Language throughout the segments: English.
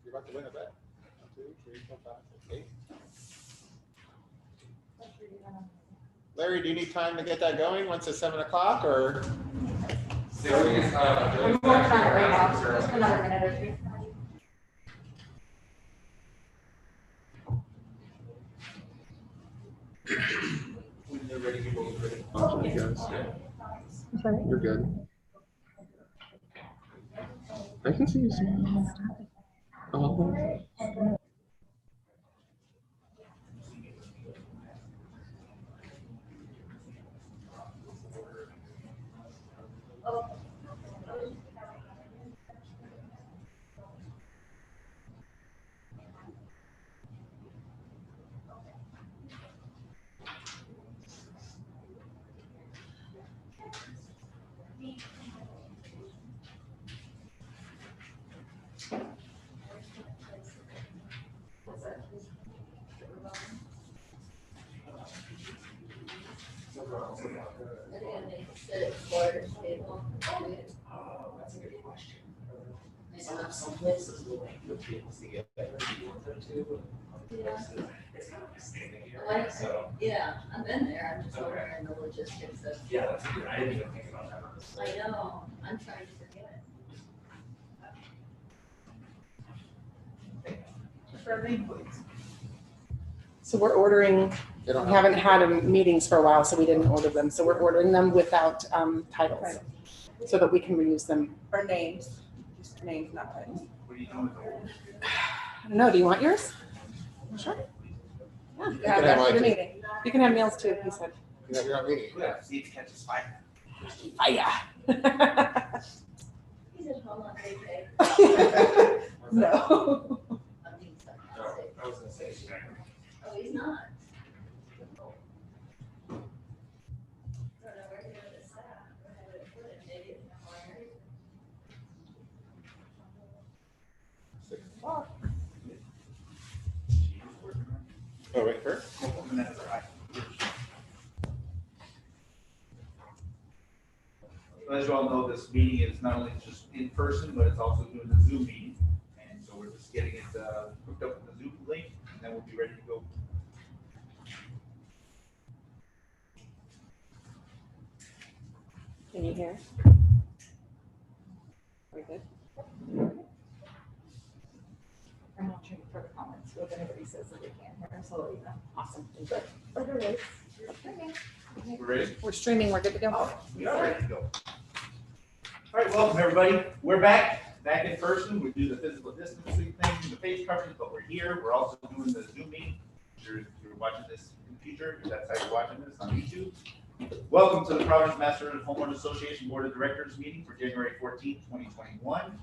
You're about to win a bet. 1, 2, 3, 4, 5, 6, 8. Larry, do you need time to get that going once it's 7 o'clock, or? I'm working on it right now. Just another minute or two. When they're ready, people will be ready. Oh, you guys. Sorry. You're good. I can see you smile. Oh. That's a good question. Some places will like put tables together if you want them to. Yeah. It's kind of a standing here. Like, So, yeah, I've been there, I'm just wondering the logistics of, yeah, that's a good, I didn't even think about that. I know, I'm trying to forget. So we're ordering, They don't we haven't had meetings for a while, so we didn't order them. So we're ordering them without titles, so that we can reuse them. Or names, just names, not titles. What are you doing with the old? I don't know, do you want yours? Sure. You Yeah, can have that's for the mine too. meeting. You can have meals too, he said. You have your own meeting. Yeah, see if you catch a spider. Fire. He's at home on vacation. No. I mean, so- No, I was gonna say, Oh, he's not. I don't know where to put this at, where to put it, maybe it's somewhere. 6 o'clock. Oh, wait, her? As you all know, this meeting is not only just in person, but it's also doing the Zoom meeting. And so we're just getting it hooked up with the Zoom link, and then we'll be ready to go. Can you hear? We good? I'm watching for the comments, so if anybody says that they can't hear us, I'll let you know. Awesome. Otherwise, We're ready? We're streaming, we're good to go. We are ready to go. All right, welcome, everybody. We're back in person. We do the physical distancing thing, the face coverings, but we're here. We're also doing the Zoom meeting. You're watching this in the future, if that's how you're watching this on YouTube. Welcome to the Providence Master Homeowners Association Board of Directors meeting for January 14th, 2021.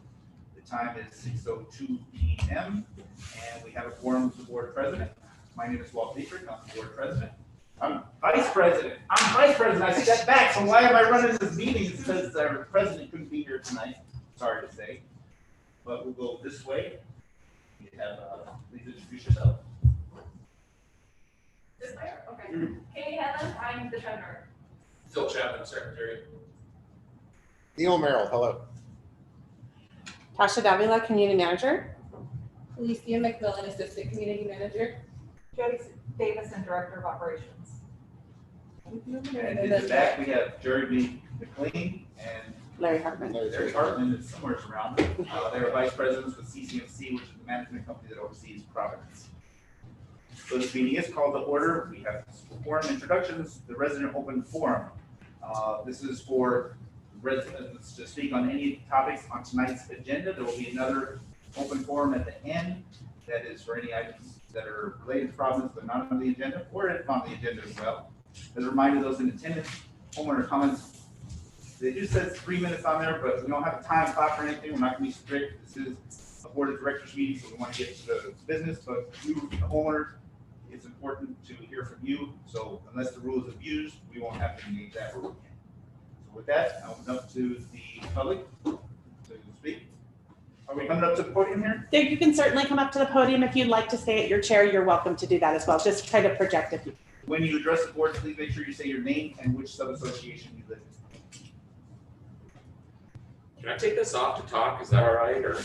The time is 6:02 p.m. and we have a quorum of the board president. My name is Walt Dietrich. I'm the board president. I'm vice president. I stepped back, so why am I running this meeting? It's because our president couldn't be here tonight, sorry to say. But we'll go this way. You have, please introduce yourself. This way? Okay. Katie Helen, I'm the treasurer. Phil Chapman, secretary. Neil Merrill, hello. Tasha Davila, community manager. Alicia McMillan, Assistant Community Manager. Jody Davis and Director of Operations. And in the back, we have Jerry B. McLean and Larry Hartman. Larry Hartman is somewhere around. They are vice presidents with CCMC, which is the management company that oversees Providence. So this meeting is called to order. We have forum introductions, the resident open forum. This is for residents to speak on any topics on tonight's agenda. There will be another open forum at the end that is for any items that are related to Providence but not on the agenda, or if on the agenda as well. As a reminder, those in attendance, homeowner comments, they do say 3 minutes on there, but we don't have a time clock or anything. We're not going to be strict. This is a board of directors meeting, so we want to get to the business. But you, the homeowners, it's important to hear from you. So unless the rule is abused, we won't have to engage that rule again. So with that, I'll open up to the public to speak. Are we coming up to the podium here? There, you can certainly come up to the podium if you'd like to stay at your chair. You're welcome to do that as well. Just try to project if you. When you address the board, please make sure you say your name and which sub-association you live in. Can I take this off to talk? Is that all right? Or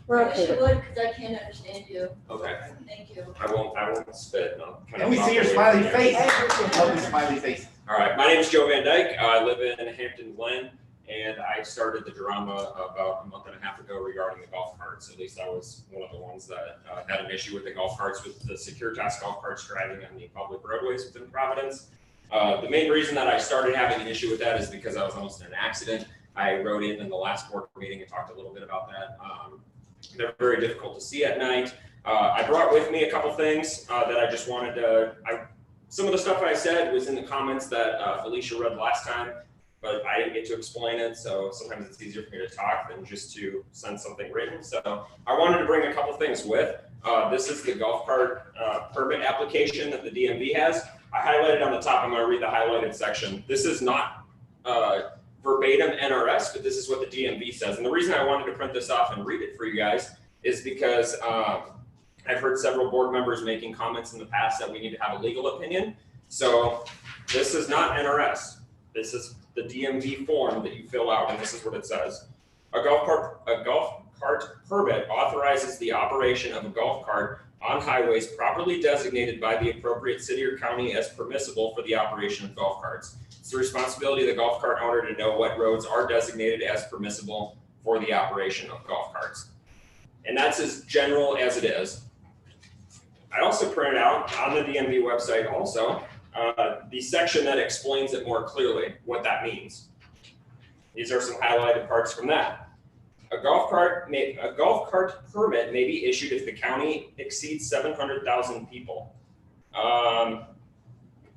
We're I wish okay you with would, because I can't understand you. Okay, Thank you. I won't spit. I'll kind Can of we see your talk smiley over here. face? Lovely smiley face. All right, my name is Joe Van Dyke. I live in Hampton Glen, and I started the drama about a month and a half ago regarding the golf carts. At least I was one of the ones that had an issue with the golf carts, with the Securitas golf carts driving on the public roadways within Providence. The main reason that I started having an issue with that is because I was almost in an accident. I wrote in the last board meeting and talked a little bit about that. They're very difficult to see at night. I brought with me a couple things that I just wanted to, some of the stuff I said was in the comments that Felicia read last time, but I didn't get to explain it, so sometimes it's easier for me to talk than just to send something written. So I wanted to bring a couple things with. This is the golf cart permit application that the DMV has. I highlighted on the top, I'm gonna read the highlighted section. This is not verbatim NRS, but this is what the DMV says. And the reason I wanted to print this off and read it for you guys is because I've heard several board members making comments in the past that we need to have a legal opinion. So this is not NRS. This is the DMV form that you fill out, and this is what it says. A golf cart permit authorizes the operation of a golf cart on highways properly designated by the appropriate city or county as permissible for the operation of golf carts. It's the responsibility of the golf cart owner to know what roads are designated as permissible for the operation of golf carts. And that's as general as it is. I also printed out on the DMV website also the section that explains it more clearly, what that means. These are some highlighted parts from that. A golf cart permit may be issued if the county exceeds 700,000 people,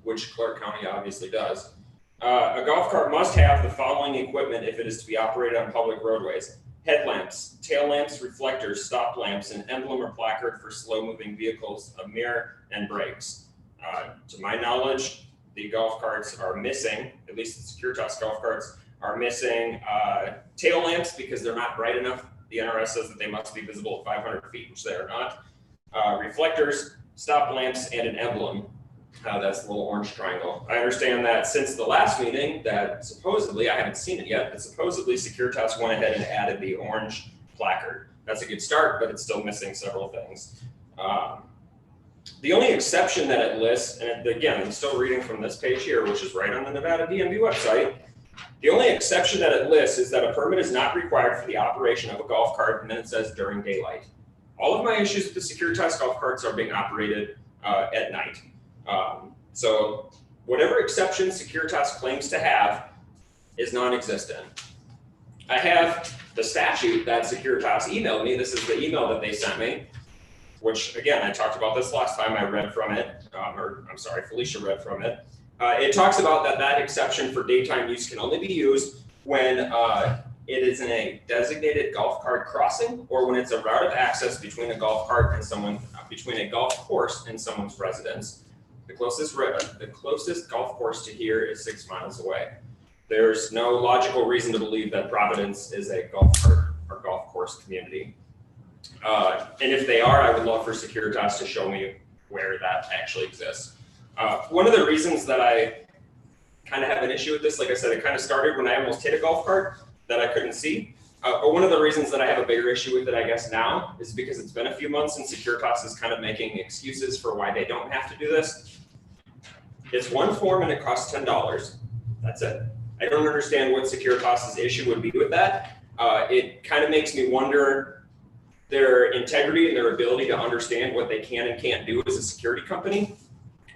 which Clark County obviously does. A golf cart must have the following equipment if it is to be operated on public roadways: headlamps, tail lamps, reflectors, stop lamps, an emblem or placard for slow-moving vehicles, a mirror, and brakes. To my knowledge, the golf carts are missing, at least the Securitas golf carts are missing tail lamps because they're not bright enough. The NRS says that they must be visible at 500 feet, which they are not. Reflectors, stop lamps, and an emblem. That's the little orange triangle. I understand that since the last meeting that supposedly, I haven't seen it yet, but supposedly Securitas went ahead and added the orange placard. That's a good start, but it's still missing several things. The only exception that it lists, and again, I'm still reading from this page here, which is right on the Nevada DMV website. The only exception that it lists is that a permit is not required for the operation of a golf cart, and then it says during daylight. All of my issues with the Securitas golf carts are being operated at night. So whatever exception Securitas claims to have is non-existent. I have the statute that Securitas emailed me. This is the email that they sent me, which again, I talked about this last time. I read from it, Felicia read from it. It talks about that exception for daytime use can only be used when it is in a designated golf cart crossing, or when it's a route of access between a golf cart and between a golf course and someone's residence. The closest golf course to here is 6 miles away. There's no logical reason to believe that Providence is a golf cart or golf course community. And if they are, I would love for Securitas to show me where that actually exists. One of the reasons that I kind of have an issue with this, like I said, it kind of started when I almost hit a golf cart that I couldn't see. But one of the reasons that I have a bigger issue with it, I guess now, is because it's been a few months and Securitas is kind of making excuses for why they don't have to do this. It's one form and it costs $10. That's it. I don't understand what Securitas's issue would be with that. It kind of makes me wonder their integrity and their ability to understand what they can and can't do as a security company,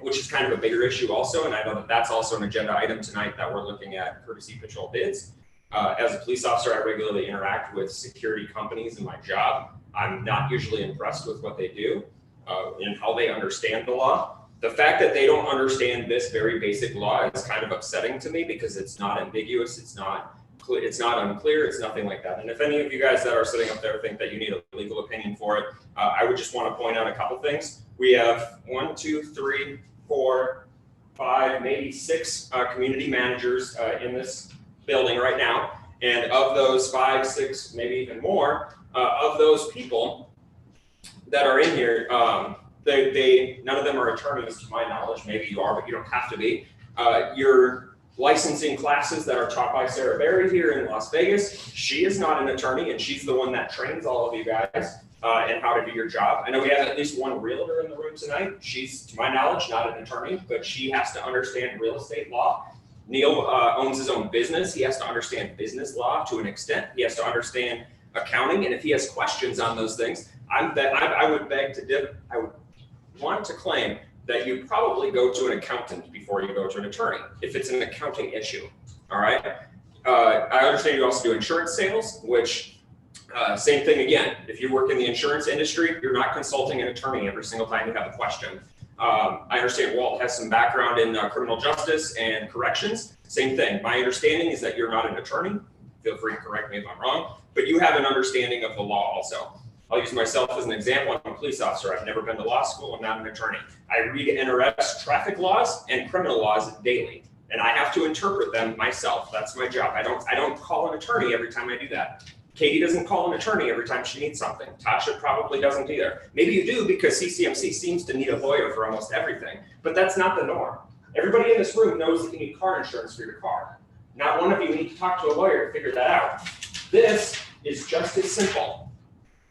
which is kind of a bigger issue also. And I know that that's also an agenda item tonight that we're looking at courtesy patrol bids. As a police officer, I regularly interact with security companies in my job. I'm not usually impressed with what they do and how they understand the law. The fact that they don't understand this very basic law is kind of upsetting to me because it's not ambiguous, it's not unclear, it's nothing like that. And if any of you guys that are sitting up there think that you need a legal opinion for it, I would just want to point out a couple things. We have 1, 2, 3, 4, 5, maybe 6 community managers in this building right now. And of those 5, 6, maybe even more, of those people that are in here, none of them are attorneys to my knowledge. Maybe you are, but you don't have to be. Your licensing classes that are taught by Sarah Berry here in Las Vegas. She is not an attorney, and she's the one that trains all of you guys and how to do your job. I know we have at least one realtor in the room tonight. She's, to my knowledge, not an attorney, but she has to understand real estate law. Neil owns his own business. He has to understand business law to an extent. He has to understand accounting, and if he has questions on those things, I would want to claim that you probably go to an accountant before you go to an attorney if it's an accounting issue. All right. I understand you also do insurance sales, which same thing again. If you work in the insurance industry, you're not consulting an attorney every single time you have a question. I understand Walt has some background in criminal justice and corrections. Same thing. My understanding is that you're not an attorney. Feel free to correct me if I'm wrong, but you have an understanding of the law also. I'll use myself as an example. I'm a police officer. I've never been to law school. I'm not an attorney. I read NRS traffic laws and criminal laws daily, and I have to interpret them myself. That's my job. I don't call an attorney every time I do that. Katie doesn't call an attorney every time she needs something. Tasha probably doesn't either. Maybe you do because CCMC seems to need a lawyer for almost everything, but that's not the norm. Everybody in this room knows that you need car insurance for your car. Not one of you need to talk to a lawyer to figure that out. This is just as simple.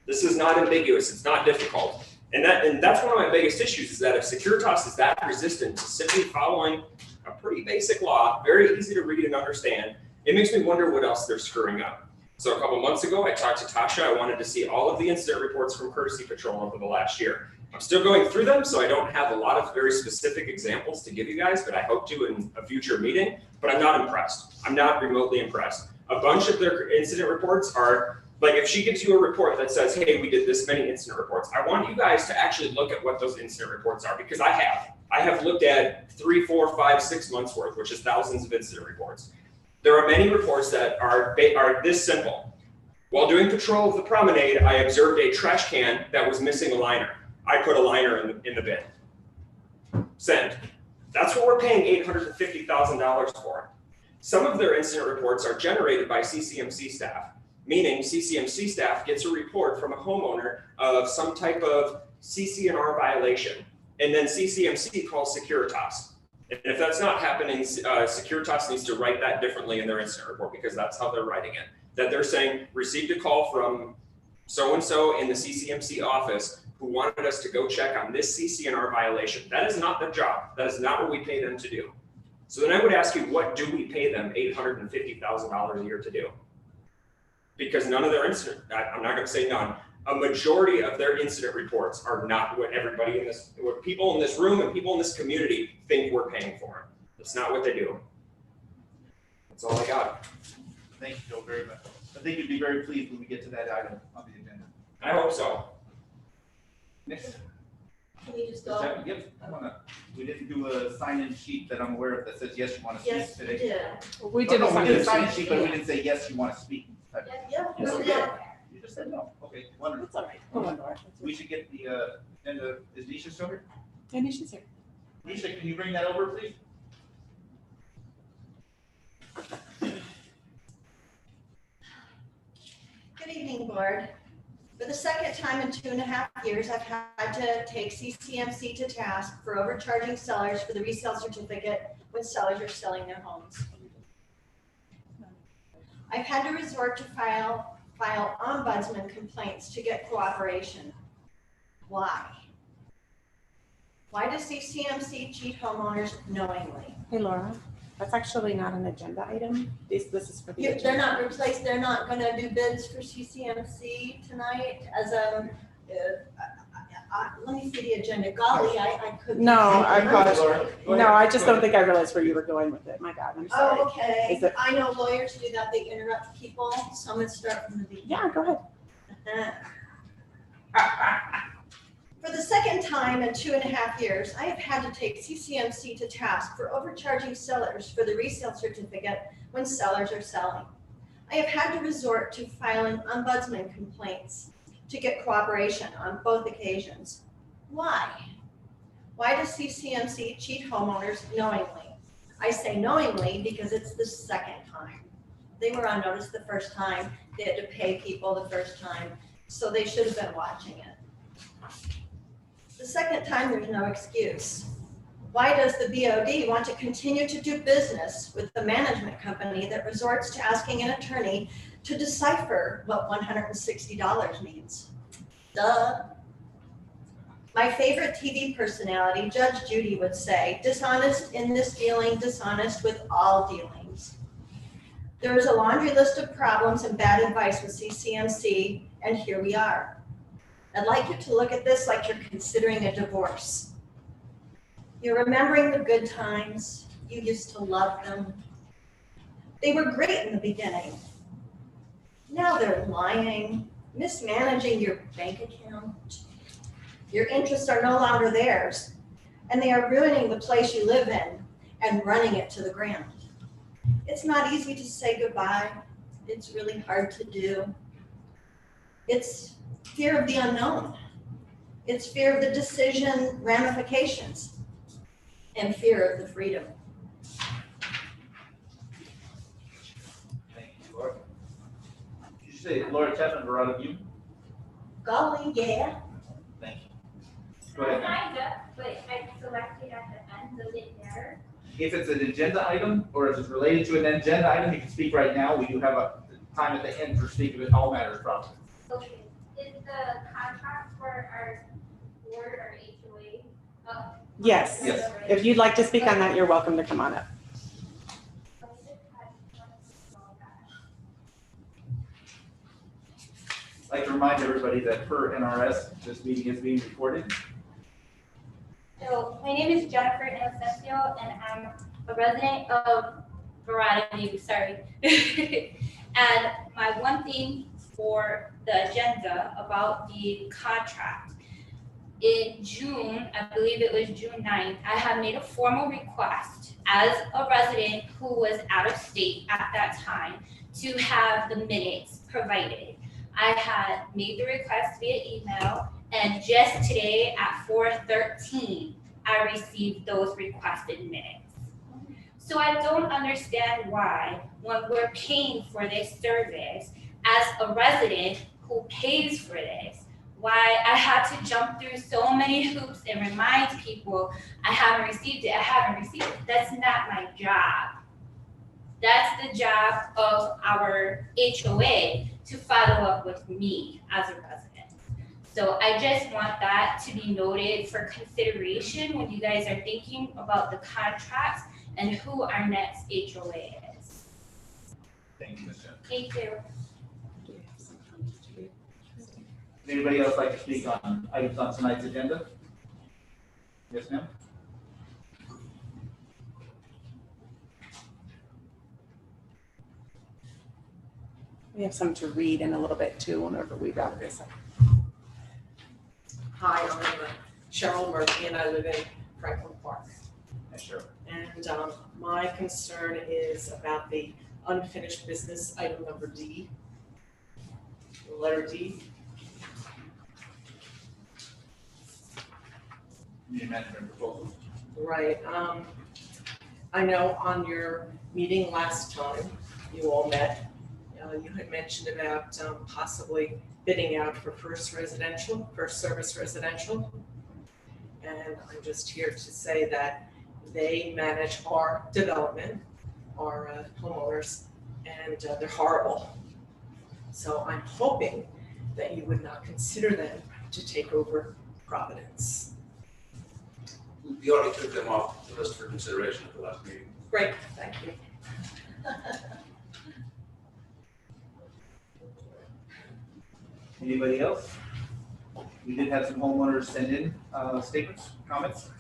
This is not ambiguous, it's not difficult. And that's one of my biggest issues is that if Securitas is that resistant to simply following a pretty basic law, very easy to read and understand, it makes me wonder what else they're screwing up. So a couple months ago, I talked to Tasha. I wanted to see all of the incident reports from Courtesy Patrol over the last year. I'm still going through them, so I don't have a lot of very specific examples to give you guys, but I hope to in a future meeting, but I'm not impressed. I'm not remotely impressed. A bunch of their incident reports are, like if she gives you a report that says, hey, we did this many incident reports, I want you guys to actually look at what those incident reports are, because I have looked at 3, 4, 5, 6 months worth, which is thousands of incident reports. There are many reports that are this simple. While doing patrol of the promenade, I observed a trash can that was missing a liner. I put a liner in the bin. Send. That's what we're paying $850,000 for. Some of their incident reports are generated by CCMC staff, meaning CCMC staff gets a report from a homeowner of some type of CC&R violation, and then CCMC calls Securitas. And if that's not happening, Securitas needs to write that differently in their incident report, because that's how they're writing it. That they're saying, received a call from so-and-so in the CCMC office who wanted us to go check on this CC&R violation. That is not their job. That is not what we pay them to do. So then I would ask you, what do we pay them $850,000 a year to do? Because none of their incident, I'm not gonna say none, a majority of their incident reports are not what everybody in this, what people in this room and people in this community think we're paying for. That's not what they do. That's all I got. Thank you, Joe, very much. I think you'd be very pleased when we get to that item on the agenda. I hope so. Next. Can we just go? Yep, we didn't do a sign-in sheet that I'm aware of that says, yes, you want to speak Yes, we today. did. We did No, we did a a sign-in sheet, but we didn't say, yes, you want to speak. Yeah, we Yes, we did. did. You just said no. Okay, wonderful. That's all right. Hold on, Laura. We should get the, agenda. Is Nisha still here? And you should say. Nisha, can you bring that over, please? Good evening, board. For the second time in 2.5 years, I've had to take CCMC to task for overcharging sellers for the resale certificate when sellers are selling their homes. I've had to resort to file ombudsman complaints to get cooperation. Why? Why does CCMC cheat homeowners knowingly? Hey, Laura, that's actually not an agenda item. This is for the They're agenda. not replaced, they're not gonna do bids for CCMC tonight as a, let me see the agenda, golly, I couldn't. No, I apologize. Laura, go No, ahead. I just don't think I realized where you were going with it. My God, I'm sorry. Oh, okay, Is it- I know lawyers do that, they interrupt people, so I'm gonna start from the beginning. Yeah, go ahead. For the second time in 2.5 years, I have had to take CCMC to task for overcharging sellers for the resale certificate when sellers are selling. I have had to resort to filing ombudsman complaints to get cooperation on both occasions. Why? Why does CCMC cheat homeowners knowingly? I say knowingly because it's the second time. They were on notice the first time, they had to pay people the first time, so they should have been watching it. The second time, there's no excuse. Why does the BOD want to continue to do business with the management company that resorts to asking an attorney to decipher what $160 means? Duh. My favorite TV personality, Judge Judy, would say, dishonest in this dealing, dishonest with all dealings. There is a laundry list of problems and bad advice with CCMC, and here we are. I'd like you to look at this like you're considering a divorce. You're remembering the good times. You used to love them. They were great in the beginning. Now they're lying, mismanaging your bank account. Your interests are no longer theirs, and they are ruining the place you live in and running it to the ground. It's not easy to say goodbye. It's really hard to do. It's fear of the unknown. It's fear of the decision ramifications and fear of the freedom. Thank you, Laura. Did you say Laura Chapman, Verada View? Golly, yeah. Thank you. Go ahead. Kinda, but I selected at the end, does it matter? If it's an agenda item, or if it's related to an agenda item, you can speak right now. We do have a time at the end for speaking of all matters properly. Okay, is the contract for our board or HOA up? Yes. Yes. If you'd like to speak on that, you're welcome to come on up. I'd like to remind everybody that per NRS, this meeting is being recorded. So my name is Jennifer Inocencio and I'm a resident of Verada View, sorry. And my one thing for the agenda about the contract. In June, I believe it was June 9th, I had made a formal request as a resident who was out of state at that time to have the minutes provided. I had made the request via email, and just today at 4:13, I received those requested minutes. So I don't understand why, when we're paying for this service, as a resident who pays for this, why I had to jump through so many hoops and remind people I haven't received it, I haven't received it. That's not my job. That's the job of our HOA to follow up with me as a resident. So I just want that to be noted for consideration when you guys are thinking about the contracts and who our next HOA is. Thank you, Ms. Jennifer. Thank you. Does anybody else like to speak on items on tonight's agenda? Yes, ma'am? We have some to read in a little bit too, whenever we wrap this up. Hi, I'm Cheryl Murphy and I live in Franklin Park. Yes, sure. And my concern is about the unfinished business item number D, letter D. Community management proposals. Right. I know on your meeting last time, you all met, you had mentioned about possibly bidding out for first service residential. And I'm just here to say that they manage our development, our homeowners, and they're horrible. So I'm hoping that you would not consider them to take over Providence. We already took them off the list for consideration at the last meeting. Great, thank you. Anybody else? We did have some homeowners send in statements, comments.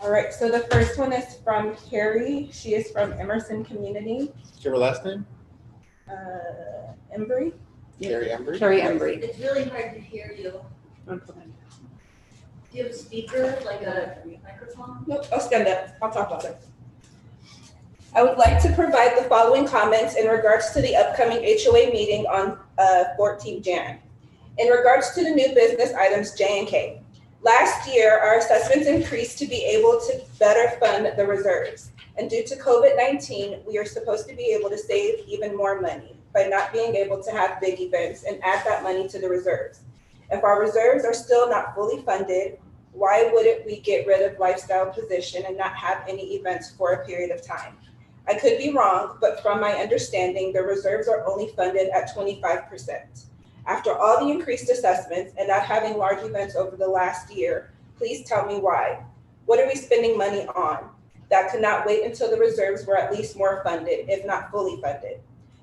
All right, so the first one is from Carrie. She is from Emerson Community, Give her last name? Embry. Carrie Embry. Carrie Embry. It's really hard to hear you. Do you have a speaker, like a microphone? Nope, I'll stand up. I'll talk louder. I would like to provide the following comments in regards to the upcoming HOA meeting on 14th Jan. In regards to the new business items J and K. Last year, our assessments increased to be able to better fund the reserves. And due to COVID-19, we are supposed to be able to save even more money by not being able to have big events and add that money to the reserves. If our reserves are still not fully funded, Why wouldn't we get rid of lifestyle position and not have any events for a period of time? I could be wrong, but from my understanding, the reserves are only funded at 25%. After all the increased assessments and not having large events over the last year, please tell me why. What are we spending money on? That could not wait until the reserves were at least more funded, if not fully funded.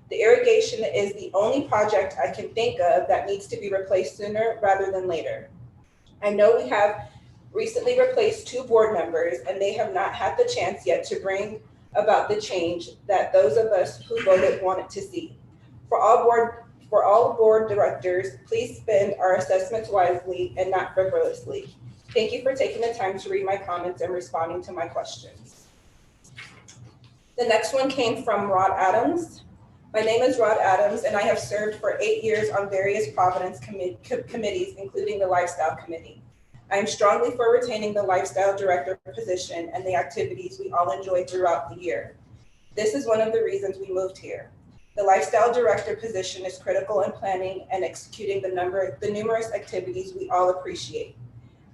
The irrigation is the only project I can think of that needs to be replaced sooner rather than later. I know we have recently replaced 2 board members and they have not had the chance yet to bring about the change that those of us who voted wanted to see. For all board directors, please spend our assessments wisely and not frivolously. Thank you for taking the time to read my comments and responding to my questions. The next one came from Rod Adams. My name is Rod Adams and I have served for 8 years on various Providence committees, including the Lifestyle Committee. I am strongly for retaining the Lifestyle Director position and the activities we all enjoy throughout the year. This is one of the reasons we moved here. The Lifestyle Director position is critical in planning and executing the numerous activities we all appreciate.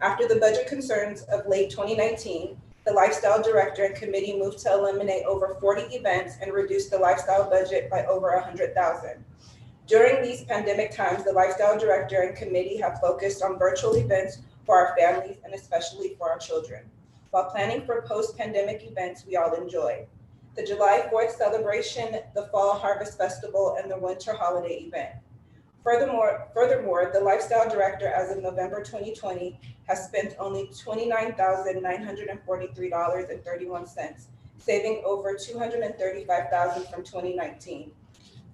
After the budget concerns of late 2019, the Lifestyle Director and Committee moved to eliminate over 40 events and reduce the lifestyle budget by over $100,000. During these pandemic times, the Lifestyle Director and Committee have focused on virtual events for our families and especially for our children, while planning for post-pandemic events we all enjoy. The July 4th celebration, the Fall Harvest Festival, and the Winter Holiday event. Furthermore, the Lifestyle Director as of November 2020 has spent only $29,943.31, saving over $235,000 from 2019.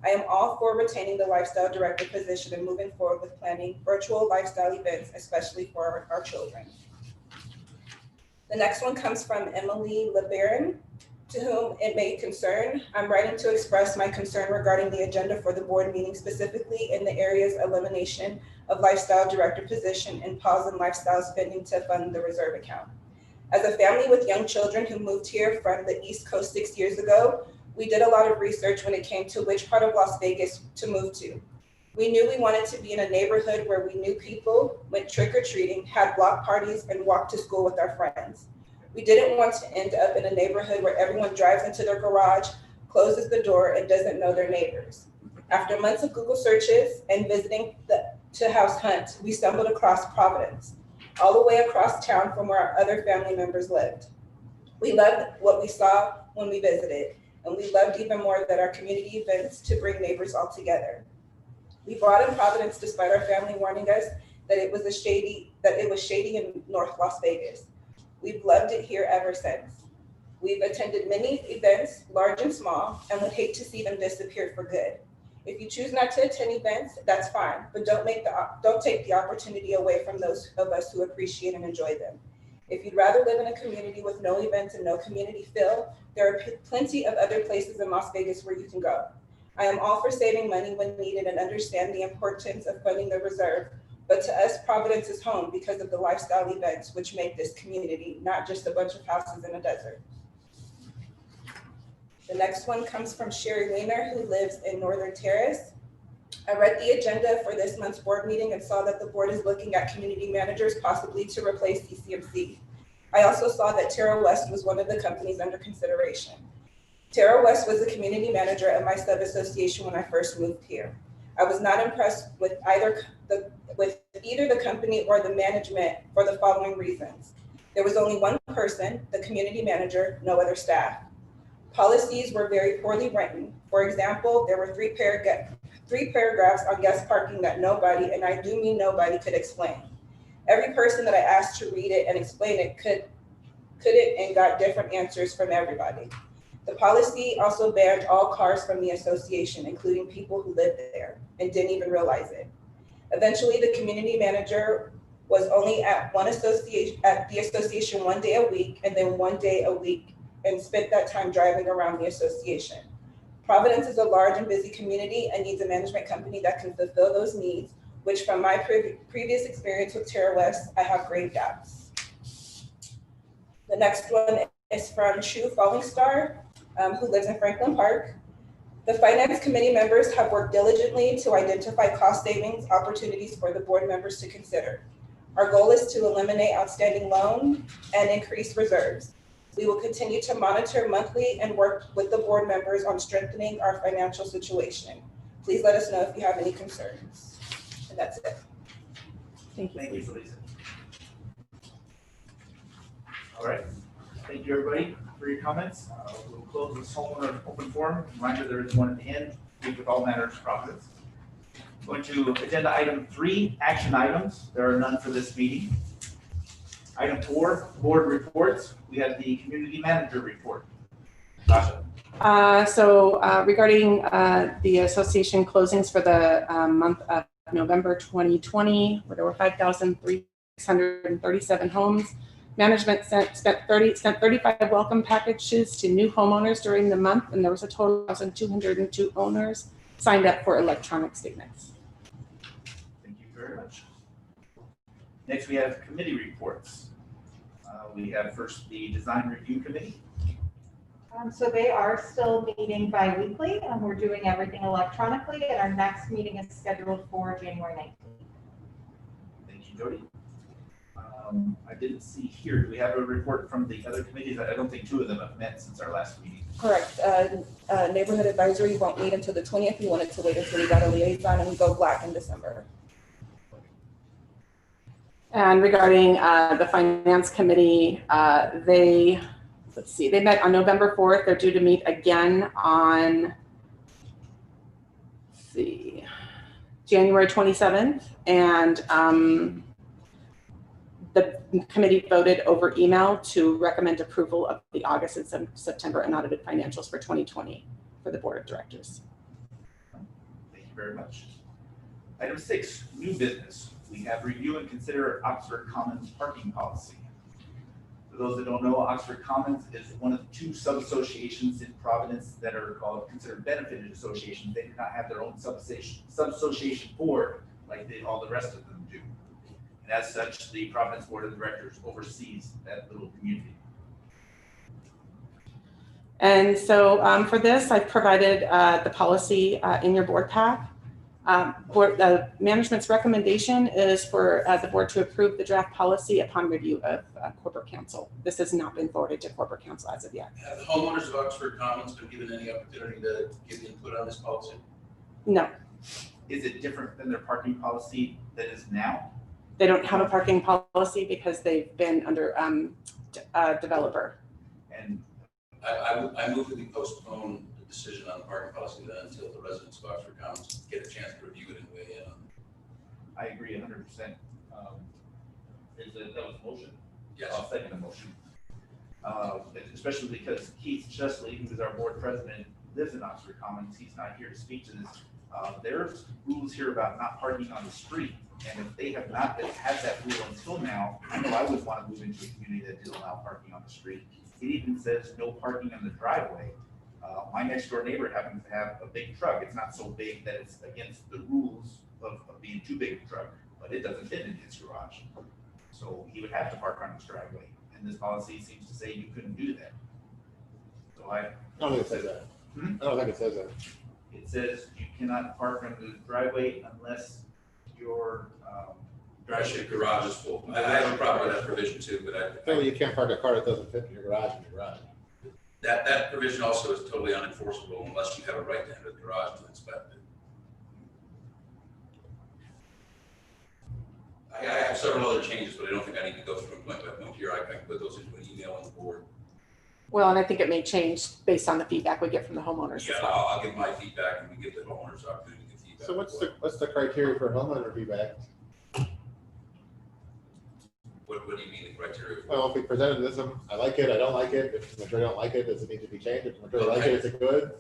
I am all for retaining the Lifestyle Director position and moving forward with planning virtual lifestyle events, especially for our children. The next one comes from Emily LeBaron, to whom it may concern. I'm writing to express my concern regarding the agenda for the board meeting, specifically in the areas elimination of Lifestyle Director position and pause in lifestyle spending to fund the reserve account. As a family with young children who moved here from the East Coast 6 years ago, we did a lot of research when it came to which part of Las Vegas to move to. We knew we wanted to be in a neighborhood where we knew people, went trick-or-treating, had block parties, and walked to school with our friends. We didn't want to end up in a neighborhood where everyone drives into their garage, closes the door, and doesn't know their neighbors. After months of Google searches and visiting to house hunt, we stumbled across Providence, all the way across town from where our other family members lived. We loved what we saw when we visited, and we loved even more that our community events to bring neighbors all together. We brought in Providence despite our family warning us that it was shady in North Las Vegas. We've loved it here ever since. We've attended many events, large and small, and would hate to see them disappear for good. If you choose not to attend events, that's fine, but don't take the opportunity away from those of us who appreciate and enjoy them. If you'd rather live in a community with no events and no community feel, there are plenty of other places in Las Vegas where you can go. I am all for saving money when needed and understand the importance of funding the reserve, but to us, Providence is home because of the lifestyle events which make this community, not just a bunch of houses in a desert. The next one comes from Sherry Weiner, who lives in Northern Terrace. I read the agenda for this month's board meeting and saw that the board is looking at community managers possibly to replace CCMC. I also saw that Terra West was one of the companies under consideration. Terra West was the community manager at my sub-association when I first moved here. I was not impressed with either the company or the management for the following reasons. There was only one person, the community manager, no other staff. Policies were very poorly written. For example, there were three paragraphs on guest parking that nobody, and I do mean nobody, could explain. Every person that I asked to read it and explain it couldn't and got different answers from everybody. The policy also banned all cars from the association, including people who lived there and didn't even realize it. Eventually, the community manager was only at the association 1 day a week and then 1 day a week and spent that time driving around the association. Providence is a large and busy community and needs a management company that can fulfill those needs, which from my previous experience with Terra West, I have grave doubts. The next one is from Shu Falling Star, who lives in Franklin Park. The finance committee members have worked diligently to identify cost savings opportunities for the board members to consider. Our goal is to eliminate outstanding loan and increase reserves. We will continue to monitor monthly and work with the board members on strengthening our financial situation. Please let us know if you have any concerns. And that's it. Thank you. Thank you, Felisa. All right, thank you, everybody, for your comments. We'll close this homeowner open forum. Reminder, there is one at the end, speak with all matters of Providence. Going to agenda item 3, action items. There are none for this meeting. Item 4, board reports. We have the community manager report. Sasha. Regarding the association closings for the month of November 2020, where there were 5,337 homes, management sent 35 welcome packages to new homeowners during the month, and there was a total of 1,202 owners signed up for electronic statements. Thank you very much. Next, we have committee reports. We have first the design review committee. So they are still meeting bi-weekly, and we're doing everything electronically, and our next meeting is scheduled for January 19th. Thank you, Jody. I didn't see here, do we have a report from the other committees? I don't think 2 of them have met since our last meeting. Correct. Neighborhood advisory won't meet until the 20th. We wanted to wait until we got a liaison and we go black in December. And regarding the finance committee, they met on November 4th. They're due to meet again on, January 27th. And the committee voted over email to recommend approval of the August and September unaudited financials for 2020 for the board of directors. Thank you very much. Item 6, new business. We have review and consider Oxford Commons parking policy. For those that don't know, Oxford Commons is one of the 2 sub-associations in Providence that are considered benefited associations. They do not have their own sub-association board like all the rest of them do. And as such, the Providence Board of Directors oversees that little community. And so for this, I've provided the policy in your board pack. Management's recommendation is for the board to approve the draft policy upon review of corporate counsel. This has not been forwarded to corporate counsel as of yet. Have the homeowners of Oxford Commons been given any opportunity to give input on this policy? No, Is it different than their parking policy that is now? they don't have a parking policy because they've been under developer. And I move that we postpone the decision on the parking policy then until the residents of Oxford Commons get a chance to review it and weigh in on it. I agree 100%. That was a motion? Yes. I'll second the motion. Especially because Keith Chesley, who is our board president, lives in Oxford Commons. He's not here to speak to this. There's rules here about not parking on the street. And if they have not had that rule until now, I know I would want to move into a community that didn't allow parking on the street. It even says no parking on the driveway. My next door neighbor happens to have a big truck. It's not so big that it's against the rules of being too big a truck, but it doesn't fit in his garage. So he would have to park on his driveway. And this policy seems to say you couldn't do that. So I don't think it says that. I don't think it says that. It says you cannot park on the driveway unless your Actually, the garage is full. I have a problem with that provision too, but Clearly, you can't park a car that doesn't fit in your garage that provision also is totally unenforceable unless you have a right to enter the garage to inspect it. I have several other changes, but I don't think I need to go through them point by point here. I can put those into an email on the board. Well, and I think it may change based on the feedback we get from the homeowners Yeah, as well. I'll give my feedback and we give the homeowners opportunity to give feedback. So what's the criteria for homeowner feedback? What do you mean the criteria? Well, if we presented this, I like it, I don't like it. If the majority don't like it, does it need to be changed? If the majority like it, is it good?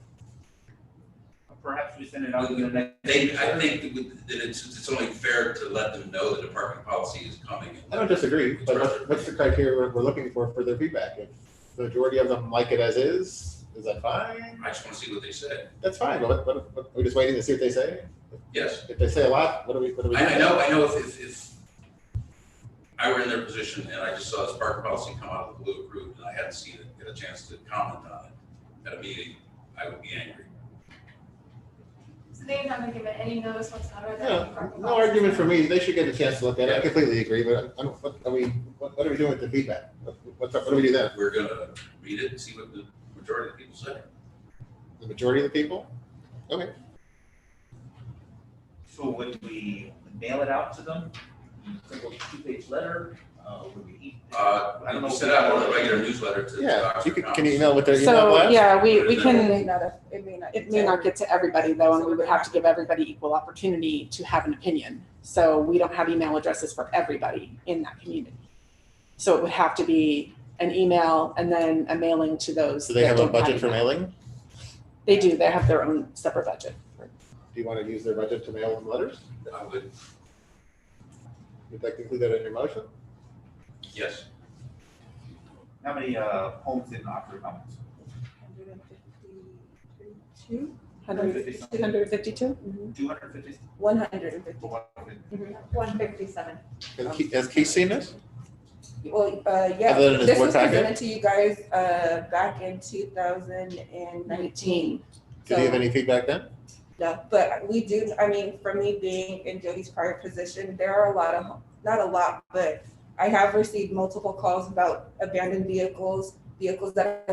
perhaps we send it out to the next. I think that it's only fair to let them know that the parking policy is coming. I don't disagree, but what's the criteria we're looking for their feedback? If the majority of them like it as is that fine? I just want to see what they say. That's fine, but what, we're just waiting to see what they say? Yes. If they say a lot, what do we do? I know if I were in their position and I just saw this parking policy come out of the blue approved and I hadn't seen it, get a chance to comment on it at a meeting, I would be angry. They haven't given any notice whatsoever. that No, any parking no policy- argument for me, they should get a chance to look at it, I completely agree, but what are we doing with the feedback? What do we do then? We're gonna read it and see what the majority of the people say. The majority of the people? Okay, So would we mail it out to them? Simple 2-page letter? Would we eat? I don't know. We send out a regular newsletter to yeah, Oxford can you Commons. email with their email So, blast? yeah, we It can, may not, it may not get to everybody though, and we would have to give everybody equal opportunity to have an opinion. So we don't have email addresses for everybody in that community. So it would have to be an email and then a mailing to those. Do they that have a don't budget for email. mailing? They do, they have their own separate budget. Do you want to use their budget to mail them letters? I would, Would that include that in your motion? yes. How many homes in Oxford Commons? 152? 250? 150. 157. Has Keith seen this? Well, yeah, Other than his this board was packet? presented to you guys, back in 2019. Did he have any feedback then? No, but we do, I mean, for me being in Jody's prior position, there are a lot of, not a lot, but I have received multiple calls about abandoned vehicles that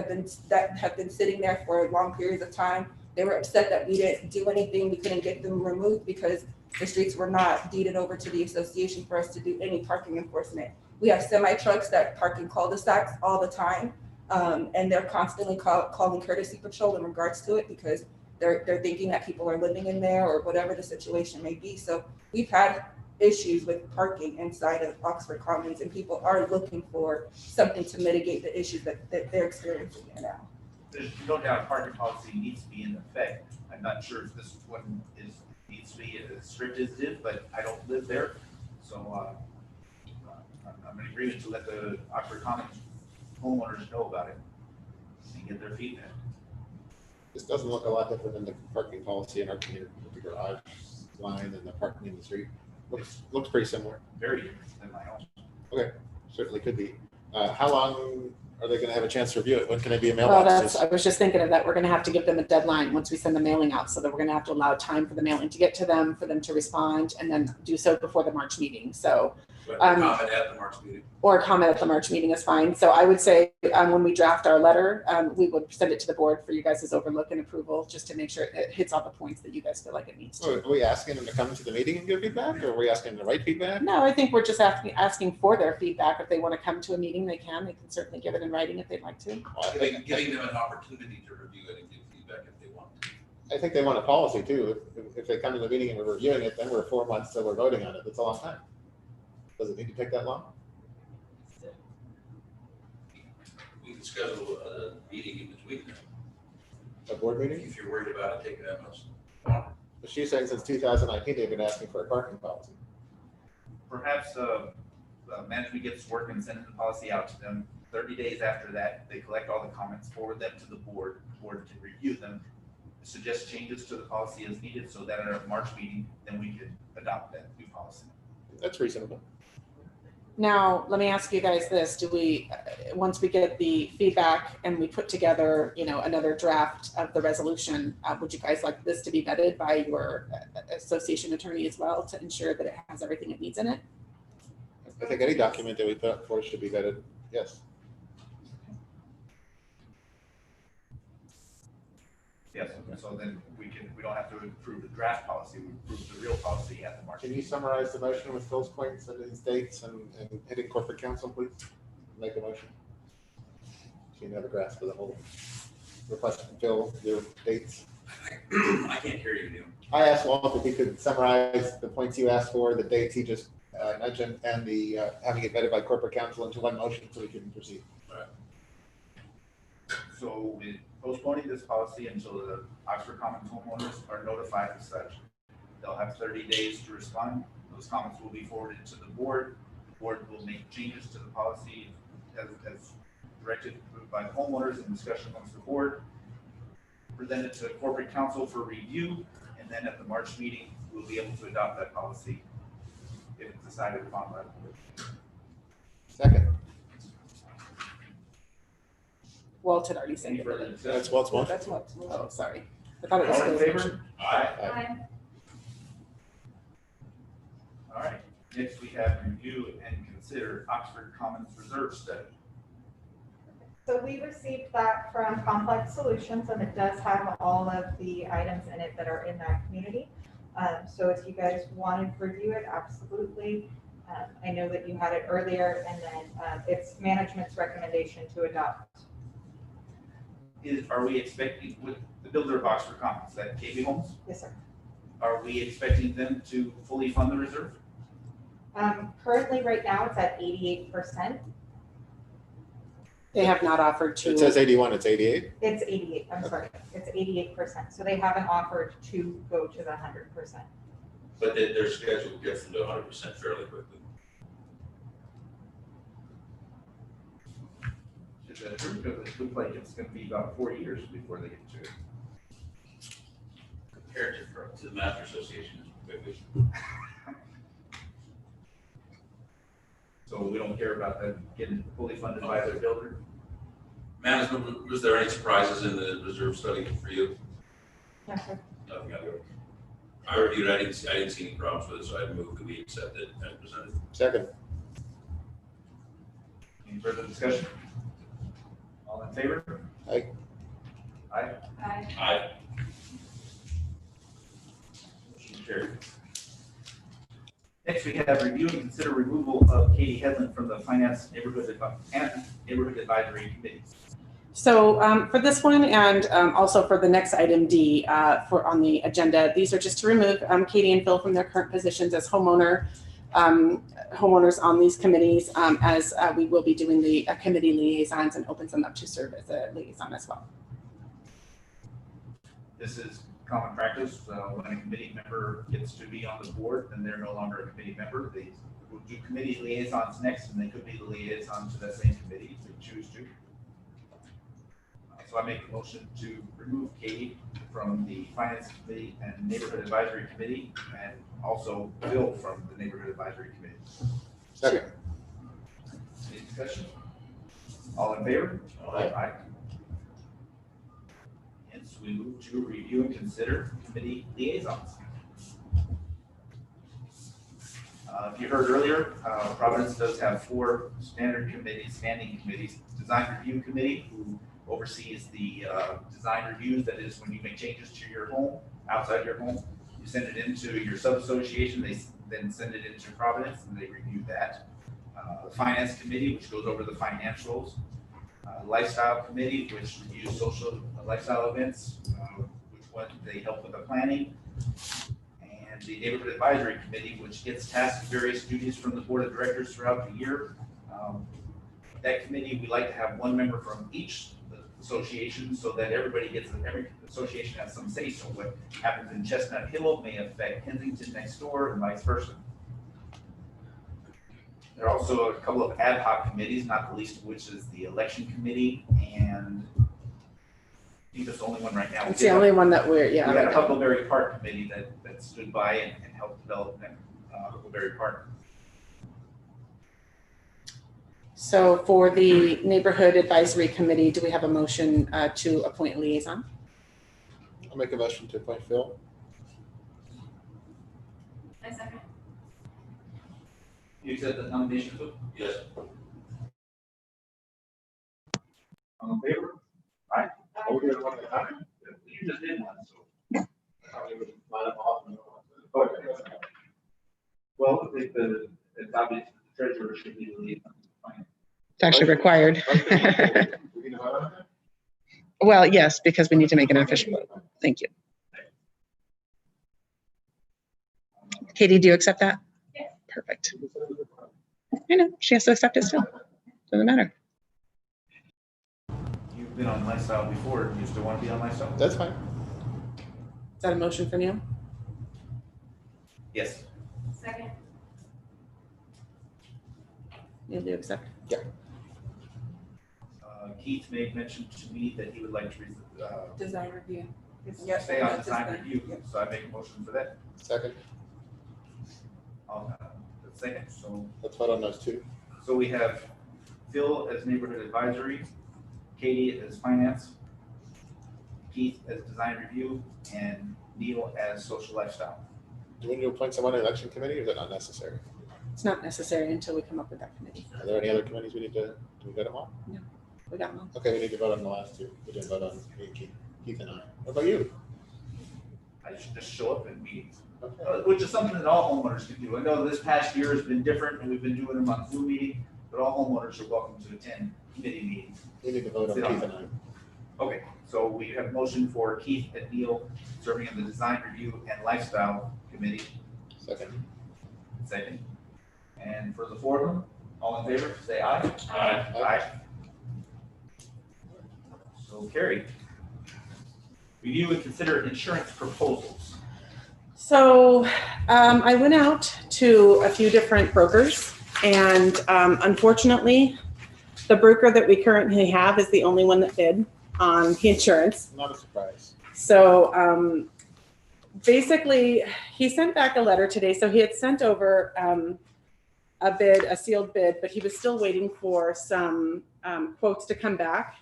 have been sitting there for long periods of time. They were upset that we didn't do anything, we couldn't get them removed because the streets were not deeded over to the association for us to do any parking enforcement. We have semi trucks that park in cul-de-sacs all the time, and they're constantly calling courtesy patrol in regards to it because they're thinking that people are living in there or whatever the situation may be. So we've had issues with parking inside of Oxford Commons, and people are looking for something to mitigate the issues that they're experiencing there now. There's no doubt parking policy needs to be in effect. I'm not sure if this one needs to be as strict as it is, but I don't live there. So I'm in agreement to let the Oxford Commons homeowners know about it and get their feedback. This doesn't look a lot different than the parking policy in our community, with the garage line and the parking in the street. Looks pretty similar. Very different than my own. Certainly could be. How long are they gonna have a chance to review it? When can they be in Well, mailboxes? I was just thinking of that. We're gonna have to give them a deadline once we send the mailing out, so that we're gonna have to allow time for the mailing to get to them, for them to respond, and then do so before the March meeting. So, But Um, comment at the March meeting. or comment at the March meeting is fine. So I would say, when we draft our letter, we would send it to the board for you guys' overlook and approval, just to make sure it hits all the points that you guys feel like it needs to. Are we asking them to come to the meeting and give feedback, or are we asking them to write feedback? No, I think we're just asking for their feedback. If they want to come to a meeting, they can. They can certainly give it in writing if they'd like to. Well, Giving them an opportunity to review it and give feedback if they want to. I think they want a policy too. If they come to the meeting and we're reviewing it, then we're 4 months till we're voting on it. That's a long time. Does it need to take that long? We can schedule a meeting in between them, A board meeting? if you're worried about it taking that much. But she's saying since 2019, they've been asking for a parking policy. Perhaps management gets work and sends the policy out to them. 30 days after that, they collect all the comments, forward them to the board. The board can review them, suggest changes to the policy as needed, so that at our March meeting, then we can adopt that new policy. That's reasonable. Now, let me ask you guys this, do we, once we get the feedback and we put together, another draft of the resolution, would you guys like this to be vetted by your association attorney as well to ensure that it has everything it needs in it? I think any document that we put forward should be vetted, yes. Yes, so then we don't have to approve the draft policy, we approve the real policy at the March. Can you summarize the motion with Phil's points and his dates and hitting corporate counsel, please? Make a motion. So you have a grasp of the whole request from Phil, your dates. I can't hear you, Neil. I asked Walt if he could summarize the points you asked for, the dates he just mentioned, and the having it vetted by corporate counsel into one motion so we can proceed. So we're postponing this policy until the Oxford Commons homeowners are notified as such. They'll have 30 days to respond. Those comments will be forwarded to the board. The board will make changes to the policy as directed by the homeowners in discussion amongst the board. Present it to corporate counsel for review, and then at the March meeting, we'll be able to adopt that policy if it's decided upon by the board. Second, Walt had already said Any it. further discussion? that's Walt's motion. That's what. Oh, sorry. I thought it was All in Phil's favor? motion. Aye. Aye. Next, we have review and consider Oxford Commons Reserve Study. So we received that from Complex Solutions, and it does have all of the items in it that are in that community. So if you guys wanted to review it, absolutely. I know that you had it earlier, and then it's management's recommendation to adopt. Are we expecting, with the builder of Oxford Commons, that KB Homes, Yes, sir. are we expecting them to fully fund the reserve? Currently, right now, it's at 88%. They have not offered It to, says 81, it's 88? It's 88, I'm sorry, it's 88%. So they haven't offered to go to the 100%. But their schedule gets them to 100% fairly quickly. Because it looks like it's gonna be about 4 years before they get to it. Compared to the Master Association, it's quickly. So we don't care about them getting fully funded by their builder? Management, was there any surprises in the reserve study for you? No, sir. Nothing out of it. I reviewed it, I didn't see any problems with it, so I moved that we accept it as presented. Second. Any further discussion? All in favor? Aye. Aye. Aye. Aye. Motion carried. Next, we have review and consider removal of Katie Headland from the Finance Neighborhood Advisory Committees. so for this one and also for the next item D on the agenda, these are just to remove Katie and Phil from their current positions as homeowners on these committees, as we will be doing the committee liaisons and opens them up to serve as a liaison as well. This is common practice. When a committee member gets to be on the board, then they're no longer a committee member. They will do committee liaisons next, and they could be the liaison to that same committee if they choose to. So I make a motion to remove Katie from the Finance Committee and Neighborhood Advisory Committee, and also Bill from the Neighborhood Advisory Committee. Second. Any discussion? All in favor? Aye. Hence, we move to review and consider committee liaisons. If you heard earlier, Providence does have 4 standard committees, standing committees. Design Review Committee, who oversees the design reviews, that is when you make changes to your home, outside your home. You send it into your sub-association, they then send it into Providence, and they review that. The Finance Committee, which goes over the financials. Lifestyle Committee, which reviews social lifestyle events, which they help with the planning. And the Neighborhood Advisory Committee, which gets tasked with various duties from the Board of Directors throughout the year. That committee, we like to have 1 member from each association so that every association has some say. So what happens in Chestnut Hill may affect Kensington next door and vice versa. There are also a couple of ad hoc committees, not the least of which is the Election Committee, and I think that's the only one right now. It's the only one that we're, We had right a now. Huckleberry Park Committee that stood by and helped develop Huckleberry Park. So for the Neighborhood Advisory Committee, do we have a motion to appoint a liaison? I'll make a motion to appoint Phil. I second. You accept the nomination, Phil? Yes. All in favor? Aye. Oh, we did one at a time? You just did one, so. I thought we would line them off and- Okay. Well, it's obvious the treasurer should be the lead. It's actually required. We need to vote on that? Well, yes, because we need to make an official vote. Thank you. Katie, do you accept that? Yeah. Perfect. I know, she has to accept it still. Doesn't matter. You've been on Lifestyle before. Do you still want to be on Lifestyle? That's fine. Is that a motion from you? Yes. Second. You do accept? Keith made mention to me that he would like to Design review. stay on design review, so I make a motion for that. Second. The second, so Let's vote on those 2. So we have Phil as Neighborhood Advisory, Katie as Finance, Keith as Design Review, and Neil as Social Lifestyle. Do we need to appoint someone to the election committee, or is that not necessary? It's not necessary until we come up with that committee. Are there any other committees we need to, do we vote them all? We got them. Okay, we need to vote on the last two. We didn't vote on me and Keith and I. What about you? I should just show up at meetings, Okay. which is something that all homeowners can do. I know this past year has been different and we've been doing them on Zoom meeting, but all homeowners are welcome to attend committee meetings. We need to vote on Keith and I. Okay, so we have a motion for Keith and Neil serving in the design review and lifestyle committee. Second. Second. And for the four of them, all in favor, say aye. Aye. Aye. So carried. Review and consider insurance proposals. So I went out to a few different brokers, and unfortunately, the broker that we currently have is the only one that bid on the insurance. Not a surprise. So basically, he sent back a letter today. So he had sent over a bid, a sealed bid, but he was still waiting for some quotes to come back.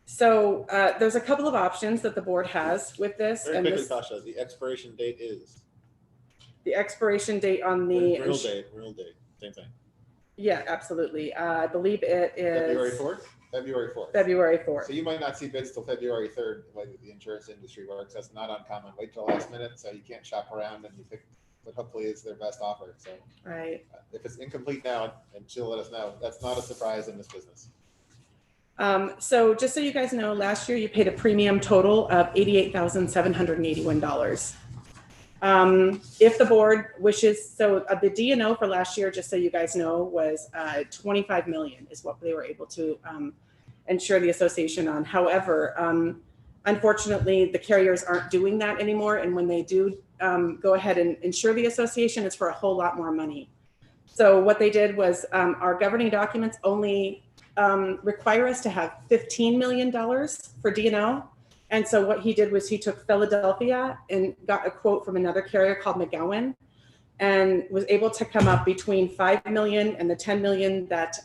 So there's a couple of options that the board has with this. Very And quickly, this, Tasha, the expiration date is? the expiration date on the. Real date, same thing. Yeah, absolutely. I believe it is. February 4th? February 4th. February 4th. So you might not see bids till February 3rd, the way that the insurance industry works. That's not uncommon. Wait till last minute, so you can't shop around and you pick what hopefully is their best offer. So Right. if it's incomplete now, and she'll let us know, that's not a surprise in this business. So just so you guys know, last year you paid a premium total of $88,781. If the board wishes, so the D&O for last year, just so you guys know, was 25 million is what they were able to insure the association on. However, unfortunately, the carriers aren't doing that anymore. And when they do go ahead and insure the association, it's for a whole lot more money. So what they did was our governing documents only require us to have $15 million for D&O. And so what he did was he took Philadelphia and got a quote from another carrier called McGowan and was able to come up between 5 million and the 10 million that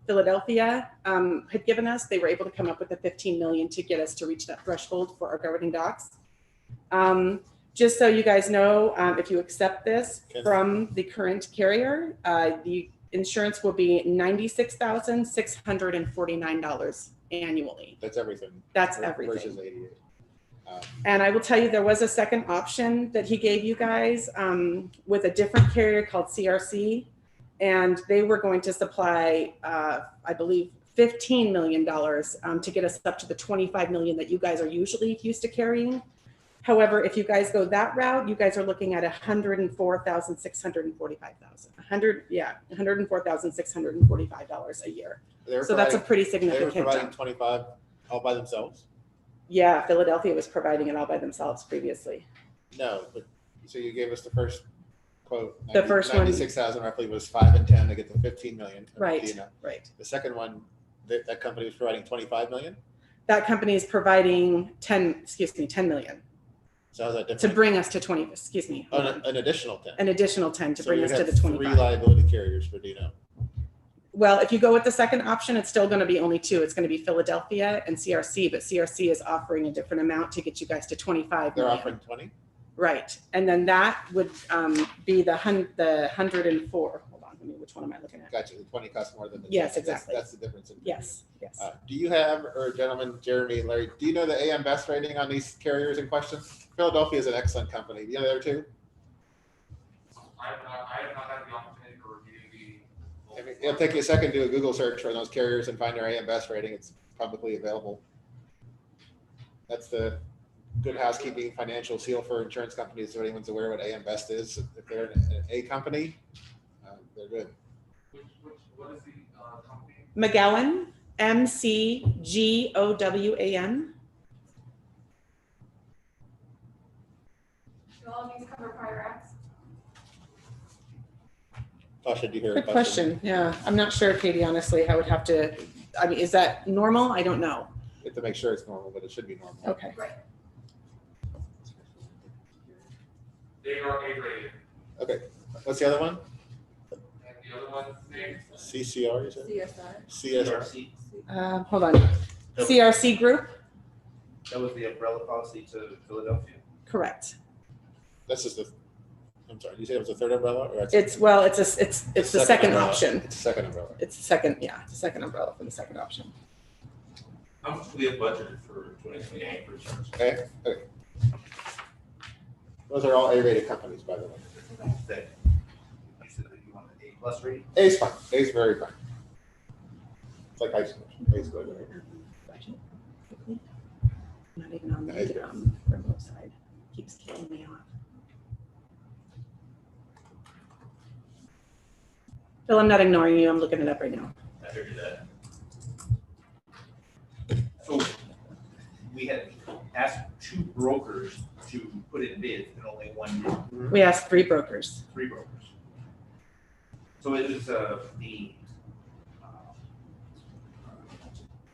Philadelphia had given us. They were able to come up with the 15 million to get us to reach that threshold for our governing docs. Just so you guys know, if you accept this from the current carrier, the insurance will be $96,649 annually. That's everything. That's everything. Versus 88. And I will tell you, there was a second option that he gave you guys with a different carrier called CRC, and they were going to supply, I believe, $15 million to get us up to the 25 million that you guys are usually used to carrying. However, if you guys go that route, you guys are looking at $104,645 a year. So that's a pretty significant They were providing jump. 25 all by themselves? Yeah, Philadelphia was providing it all by themselves previously. No, but, so you gave us the first quote. The first one- 96,000 roughly was 5 and 10 to get the 15 million. Right, You know. right. The second one, that company was providing 25 million? That company is providing 10 million So how's that to different? bring us to 20, Oh, an additional 10. an additional 10 to So bring you us to have the 3 25. liability carriers for Dino. Well, if you go with the second option, it's still going to be only 2. It's going to be Philadelphia and CRC, but CRC is offering a different amount to get you guys to 25 They're million. offering 20? Right. And then that would be the 104. Hold on, which one am I looking at? Gotcha, the 20 costs more than the 10. Yes, exactly. That's the difference. Yes, yes. Do you have, or gentlemen, Jeremy and Larry, do you know the AM Best rating on these carriers in question? Philadelphia is an excellent company. Do you know the other two? I have not had the opportunity to review I mean, it'll take you a second to do a Google search for those carriers and find their AM Best rating. It's publicly available. That's the good housekeeping financial seal for insurance companies. So anyone's aware what AM Best is, if they're an A company, they're good. what is the company? McGowan, MCGOWAN. Do all of these cover prior acts? Tasha, did you hear a Good question. Yeah, I'm not sure, Katie, honestly. I would have to, I mean, is that normal? I don't know. You have to make sure it's normal, but it should be normal. Okay. They are A-rated. Okay, what's the other one? And the other one's name? CCR, you said? CSR. Hold on. CRC Group? That was the umbrella policy to Philadelphia. Correct. This is the I'm sorry, you said it was a third umbrella or? It's the second umbrella? option. It's a second umbrella. It's the second, yeah, it's the second umbrella for the second option. How much do we have budgeted for 2028 for insurance? Okay. Those are all A-rated companies, by the way. That, you said that you want an A+ rating? A's fine. A's very fine. It's like high school. A's good. Not even on the remote side. Keeps killing me off. Phil, I'm not ignoring you. I'm looking it up right now. I figured that. So we had asked 2 brokers to put in bids and only 1 did, We asked 3 brokers. 3 brokers. So it was the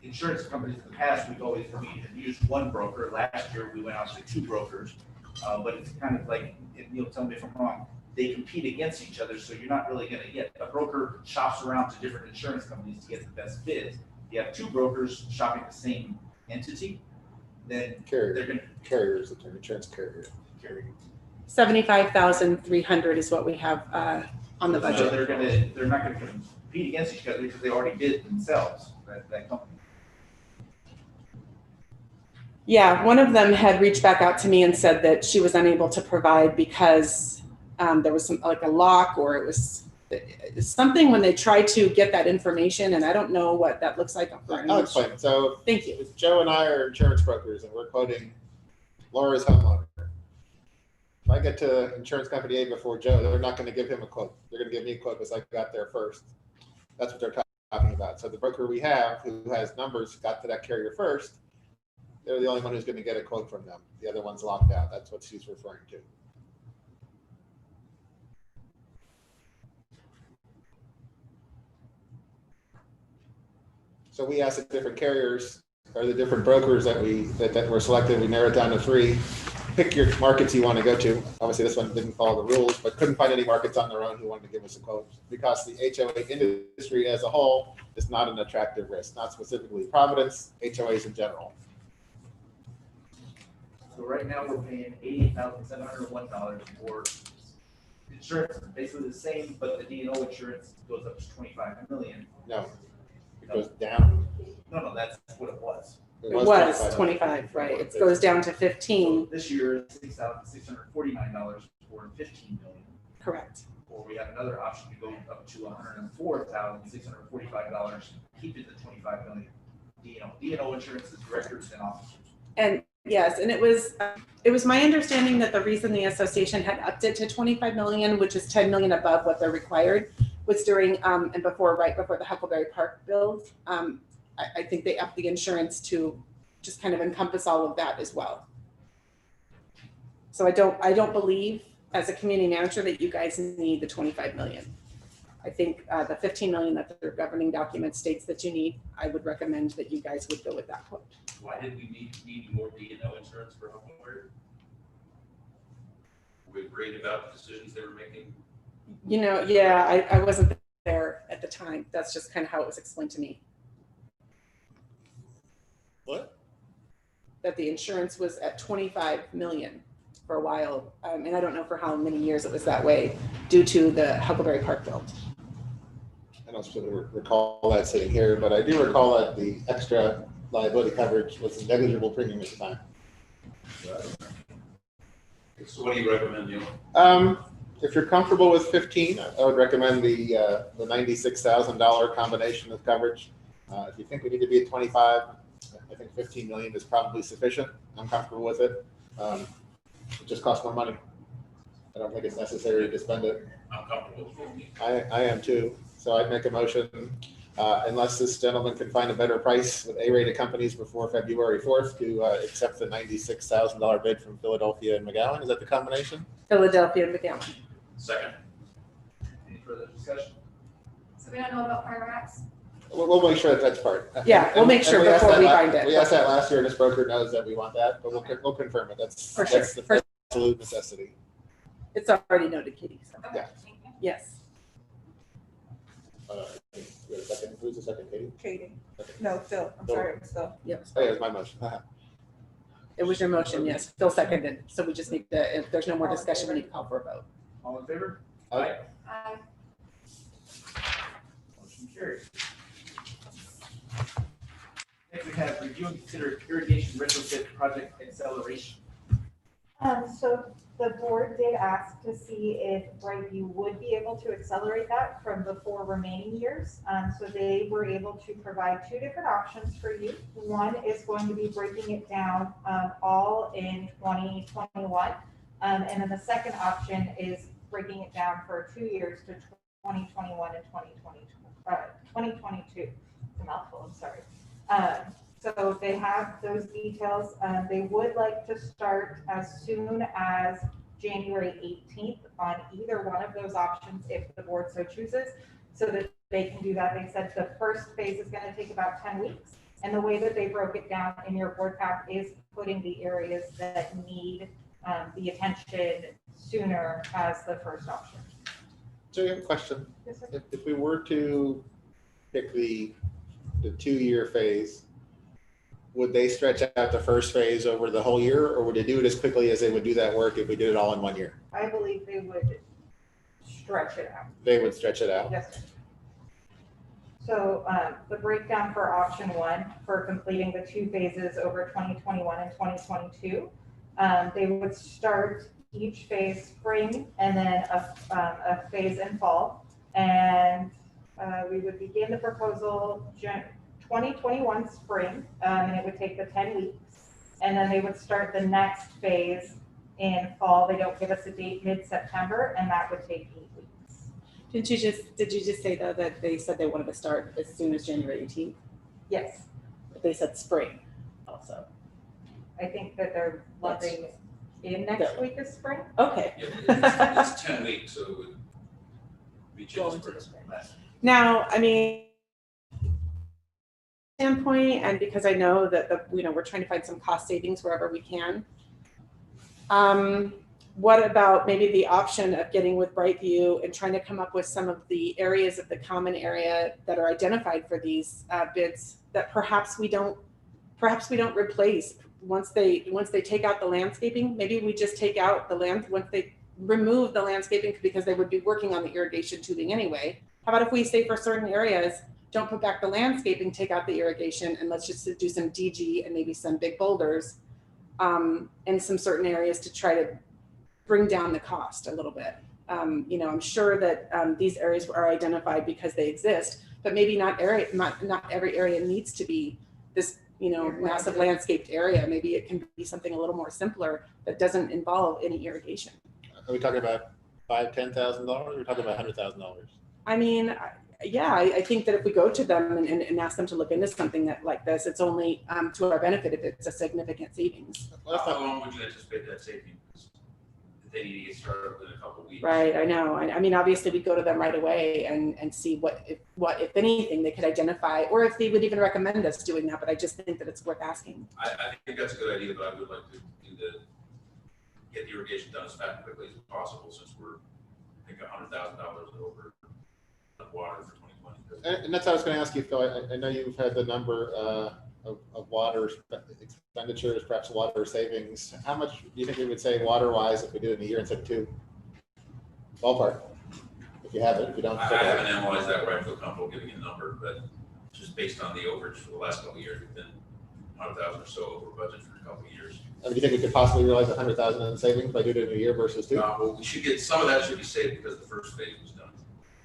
insurance companies in the past, we had used 1 broker. Last year, we went out to 2 brokers. But it's kind of like, and you'll tell me if I'm wrong, they compete against each other, so you're not really gonna get, a broker shops around to different insurance companies to get the best bids. You have 2 brokers shopping the same entity, then they're Carrier. gonna Carrier is the term, insurance carrier. carry. 75,300 is what we have on the So budget. they're not gonna compete against each other because they already bid themselves, that company. Yeah, one of them had reached back out to me and said that she was unable to provide because there was some, like a lock, or it was something when they tried to get that information, and I don't know what that looks like. I'll explain. So Thank you. if Joe and I are insurance brokers and we're quoting Laura's homeowner. If I get to insurance company A before Joe, they're not going to give him a quote. They're going to give me a quote because I got there first. That's what they're talking about. So the broker we have who has numbers got to that carrier first, they're the only one who's going to get a quote from them. The other one's locked out. That's what she's referring to. So we asked the different carriers or the different brokers that were selected. We narrowed down to 3. Pick your markets you want to go to. Obviously, this one didn't follow the rules, but couldn't find any markets on their own who wanted to give us a quote because the HOA industry as a whole is not an attractive risk, not specifically Providence, HOAs in general. So right now, we're paying $88,701 for insurance, basically the same, but the D&O insurance goes up to $25 million. No, it goes down. No, that's what it was. It was 25, right? It goes down to 15. So this year, $6,649 for $15 million. Correct. Or we have another option to go up to $104,645, keeping the $25 million. D&O insurance is directors and officers. And yes, and it was my understanding that the reason the association had upped it to 25 million, which is 10 million above what they're required, was during and right before the Huckleberry Park build. I think they upped the insurance to just kind of encompass all of that as well. So I don't believe as a community manager that you guys need the 25 million. I think the 15 million that the governing document states that you need, I would recommend that you guys would go with that quote. Why did we need more D&O insurance for Huckleberry? Were we worried about the decisions they were making? You know, yeah, I wasn't there at the time. That's just kind of how it was explained to me. What? That the insurance was at 25 million for a while. And I don't know for how many years it was that way due to the Huckleberry Park build. I don't specifically recall that sitting here, but I do recall that the extra liability coverage was a negligible premium at the time. So what do you recommend, Neil? If you're comfortable with 15, I would recommend the $96,000 combination of coverage. If you think we need to be at 25, I think 15 million is probably sufficient. I'm comfortable with it. It just costs more money. I don't think it's necessary to spend it. I'm comfortable with 15. I am too. So I'd make a motion, unless this gentleman can find a better price with A-rated companies before February 4th, to accept the $96,000 bid from Philadelphia and McGowan. Is that the combination? Philadelphia and McGowan. Second. Any further discussion? So we don't know about Farmer Max? We'll make sure that that's part. Yeah, we'll make sure asked before that we la- bind it. We asked that last year, and this broker knows that we want that, but we'll confirm it. That's For sure. the absolute necessity. It's already noted, Katie. So. Okay, Yeah. thank you. Yes. We have a second. Who's the second, Katie? Katie. Okay. No, Phil. I'm sorry, it was Phil. Yes. Oh, yeah, it's my motion. It was your motion, yes. Phil seconded. So we just need to, if there's no more discussion, we need to call for a vote. All in favor? Aye. Motion carries. Next we have review and consider irrigation retrofit project acceleration. So the board did ask to see if Brightview would be able to accelerate that from the 4 remaining years. So they were able to provide 2 different options for you. One is going to be breaking it down all in 2021. And then the second option is breaking it down for 2 years to 2021 and 2022. It's a mouthful, I'm sorry. So they have those details. They would like to start as soon as January 18th on either one of those options if the board so chooses, so that they can do that. They said the first phase is going to take about 10 weeks. And the way that they broke it down in your board pack is putting the areas that need the attention sooner as the first option. So I have a question. Yes, sir. If we were to pick the 2-year phase, would they stretch out the first phase over the whole year, or would they do it as quickly as they would do that work if we did it all in 1 year? I believe they would stretch it out. They would stretch it out. Yes, sir. So the breakdown for option 1 for completing the 2 phases over 2021 and 2022, they would start each phase spring and then a phase in fall. And we would begin the proposal 2021 spring, and it would take the 10 weeks. And then they would start the next phase in fall. They don't give us a date, mid-September, and that would take 8 weeks. Did you just say though that they said they wanted to start as soon as January 18th? Yes, But they said spring also. I think that they're lumping in next week is spring. Okay. Yeah, it's 10 weeks, so it would be Go just into the spring. Now, I mean, standpoint, and because I know that we're trying to find some cost savings wherever we can. What about maybe the option of getting with Brightview and trying to come up with some of the areas of the common area that are identified for these bids that perhaps we don't replace once they take out the landscaping? Maybe we just take out the land once they remove the landscaping, because they would be working on the irrigation tubing anyway. How about if we say for certain areas, don't put back the landscaping, take out the irrigation, and let's just do some DG and maybe some big boulders in some certain areas to try to bring down the cost a little bit. I'm sure that these areas are identified because they exist, but maybe not every area needs to be this, massive landscaped area. Maybe it can be something a little more simpler that doesn't involve any irrigation. Are we talking about $5,000-$10,000? Or are we talking about $100,000? I mean, yeah, I think that if we go to them and ask them to look into something like this, it's only to our benefit if it's a significant savings. How long would you anticipate that taking? If they need to get started within a couple of weeks. Right, I know. I mean, obviously we go to them right away and see what if anything they could identify, or if they would even recommend us doing that. But I just think that it's worth asking. I think that's a good idea, but I would like to get the irrigation done as fast and quickly as possible, since we're, I think, $100,000 over water for 2020. And that's what I was going to ask you, Phil. I know you've had the number of water expenditures, perhaps water savings. How much do you think we would save water-wise if we did it in a year instead of 2? Ballpark. If you have it, if you don't. I haven't analyzed that where I feel comfortable giving a number, but just based on the overage for the last couple of years, we've been 100,000 or so over budget for a couple of years. Do you think we could possibly realize 100,000 in savings by doing it in a year versus 2? Well, we should get some of that should be saved because the first phase was done,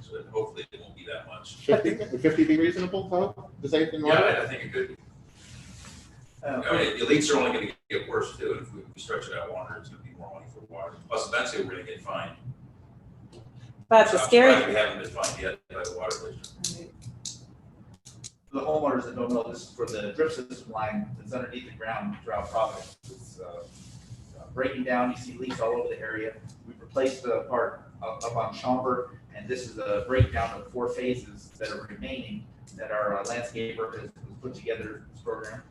so that hopefully it won't be that much. 50? Would 50 be reasonable, though, to save in water? Yeah, I think it could be. The leaks are only going to get worse too, and if we stretch it out longer, it's going to be more money for water. Plus, eventually, we're going to get fined. But the scary. We haven't been fined yet by the water district. For the homeowners that don't know, this is for the drip system line that's underneath the ground throughout Providence. It's breaking down. You see leaks all over the area. We've replaced the part up on Schaumburg, and this is a breakdown of 4 phases that are remaining that our landscaper has put together this program.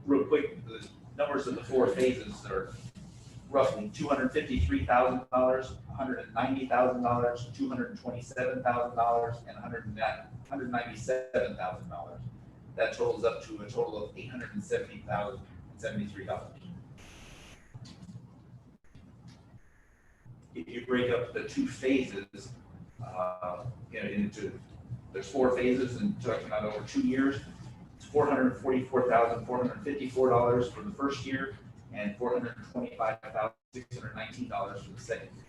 Real quick, the numbers of the 4 phases are roughly $253,000, $190,000, $227,000, and $197,000. That totals up to a total of $870,073. if you break up the two phases, into, there's 4 phases and talking about over 2 years, it's $444,454 for the first year and $425,619 for the second year.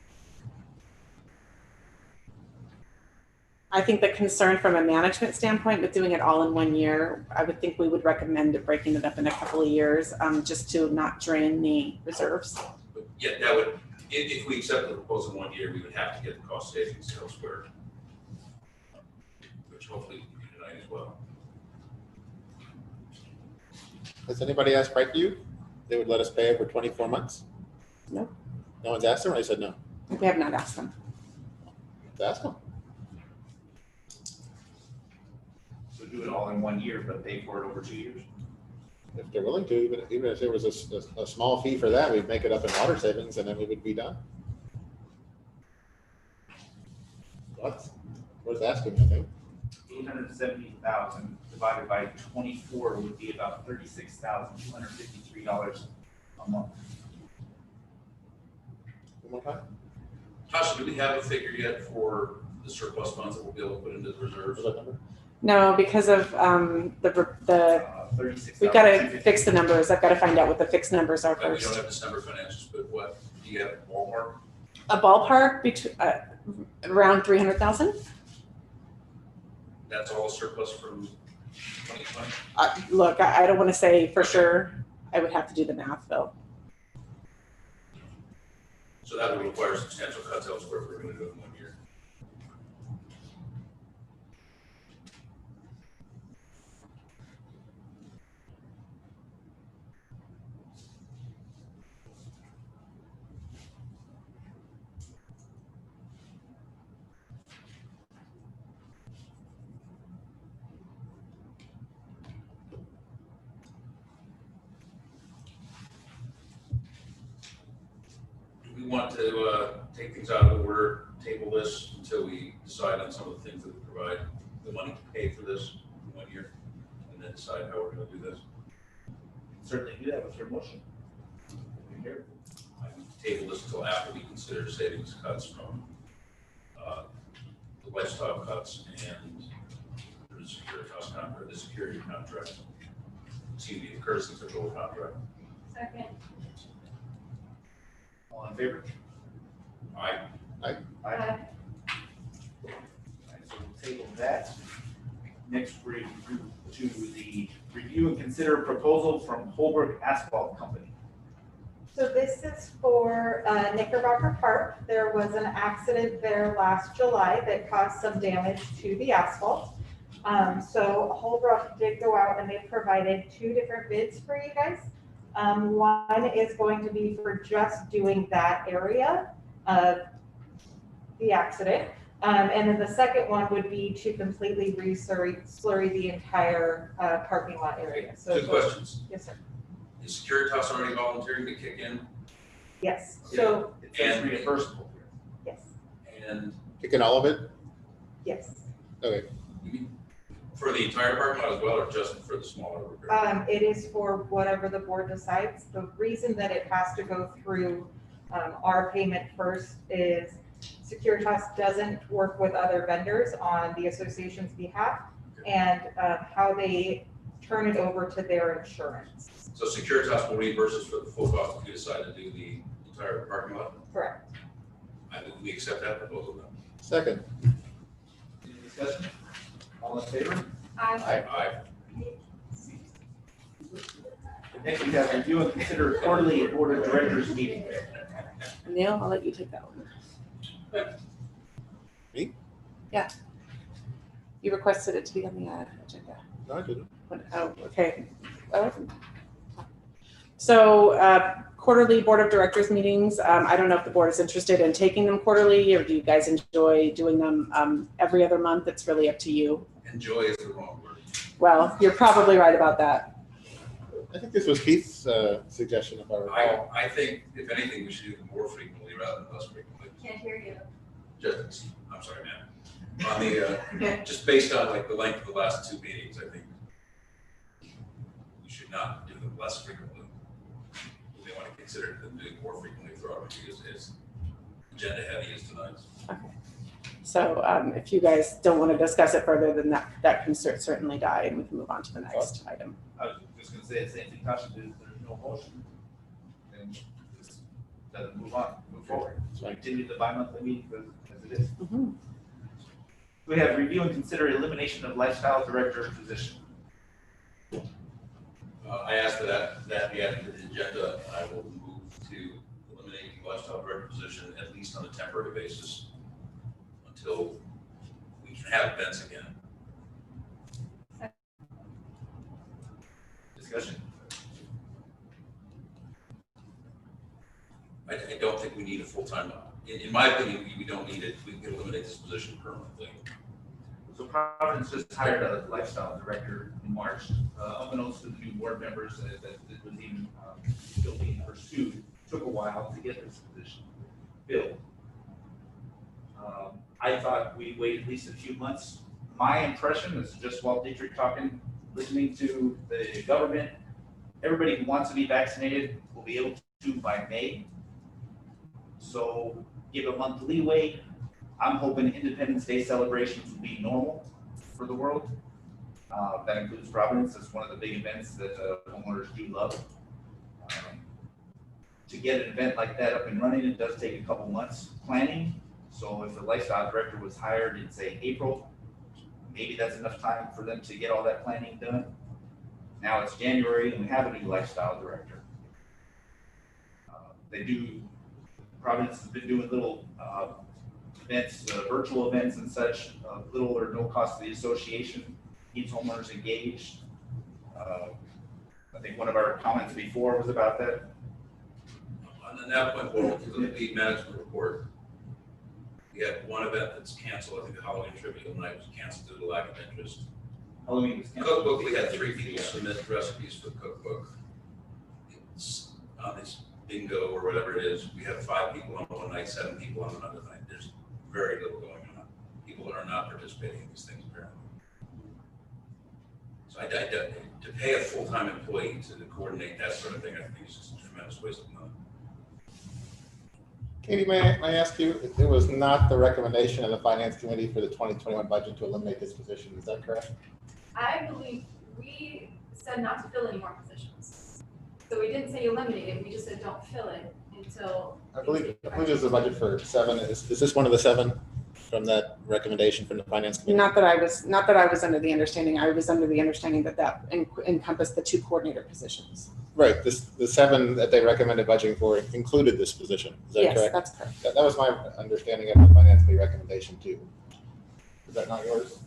I think the concern from a management standpoint with doing it all in 1 year, I would think we would recommend breaking it up in a couple of years, just to not drain the reserves. But yeah, that would, if we accept the proposal in 1 year, we would have to get the cost savings elsewhere, which hopefully we can do tonight as well. Has anybody asked Brightview? They would let us pay over 24 months? No. No one's asked them, or they said no? We have not asked them. Let's ask them. So do it all in 1 year, but pay for it over 2 years. If they're willing to, even if there was a small fee for that, we'd make it up in water savings and then we would be done. What? Worth asking, I think. 870,000 divided by 24 would be about $36,253 a month. One more time? Tasha, do we have a figure yet for the surplus funds that we'll be able to put into the reserves? What's that number? No, because of the we've got to fix the numbers. I've got to find out what the fixed numbers are We don't first. have December financials, but what, do you have a ballpark? A ballpark between around 300,000. That's all surplus from 2020? Look, I don't want to say for sure. I would have to do the math though. So that would require substantial cuts elsewhere if we're going to do it in 1 year. Do we want to take things out of order, table this until we decide on some of the things that would provide the money to pay for this in 1 year, and then decide how we're going to do this? Certainly do that with your motion. Here. I would table this until after we consider savings cuts from the lifestyle cuts and the Securitas contract, the security contract, excuse me, the courtesy control contract. Second. All in favor? Aye. Aye. Alright, so we'll table that. Next, we're to the review and consider proposal from Holbrook Asphalt Company. So this is for Knickerbocker Park. There was an accident there last July that caused some damage to the asphalt. So Holbrook did go out and they provided 2 different bids for you guys. One is going to be for just doing that area of the accident. And then the second one would be to completely slurry the entire parking lot area. So 2 questions. Yes, sir. Is Securitas already volunteering to kick in? Yes. So It says reimbursable here. yes, And Picking all of it? yes. Okay. for the entire parking lot as well, or just for the smaller repairs? It is for whatever the board decides. The reason that it has to go through our payment first is Securitas doesn't work with other vendors on the association's behalf, and how they turn it over to their insurance. So Securitas will reimburse us for the full cost if we decide to do the entire parking lot? Correct. I think we accept that proposal then. Second. Any discussion? All in favor? Aye. Next, we have review and consider quarterly board of directors meeting. Neil, I'll let you take that one. Me? Yeah. You requested it to be on the agenda. No, I didn't. Oh, okay. So quarterly board of directors meetings, I don't know if the board is interested in taking them quarterly, or do you guys enjoy doing them every other month? It's really up to you. Enjoy is the wrong word. Well, you're probably right about that. I think this was Keith's suggestion, if I recall. I think, if anything, we should do them more frequently rather than less frequently. Can't hear you. Just, I'm sorry, man. On the, just based on like the length of the last 2 meetings, I think we should not do them less frequently. We want to consider them doing more frequently throughout the years. agenda heavy as tonight. So if you guys don't want to discuss it further, then that can certainly die and we can move on to the next item. I was just gonna say the same thing, Tasha did, if there's no motion, then just let it move forward. So continue the bi-monthly meeting as it is. Mhm. We have review and consider elimination of lifestyle director position. I asked for that be added to the agenda. I will move to eliminate the lifestyle director position, at least on a temporary basis, until we can have events again. Discussion? I don't think we need a full-time, in my opinion, we don't need it. We can eliminate this position permanently. So Providence just hired a lifestyle director in March, unbeknownst to the new board members, that it was even still being pursued. Took a while to get this position filled. I thought we'd wait at least a few months. My impression is just Walt Dietrich talking, listening to the government. Everybody who wants to be vaccinated will be able to by May. So give a month leeway. I'm hoping Independence Day celebrations will be normal for the world. That includes Providence. It's one of the big events that homeowners do love. To get an event like that up and running, it does take a couple months planning. So if the lifestyle director was hired in, say, April, maybe that's enough time for them to get all that planning done. Now it's January and we have a new lifestyle director. Providence has been doing little events, virtual events and such, little or no cost to the association, keeps homeowners engaged. I think one of our comments before was about that. On that point, well, the management report, we had one event that's canceled. I think the Halloween trivia night was canceled due to lack of interest. Halloween was canceled. Cookbook, we had 3 people submit recipes for the cookbook. It's on this bingo or whatever it is. We have 5 people on one night, 7 people on another night. There's very little going on. People are not participating in these things apparently. So to pay a full-time employee to coordinate that sort of thing, I think is just a tremendous waste of money. Katie, may I ask you, it was not the recommendation of the finance committee for the 2021 budget to eliminate this position, is that correct? I believe we said not to fill any more positions. So we didn't say eliminate it, we just said don't fill it until. I believe there's a budget for 7. Is this one of the 7 from that recommendation from the finance committee? Not that I was under the understanding. I was under the understanding that encompassed the 2 coordinator positions. Right, the 7 that they recommended budgeting for included this position, is that Yes, correct? that's correct. That was my understanding of the finance committee recommendation too. Is that not yours?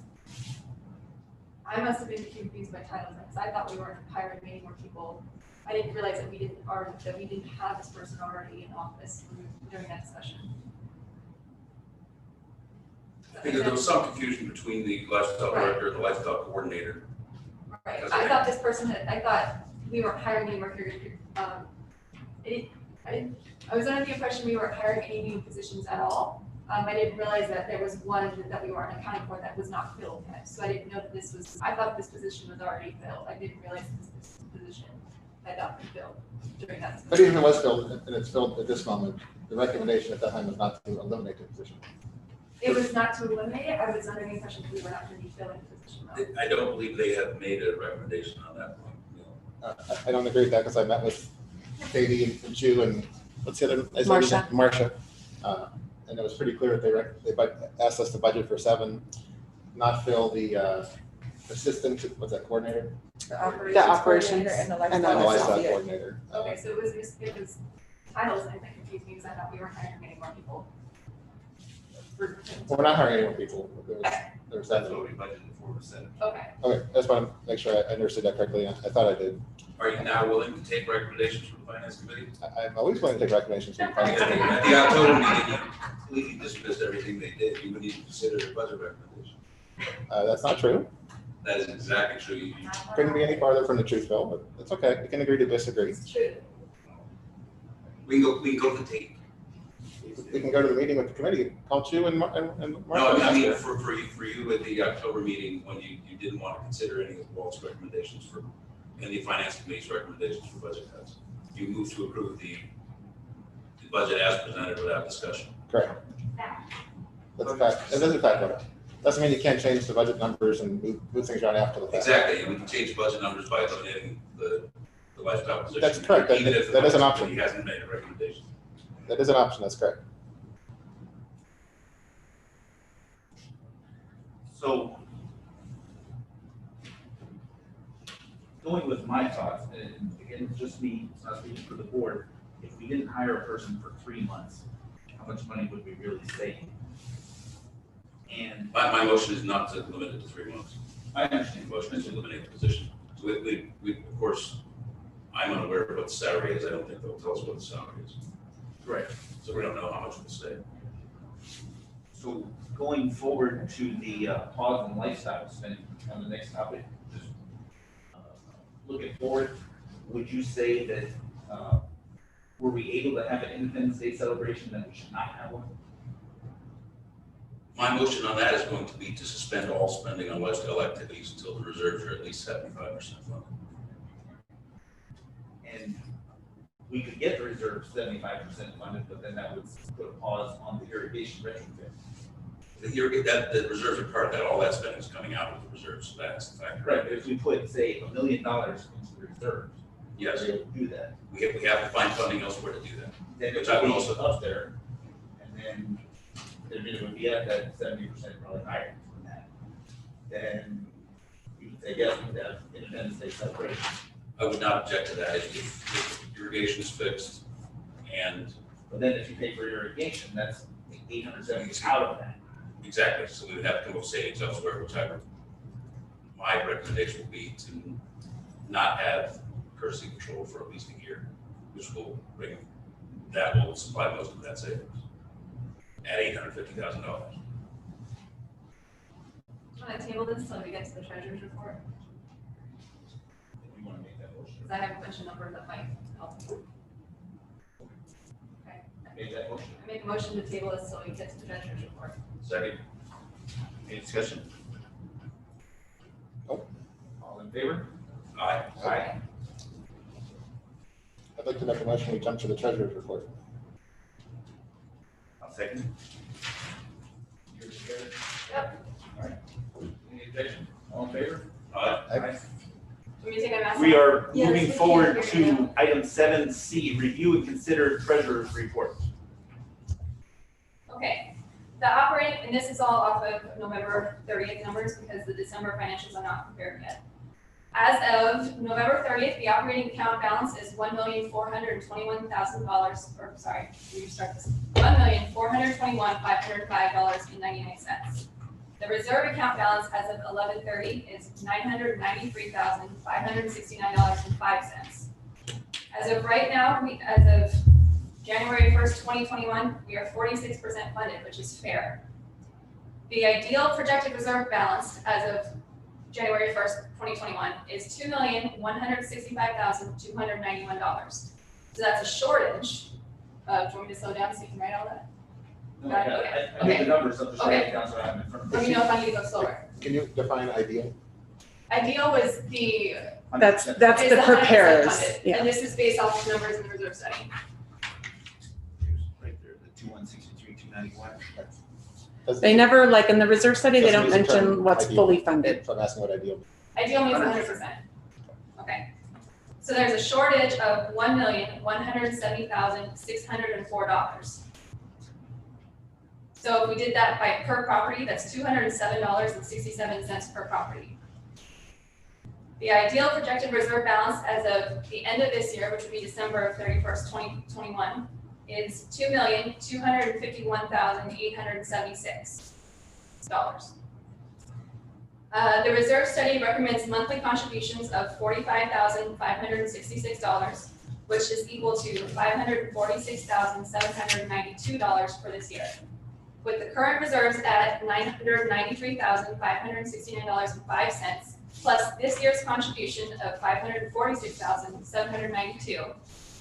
I must have been confused by titles, because I thought we weren't hiring many more people. I didn't realize that we didn't have this person already in office during that discussion. I think that there was some confusion between the lifestyle Right. director and the lifestyle coordinator. Right, That's I okay. thought this person I thought we weren't hiring any more here. I was under the impression we weren't hiring any new positions at all. I didn't realize that there was one that we weren't accounting for that was not filled yet. So I didn't know that I thought this position was already filled. I didn't realize this position had not been filled during that But even if it was filled, and it's filled at this moment, the recommendation at that time was not to eliminate the position. It was not to eliminate it. I was under the impression that we were not going to be filling the position. though. I don't believe they have made a recommendation on that point. I don't agree with that because I met with Katie and Ju and what's the other? Marcia. And it was pretty clear that they asked us to budget for 7, not fill the assistant, what's that, coordinator? The operations and the And the lifestyle. lifestyle coordinator. Okay, so it was titles that confused me because I thought we weren't hiring any more people. We're not hiring any more people. There was That's 7. what we budgeted for, was 7. Okay. Okay, I just want to make sure I understood that correctly. I thought I did. Are you now willing to take recommendations from the finance committee? I'm always willing to take recommendations from the finance At committee. the October meeting, you completely dismissed everything they did. You would even consider the budget recommendation. That's not true. That is exactly true. Couldn't be any farther from the truth, Phil, but it's okay. We can agree to disagree. It's true. We can go to the tape. We can go to the meeting with the committee, call you and Mark. No, I mean, for you at the October meeting, when you didn't want to consider any of Walt's recommendations for, and the finance committee's recommendations for budget cuts. You moved to approve the budget as presented without discussion. Correct. That's a fact. It is a fact, though. Doesn't mean you can't change the budget numbers and move things around after the fact. Exactly, and we can change budget numbers by eliminating the lifestyle position. That's correct. Even if the That is an finance option. committee hasn't made a recommendation. That is an option, that's correct. So going with my thoughts, and again, it's just me, it's not speaking for the board, if we didn't hire a person for 3 months, how much money would we really save? And My motion is not to limit it to 3 months. I understand. The motion is to eliminate the position. So we, of course, I'm unaware of what the salary is. I don't think they'll tell us what the salary is. Right. So we don't know how much we'll save. So going forward to the pause and lifestyle spending on the next topic, just looking forward, would you say that were we able to have an Independence Day celebration that we should not have one? My motion on that is going to be to suspend all spending on lifestyle activities until the reserves are at least 75% funded. And we could get the reserve 75% funded, but then that would put a pause on the irrigation retrofit. The reserves are part of that. All that spending is coming out of the reserves. So that's the fact. Right, but if we put, say, $1 million into the reserves, Yes, we're able to do that. we have to find funding elsewhere to do that. Then Which it I would would be also- up there, and then it would be at that 70%, probably higher than that. Then you would say, yes, we would have Independence Day celebration. I would not object to that if irrigation is fixed and. But then if you pay for irrigation, that's 870 out of that. Exactly, so we would have to come up with savings elsewhere, which my recommendation would be to not have courtesy control for at least a year, which will will supply most of that savings at $850,000. Want to table this until we get to the treasurer's report? If you want to make that motion. Because I have a bunch of numbers that might help. Okay, Make that motion. I make a motion to table this until we get to the treasurer's report. Second. Any discussion? Nope. All in favor? Aye. Aye. I'd like to make a motion, we jump to the treasurer's report. I'll second. You're the chair? Yep. All right. Any objection? All in favor? Aye. Let me take my mask We off. are Yes, moving we forward can hear to item 7C, review and consider treasurer's report. Okay, the operating, and this is all off of November 30th numbers because the December financials are not prepared yet. As of November 30th, the operating account balance is $1,421,000, or sorry, let me start this, $1,421,505.99. The reserve account balance as of 11/30 is $993,569.05. As of right now, as of January 1st, 2021, we are 46% funded, which is fair. The ideal projected reserve balance as of January 1st, 2021 is $2,165,291. So that's a shortage of, do you want me to slow down so you can write all that? No, Got it, I okay. made the numbers up, just write Okay. it down so I have it in front of me. Let me know if I need to go slower. Can you define ideal? Ideal was the, That's is the 100% preparers, funded, yeah. and this is based off the numbers in the reserve study. Right there, the 2,163, 291. They never, like in the reserve study, they don't Doesn't use the term mention what's ideal. fully funded. So I'm asking what ideal. Ideal means 100%. Okay. So there's a shortage of $1,170,604. So if we did that by per property, that's $207.67 per property. The ideal projected reserve balance as of the end of this year, which would be December 31st, 2021, is $2,251,876. The reserve study recommends monthly contributions of $45,566, which is equal to $546,792 for this year. With the current reserves at $993,569.05, plus this year's contribution of $546,792,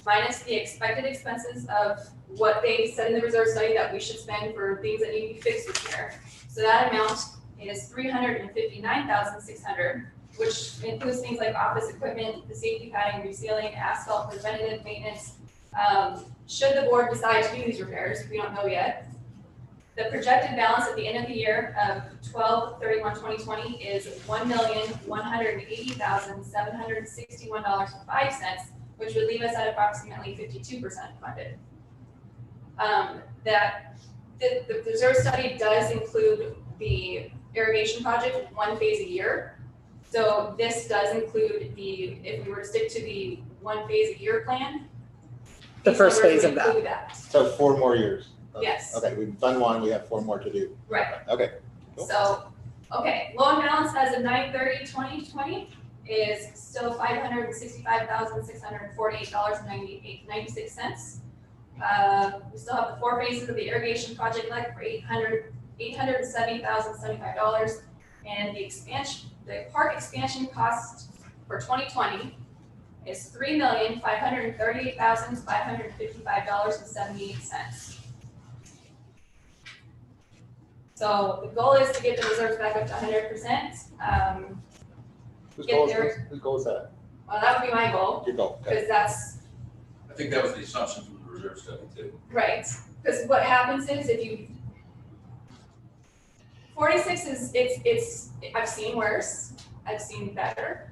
minus the expected expenses of what they said in the reserve study that we should spend for things that need to be fixed this year. So that amount is $359,600, which includes things like office equipment, the safety padding, resealing, asphalt, preventative maintenance. Should the board decide to do these repairs, we don't know yet, The projected balance at the end of the year of 12/31/2020 is $1,180,761.05, which would leave us at approximately 52% funded. The reserve study does include the irrigation project one phase a year. So this does include if we were to stick to the one phase a year plan. The these first numbers phase would of that. include that. So 4 more years. Yes. Okay, we've done 1, we have 4 more to do. Right. Okay. Cool. So, okay, loan balance as of 9/30/2020 is still $565,648.96. We still have the 4 phases of the irrigation project left for $870,075, and the park expansion cost for 2020 is $3,538,555.78. So the goal is to get the reserves back up to 100%. Whose Get goal there. is that? Well, that would be my goal, Your goal, okay. because that's I think that was the assumption from the reserve study too. right. Because what happens is 46 it's I've seen worse, I've seen better.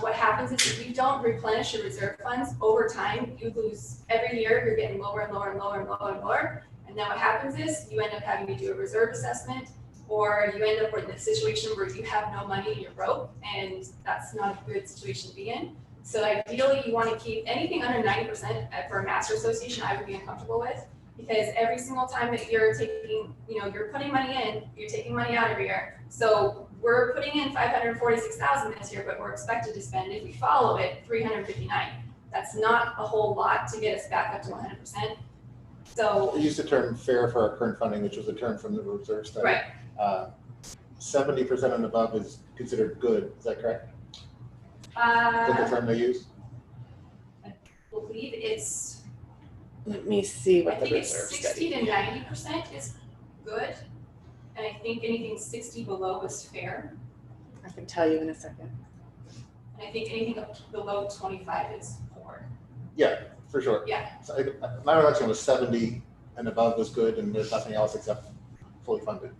What happens is if you don't replenish your reserve funds over time, you lose every year. You're getting lower and lower and lower and lower and lower. And then what happens is you end up having to do a reserve assessment, or you end up in a situation where you have no money and you're broke, and that's not a good situation to be in. So ideally, you want to keep anything under 90% for a master association. I would be uncomfortable with, because every single time that you're taking, you're putting money in, you're taking money out every year. So we're putting in 546,000 this year, but we're expected to spend, if we follow it, 359. That's not a whole lot to get us back up to 100%. So We used the term fair for our current funding, which was a term from the reserve study. right. 70% and above is considered good, is that correct? Is that the I term they use? believe it's, Let me see I what the think it's reserve 60 study. to 90% is good. And I think anything 60 below is fair. I can tell you in a second. And I think anything up below 25 is poor. For sure. Yeah. So my recollection was 70 and above was good, and there's nothing else except fully funded.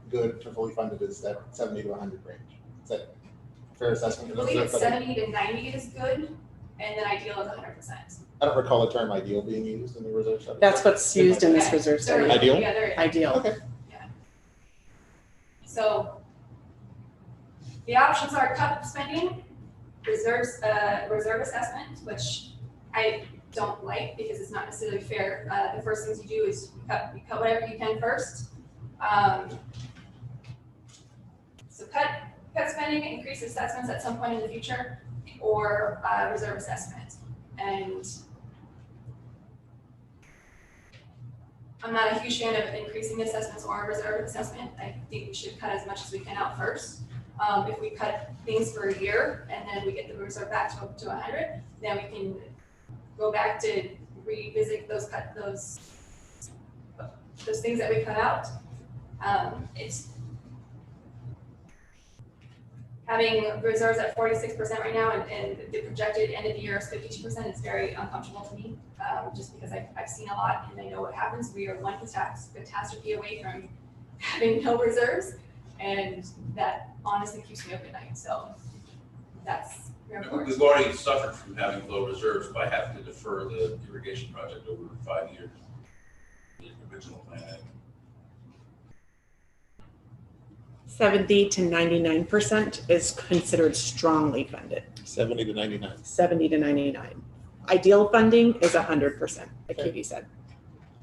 Good to fully funded is that 70 to 100 range. Is that a fair assessment? I believe it's 70 to 90 is good, and then ideal is 100%. I don't recall the term ideal being used in the reserve study. That's what's used in this Okay. reserve study. Ideal? Yeah, there is. Ideal. Okay. So the options are cut spending, reserve assessment, which I don't like because it's not necessarily fair. The first things you do is you cut whatever you can first. So cut spending, increase assessments at some point in the future, or reserve assessment. And I'm not a huge fan of increasing assessments or reserve assessment. I think we should cut as much as we can out first. If we cut things for a year and then we get the reserve back to 100, then we can go back to revisit those things that we cut out. It's having reserves at 46% right now, and the projected end of the year is 52% is very uncomfortable to me, just because I've seen a lot and I know what happens. We are one catastrophe away from having no reserves, and that honestly keeps me up at night. So that's very important. We've already suffered from having low reserves by having to defer the irrigation project over 5 years. The original plan. 70 to 99% is considered strongly funded. 70 to 99. 70 to 99. Ideal funding is 100%, like Katie said.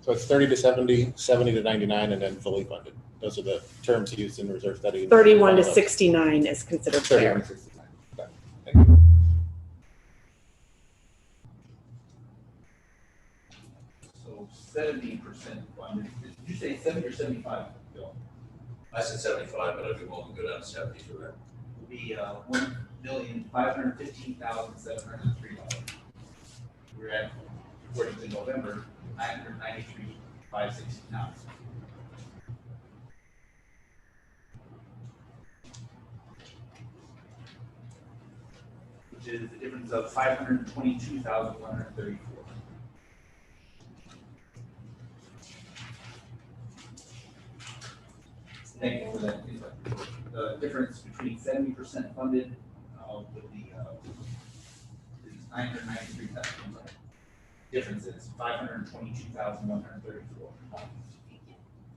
So it's 30 to 70, 70 to 99, and then fully funded. Those are the terms used in the reserve study. 31 to 69 is considered 31 fair. to 69. Okay. Thank you. So 70% funded. Did you say 70 or 75, Bill? I said 75, but I'd be willing to go down to 70 for that. Will be $1,515,703. We're at, according to November, $993,569. Which is the difference of $522,134. difference between 70% funded with the 993,000. Difference is 522,134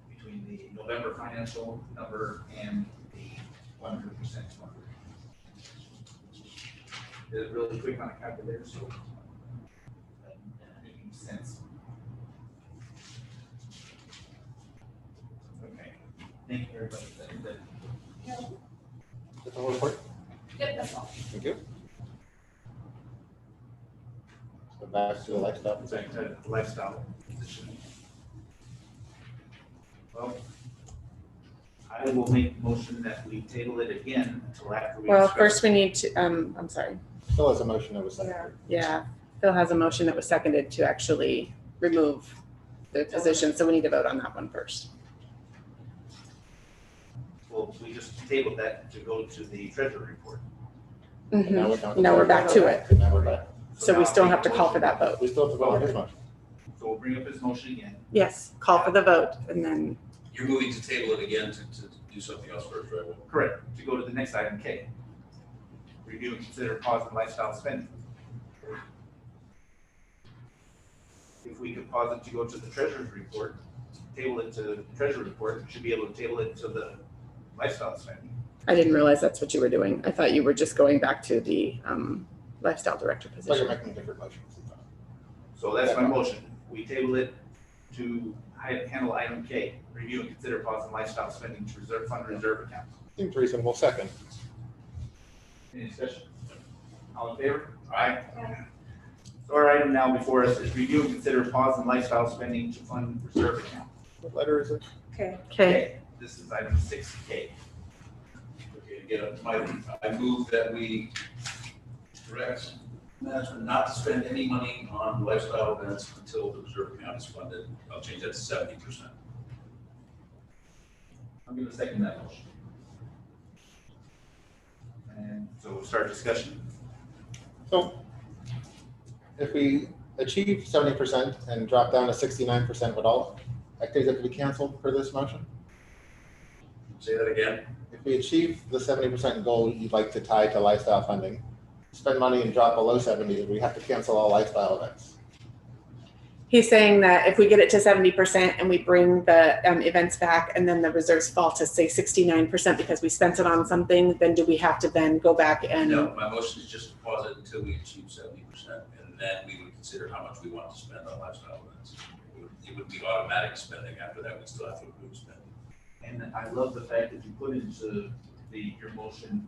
between the November financial number and the 100% number. Did it really quick on a calculator, so that makes sense. Okay, thank you, everybody. That's the whole report. Yep, that's all. Thank you. So back to the lifestyle. Back to lifestyle position. Well, I will make a motion that we table it again until after we. Well, discuss- first we need to, I'm sorry. Still has a motion that was seconded. Yeah, Phil has a motion that was seconded to actually remove the position, so we need to vote on that one first. Well, we just tabled that to go to the treasury report. And now we're down to- Now we're back to it. And now we're back. So we now still I'll have make to a call for motion. that vote. We still have to vote on his motion. So we'll bring up his motion again. Yes, call for the vote and then, You're moving to table it again to do something else first, right? Correct, to go to the next item, K. Review and consider pause and lifestyle spending. If we could pause it to go to the treasurer's report, table it to the treasurer's report, should be able to table it to the lifestyle spending. I didn't realize that's what you were doing. I thought you were just going back to the lifestyle director It's like you're position. making different motions. So that's my motion. We table it to handle item K, review and consider pause and lifestyle spending to reserve fund reserve account. Seems reasonable. Second. Any discussion? All in favor? Aye. So our item now before us is review and consider pause and lifestyle spending to fund reserve account. What letter is it? Okay, This is item 6K. Okay, again, I move that we direct management not to spend any money on lifestyle events until the reserve account is funded. I'll change that to 70%. I'm going to second that motion. And so we'll start discussion. So if we achieve 70% and drop down to 69%, would all activities have to be canceled for this motion? Say that again. If we achieve the 70% goal you'd like to tie to lifestyle funding, spend money and drop below 70, we have to cancel all lifestyle events. he's saying that if we get it to 70% and we bring the events back and then the reserves fall to say 69% because we spent it on something, then do we have to then go back and? No, my motion is just to pause it until we achieve 70%, and then we would consider how much we want to spend on lifestyle events. It would be automatic spending. After that, we still have to approve spending. And I love the fact that you put into your motion,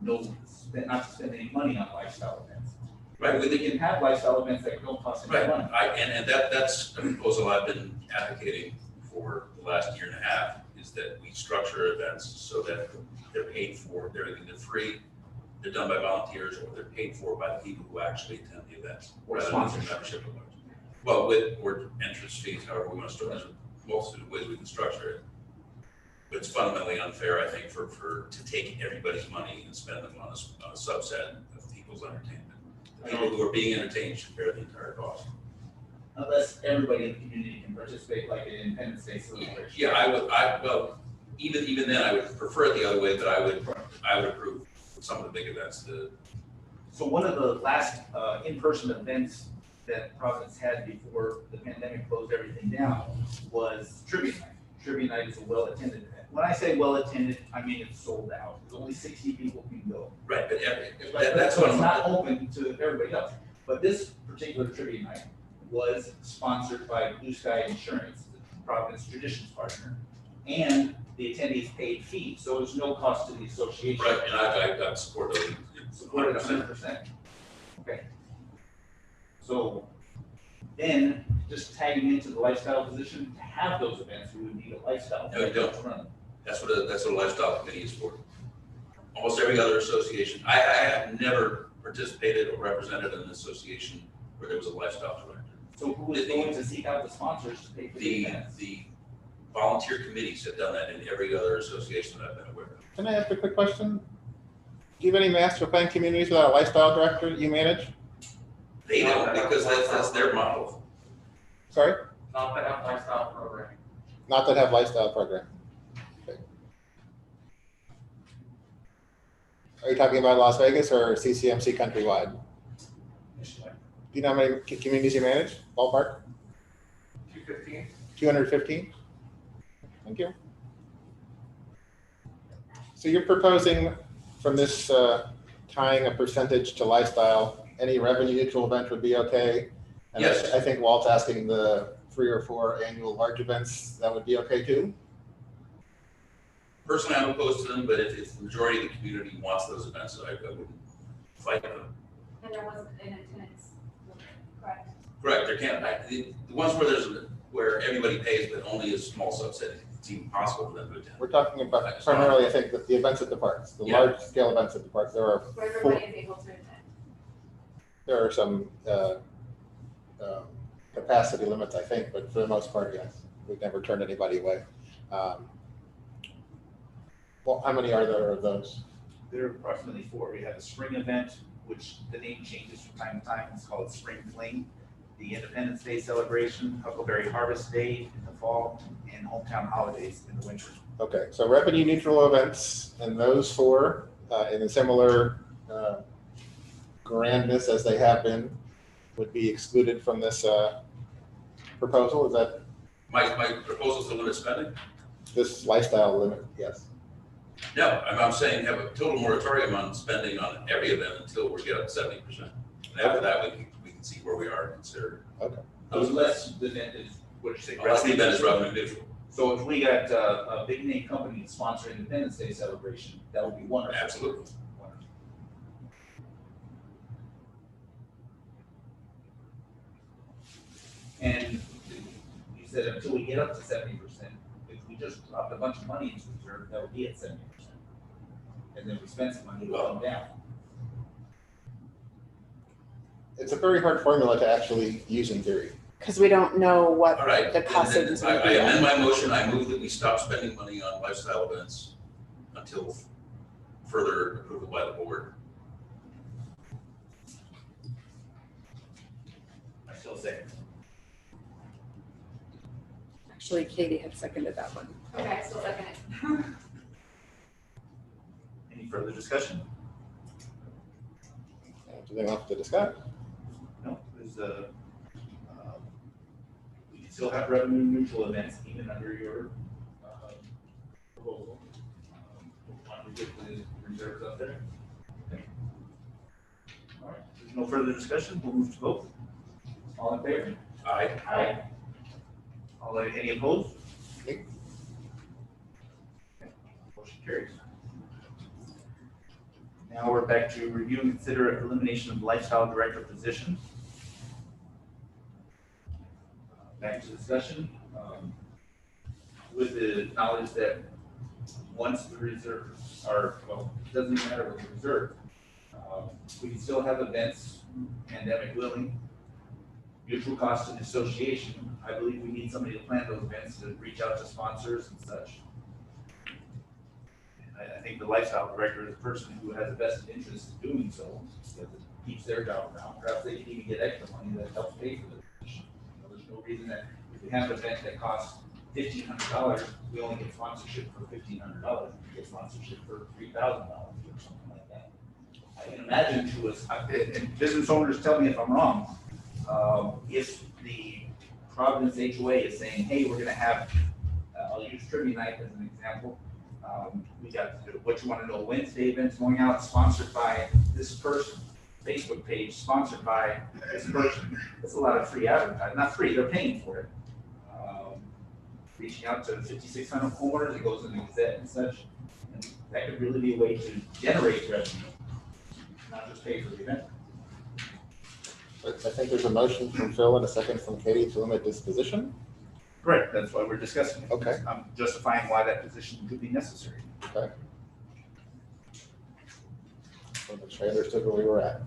not to spend any money on lifestyle events. Right, We can have lifestyle events that don't cost any Right, money. and that's a proposal I've been advocating for the last year and a half, is that we structure events so that they're paid for, they're either free, they're done by volunteers, or they're paid for by the people who actually attend the events. Or rather than sponsorship. membership awards. Well, or entrance fees, however we want to structure it, there's a multitude of ways we can structure it. But it's fundamentally unfair, I think, to take everybody's money and spend them on a subset of people's entertainment. The people who are being entertained should bear the entire cost. Unless everybody in the community can participate like an Independence Day celebration. Yeah, well, even then, I would prefer it the other way, but I would approve some of the big events. So one of the last in-person events that Providence had before the pandemic closed everything down was Trivia Night. Trivia Night is a well-attended event. When I say well-attended, I mean it's sold out. Only 60 people can go. Right, but That's what it's I'm not open to everybody else. But this particular Trivia Night was sponsored by Blue Sky Insurance, the Providence Traditions partner, and the attendees paid fees, so there's no cost to the association. Right, and I support those. Supported 100%. Okay. So then, just tagging into the lifestyle position, to have those events, we would need a lifestyle. No, you don't. to run. That's what a lifestyle committee is for. Almost every other association, I have never participated or represented an association where there was a lifestyle director. So who is going to seek out the sponsors to pay for the events? The volunteer committees have done that in every other association that I've been aware of. Can I ask a quick question? Do you have any master plan communities without a lifestyle director that you manage? They don't, because that's their model. Sorry? Not that have lifestyle programming. Not that have lifestyle program. Okay. Are you talking about Las Vegas or CCMC countrywide? Do Nationwide. you know how many communities you manage? Ballpark? 215. 215? Thank you. So you're proposing from this tying a percentage to lifestyle, any revenue neutral event would be okay? And Yes. I think Walt's asking the 3 or 4 annual large events, that would be okay too? Personally, I'm opposed to them, but if the majority of the community wants those events, I wouldn't fight them. And there wasn't an attendance, correct? Correct, there can't, the ones where everybody pays, but only a small subset, it's even possible for them to attend. We're talking about primarily, I think, the events at the parks, the Yeah. large scale events at the parks. Where everybody is able to attend. There are some capacity limits, I think, but for the most part, yes. We've never turned anybody away. Well, how many are there of those? There are approximately 4. We have a spring event, which the name changes from time to time. It's called Spring Fling. The Independence Day celebration, Huckleberry Harvest Day in the fall, and Hometown Holidays in the winter. Okay, so revenue neutral events and those 4 in a similar grandness as they have been would be excluded from this proposal. Is that My proposal is to limit spending? this lifestyle limit? Yes. No, I'm saying have a total moratorium on spending on every event until we get up to 70%. And after that, we can see where we are and consider. Okay. Unless the event is, what you say? Unless the event is revenue neutral. So if we got a big name company to sponsor Independence Day celebration, that would be wonderful. Absolutely. And you said until we get up to 70%, if we just dropped a bunch of money into reserve, that would be at 70%. And then we spend some money, it will come down. It's a very hard formula to actually use in theory. Because we don't know what All right. the cost and then savings I would be. amend my motion, I move that we stop spending money on lifestyle events until further approval by the board. I still say. Actually, Katie had seconded that one. Okay, I still second it. Any further discussion? Do they want to discuss? No, there's we can still have revenue neutral events even under your proposal. Want to get the reserves up there? Okay. All right, there's no further discussion, we'll move to vote. All in favor? Aye. Aye. Any opposed? Okay. Motion carries. Now we're back to review and consider elimination of lifestyle director position. Back to discussion. With the knowledge that once the reserves are, well, it doesn't even matter what the reserve. We can still have events, pandemic willing, mutual cost and association. I believe we need somebody to plan those events, to reach out to sponsors and such. I think the lifestyle director is a person who has a vested interest in doing so, because it keeps their job around. Perhaps they can even get extra money that helps pay for the position. There's no reason that if we have an event that costs $1,500, we only get sponsorship for $1,500. We get sponsorship for $3,000 or something like that. I can imagine to us, and business owners tell me if I'm wrong, if the Providence HOA is saying, hey, we're gonna have, I'll use trivia night as an example. We got What You Want to Know Wednesday events going out, sponsored by this person, Facebook page sponsored by this person. It's a lot of free advertising, not free, they're paying for it. Reaching out to 5,600 homeowners, it goes in the Gazette and such. And that could really be a way to generate revenue, not just pay for the event. I think there's a motion from Phil and a second from Katie to limit this position. Correct, that's why we're discussing it. Okay. I'm justifying why that position could be necessary. Okay. So make sure I understood where we were at.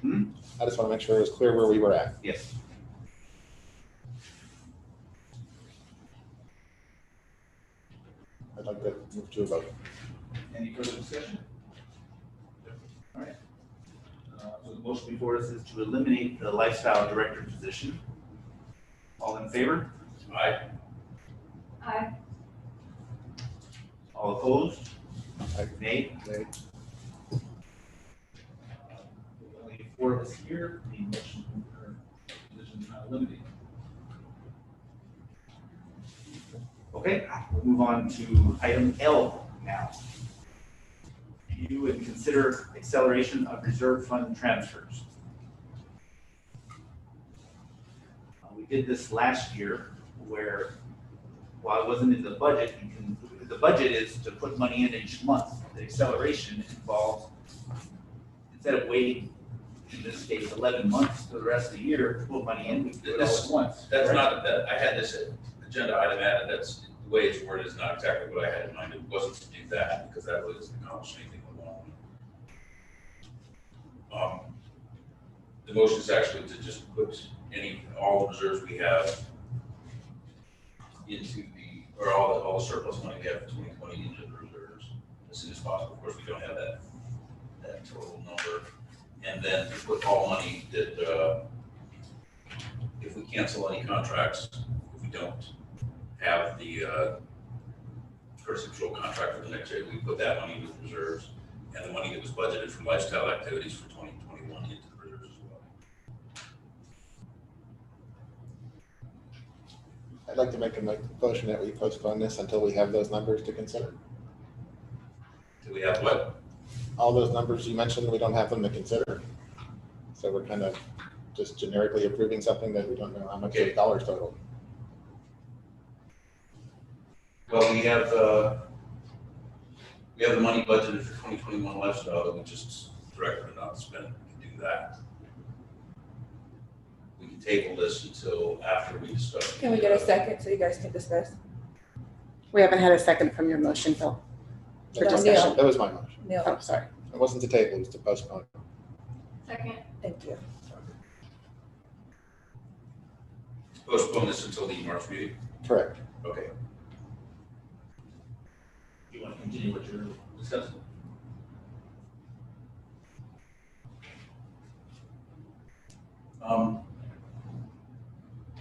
I just want to make sure it was clear where we were at. Yes. I'd like to move to a vote. Any further discussion? All right. So the motion before us is to eliminate the lifestyle director position. All in favor? Aye. Aye. All opposed? Aye. Nay? before us here, the motion or position is not eliminated. Okay, we'll move on to item L now. You would consider acceleration of reserve fund transfers. We did this last year where, while it wasn't in the budget, the budget is to put money in each month. The acceleration involves, instead of waiting, in this case, 11 months to the rest of the year to put money in, we do it all at once. That's right? not, that, I had this agenda item added, that's, the way it's worded is not exactly what I had in mind. It wasn't to do that, because that really doesn't accomplish anything alone. The motion is actually to just put all the reserves we have into or all the surplus money we have for 2020 into the reserves as soon as possible. Of course, we don't have that total number. And then to put all money that, if we cancel any contracts, if we don't have the courtesy patrol contract for the next year, we put that money into the reserves, and the money that was budgeted for lifestyle activities for 2021 into the reserves as well. I'd like to make a motion that we postpone this until we have those numbers to consider. Do we have what? All those numbers you mentioned, we don't have them to consider. So we're kind of just generically approving something that we don't know how much Okay. dollars total. Well, we have the money budgeted for 2021 lifestyle that we just directed to not spend. We can do that. We can table this until after we discuss. Can we get a second so you guys can discuss? We haven't had a second from your motion, Phil. For No, discussion. Neil. That was my motion. Neil, Oh, sorry. It wasn't to table, it was to postpone. Second. thank you. Postpone this until the March meeting? Correct. Okay. You want to continue what you're discussing?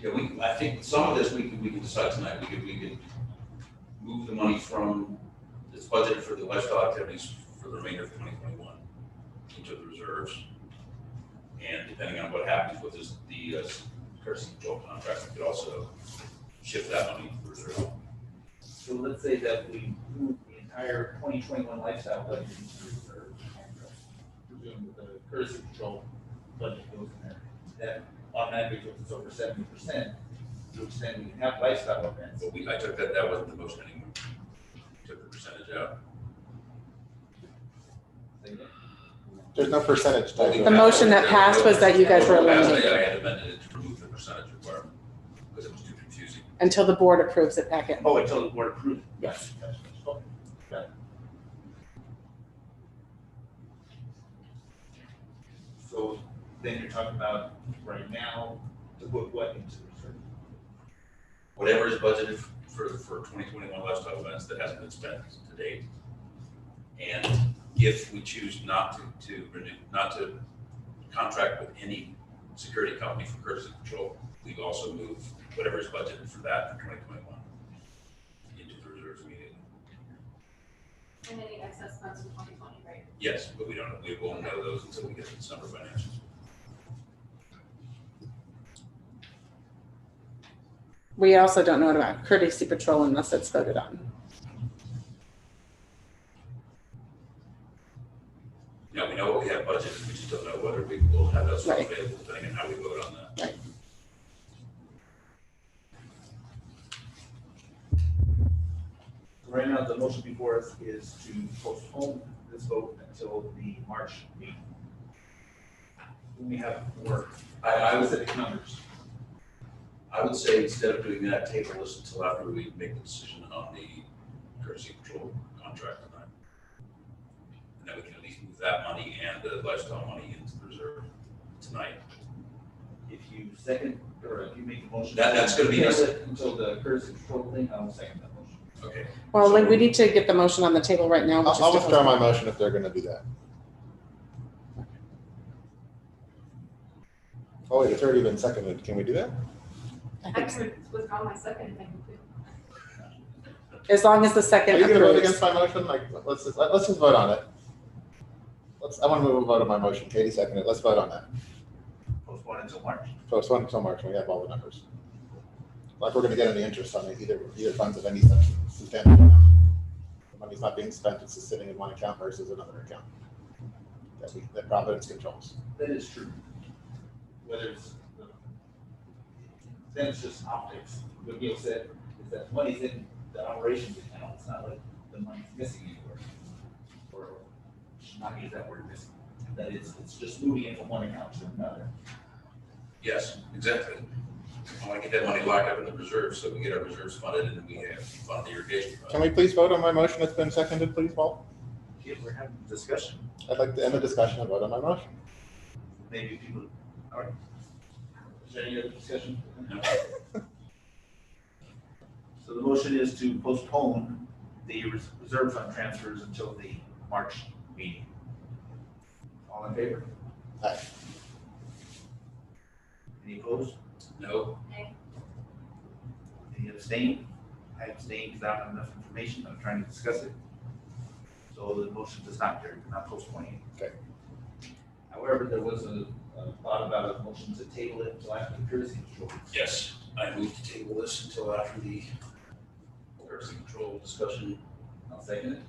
Yeah, I think some of this we can decide tonight. We could move the money from, it's budgeted for the lifestyle activities for the remainder of 2021 into the reserves. And depending on what happens with the courtesy patrol contract, we could also shift that money to the reserve. So let's say that we move the entire 2021 lifestyle budget into reserve. Presume that the courtesy patrol budget goes in there. That automatically puts us over 70%, which then we can have lifestyle events. But I took that wasn't the motion anymore. Took the percentage out. There's no percentage. The motion that passed was that you guys were eliminating I had amended it to remove the percentage requirement because it was too confusing. until the board approves it back in. Oh, until the board approves it. Yes. Gotcha. Okay, got it. So then you're talking about right now to put what into the reserve? Whatever is budgeted for 2021 lifestyle events that hasn't been spent to date. And if we choose not to renew, not to contract with any security company for courtesy patrol, we also move whatever is budgeted for that for 2021 into the reserves immediately. And any excess funds in 2020, right? Yes, but we won't know those until we get the December financials. We also don't know about courtesy patrol unless it's voted on. Now, we know what we have budgeted, we just don't know whether we will have those funds available depending on how we vote on that. Right. Right now, the motion before us is to postpone this vote until the March meeting. When we have more I would specific numbers. I would say instead of doing that, table this until after we make the decision on the courtesy patrol contract tonight. And then we can at least move that money and the lifestyle money into the reserve tonight. If you second, or if you make a motion. That's gonna be Table nice. it until the courtesy patrol thing, I'll second that motion. Okay. Well, like, we need to get the motion on the table right now. which is I'll to withdraw my postpone. motion if they're gonna do that. Oh, wait, it's already been seconded. Can we do that? I I think so. could withdraw my second thing too. As long as the Are second you gonna vote approves. against my motion? Like, let's just vote on it. I want to move a vote on my motion. Katie seconded it. Let's vote on that. Postpone until March. Postpone until March when we have all the numbers. Like we're going to get any interest on it, either funds of any such substantial amount. The money's not being spent, it's just sitting in one account versus another account. That Providence controls. That is true. Whether it's, then it's just optics. What Gail said is that money's in the operations account. It's not like the money's missing anywhere. Or should not use that word missing. That is, it's just moving it from one account to another. Yes, exactly. I want to get that money locked up in the reserves, so we get our reserves funded and we have fund the irrigation. Can we please vote on my motion that's been seconded, please, Paul? Okay, we're having a discussion. I'd like to end the discussion and vote on my motion. Maybe people, all right. Is there any other discussion? No. So the motion is to postpone the reserve fund transfers until the March meeting. All in favor? Aye. Any opposed? No. Any abstain? I abstain because I don't have enough information. I'm trying to discuss it. So the motion does not carry, not postponing. Okay. However, there was a thought about a motion to table it until after the courtesy control. Yes, I move to table this until after the courtesy control discussion. I'll second it.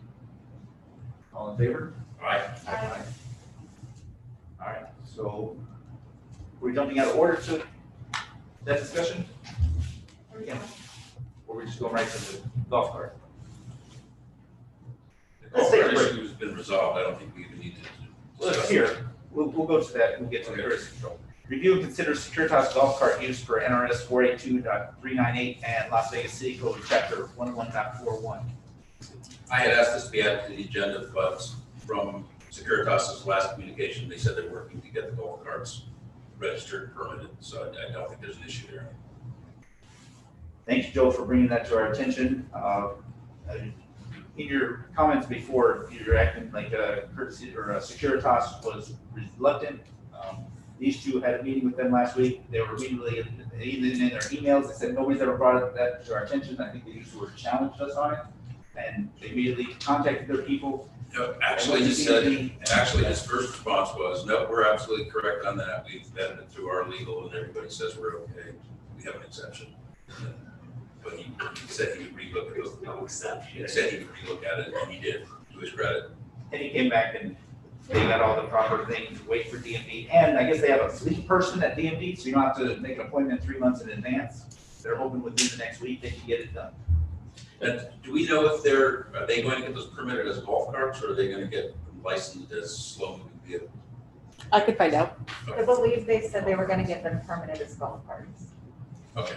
All in favor? Aye. Aye. All right, so we're jumping out of order to that discussion? Yeah. Or we're just going right to the golf cart? The golf cart issue has been resolved. I don't think we even need to. Well, it's here. We'll go to that. We'll get to the courtesy control. Review and consider Securitas golf cart use per NRS 482.398 and Las Vegas City Code Chapter 11.41. I had asked this to be added to the agenda, but from Securitas's last communication, they said they're working to get the golf carts registered and permitted, so I don't think there's an issue there. Thank you, Joe, for bringing that to our attention. In your comments before, you're acting like a courtesy or a Securitas was reluctant. These two had a meeting with them last week. They were immediately, even in their emails, they said nobody's ever brought that to our attention. I think they used the word challenged us on it. And they immediately contacted their people. No, actually, his first response was, no, we're absolutely correct on that. We've vetted it through our legal and everybody says we're okay. We have an exception. But he said he would relook at it. No exception. He said he would relook at it, and he did, to his credit. And he came back and they got all the proper things, wait for DMV. And I guess they have a fleet person at DMV, so you don't have to make an appointment 3 months in advance. They're hoping within the next week they can get it done. And do we know if are they going to get those permitted as golf carts, or are they going to get licensed as slow-moving vehicles? I could find out. I believe they said they were gonna get them permitted as golf carts. Okay.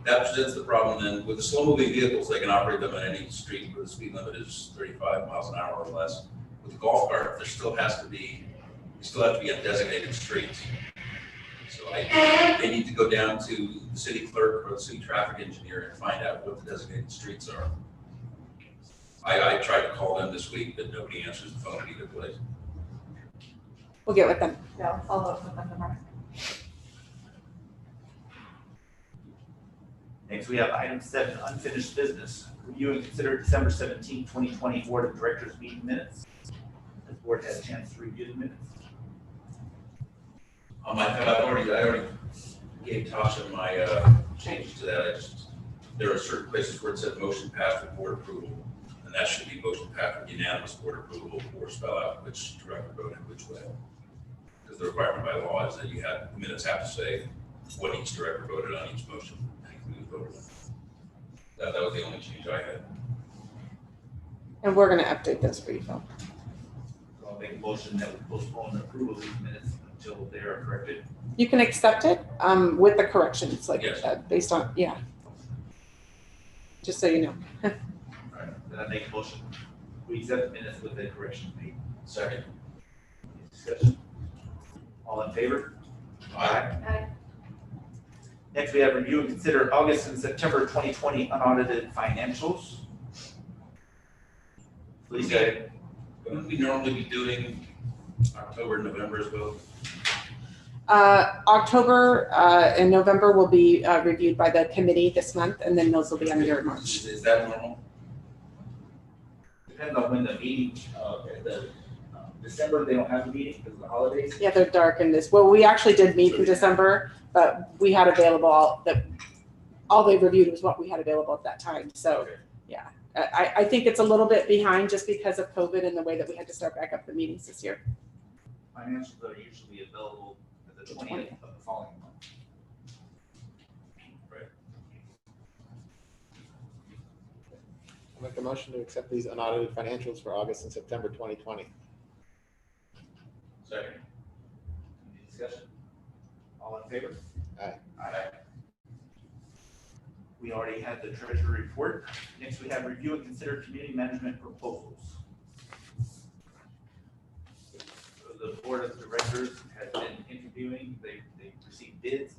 That presents the problem then, with the slow-moving vehicles, they can operate them on any street where the speed limit is 35 miles an hour or less. With the golf cart, there still has to be, you still have to be on designated streets. So they need to go down to the city clerk or the city traffic engineer and find out what the designated streets are. I tried to call them this week, but nobody answers the phone at either place. We'll get with them. Yeah, I'll follow up with them tomorrow. Next, we have item 7, unfinished business. Review and consider December 17, 2020 Board of Directors meeting minutes. The board had a chance to review the minutes. I already gave Tasha my changes to that. There are certain places where it said motion passed with board approval, and that should be motion passed with unanimous board approval, or spell out which director voted which way. Because the requirement by law is that the minutes have to say what each director voted on each motion. That was the only change I had. And we're gonna update those for you, Phil. So I'll make a motion that we postpone the approval of these minutes until they are corrected. You can accept it with the corrections, like Yes. based on, yeah. Just so you know. All right, then I make a motion. We accept the minutes with the correction made. Second. Discussion. All in favor? Aye. Next, we have review and consider August and September 2020 unaudited financials. Please say. Wouldn't we normally be doing October and November as well? October and November will be reviewed by the committee this month, and then those will be on your March. Is that normal? depends on when the meeting, December, they don't have a meeting because of the holidays. Yeah, they're dark in this. Well, we actually did meet in December, but we had available all they reviewed was what we had available at that time. So, Okay. yeah, I think it's a little bit behind just because of COVID and the way that we had to start back up the meetings this year. Financials are usually available at the 20th of the following month. I'll make a motion to accept these unaudited financials for August and September 2020. Second. Any discussion? All in favor? Aye. Aye. We already had the treasury report. Next, we have review and consider community management proposals. So the board of directors has been interviewing, they received bids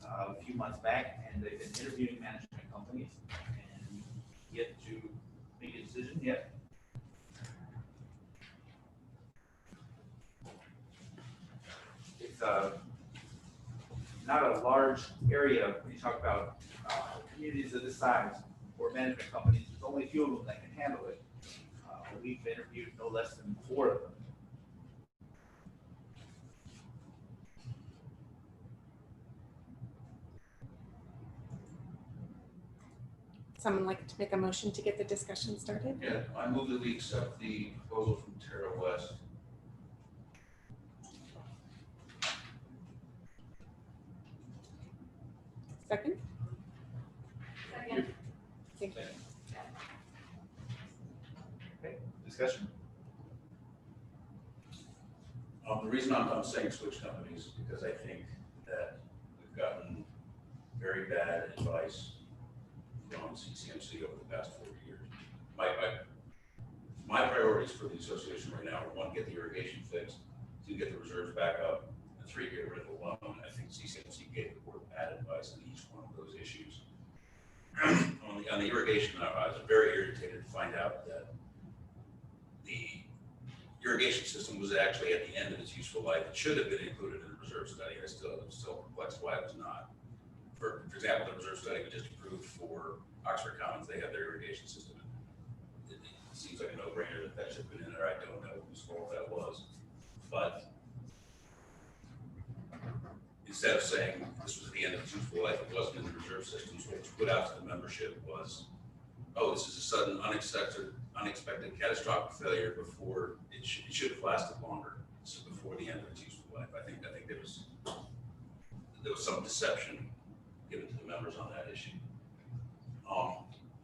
a few months back, and they've been interviewing management companies and yet to make a decision yet. It's not a large area when you talk about communities of this size or management companies. There's only a few of them that can handle it. We've interviewed no less than 4 of them. Someone like to make a motion to get the discussion started? Yeah, I move that we accept the proposal from Terra West. Second? Second. Thank you. Okay, discussion. The reason I'm saying switch companies is because I think that we've gotten very bad advice from CCMC over the past 4 years. My priorities for the association right now are 1, get the irrigation fixed, 2, get the reserves back up, and 3, get rid of the loan. I think CCMC gave the board bad advice on each one of those issues. on the irrigation, I was very irritated to find out that the irrigation system was actually at the end of its useful life. It should have been included in the reserve study. I'm still perplexed why it was not. For example, the reserve study we just approved for Oxford Commons, they have their irrigation system. It seems like a no-brainer that should have been in there. I don't know whose fault that was. But instead of saying this was at the end of its useful life, it wasn't in the reserve system, so what was put out to the membership was, oh, this is a sudden, unexpected catastrophic failure before it should have lasted longer. This is before the end of its useful life. I think there was some deception given to the members on that issue.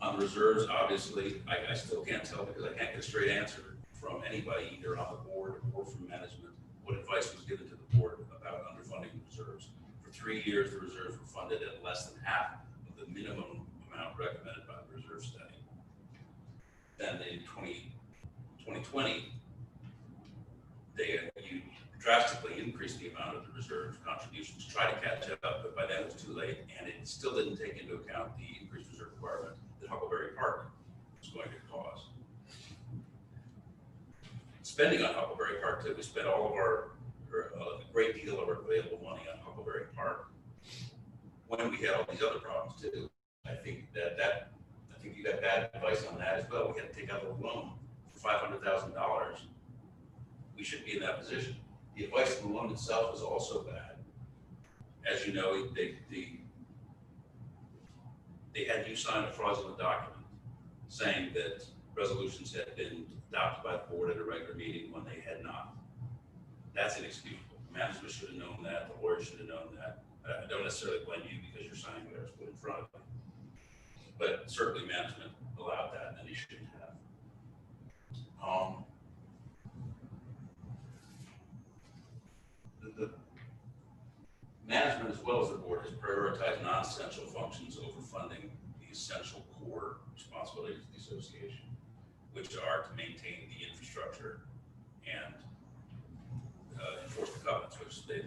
On the reserves, obviously, I still can't tell because I can't get a straight answer from anybody, either on the board or from management, what advice was given to the board about underfunding the reserves. For 3 years, the reserves were funded at less than half of the minimum amount recommended by the reserve study. Then in 2020, you drastically increased the amount of the reserve contributions to try to catch up, but by then it was too late, and it still didn't take into account the increased reserve requirement that Huckleberry Park was going to cause. Spending on Huckleberry Park, too, we spent all of a great deal of our available money on Huckleberry Park when we had all these other problems too. I think you got bad advice on that as well. We had to take out a loan for $500,000. We shouldn't be in that position. The advice on the loan itself is also bad. As you know, they had you sign a fraudulent document saying that resolutions had been adopted by the board at a regular meeting when they had not. That's inexcusable. Management should have known that. The board should have known that. I don't necessarily blame you because you're signing whatever's put in front of you. But certainly management allowed that, and they shouldn't have. The management, as well as the board, has prioritized non-essential functions over funding the essential core responsibilities of the association, which are to maintain the infrastructure and enforce the covenants, which they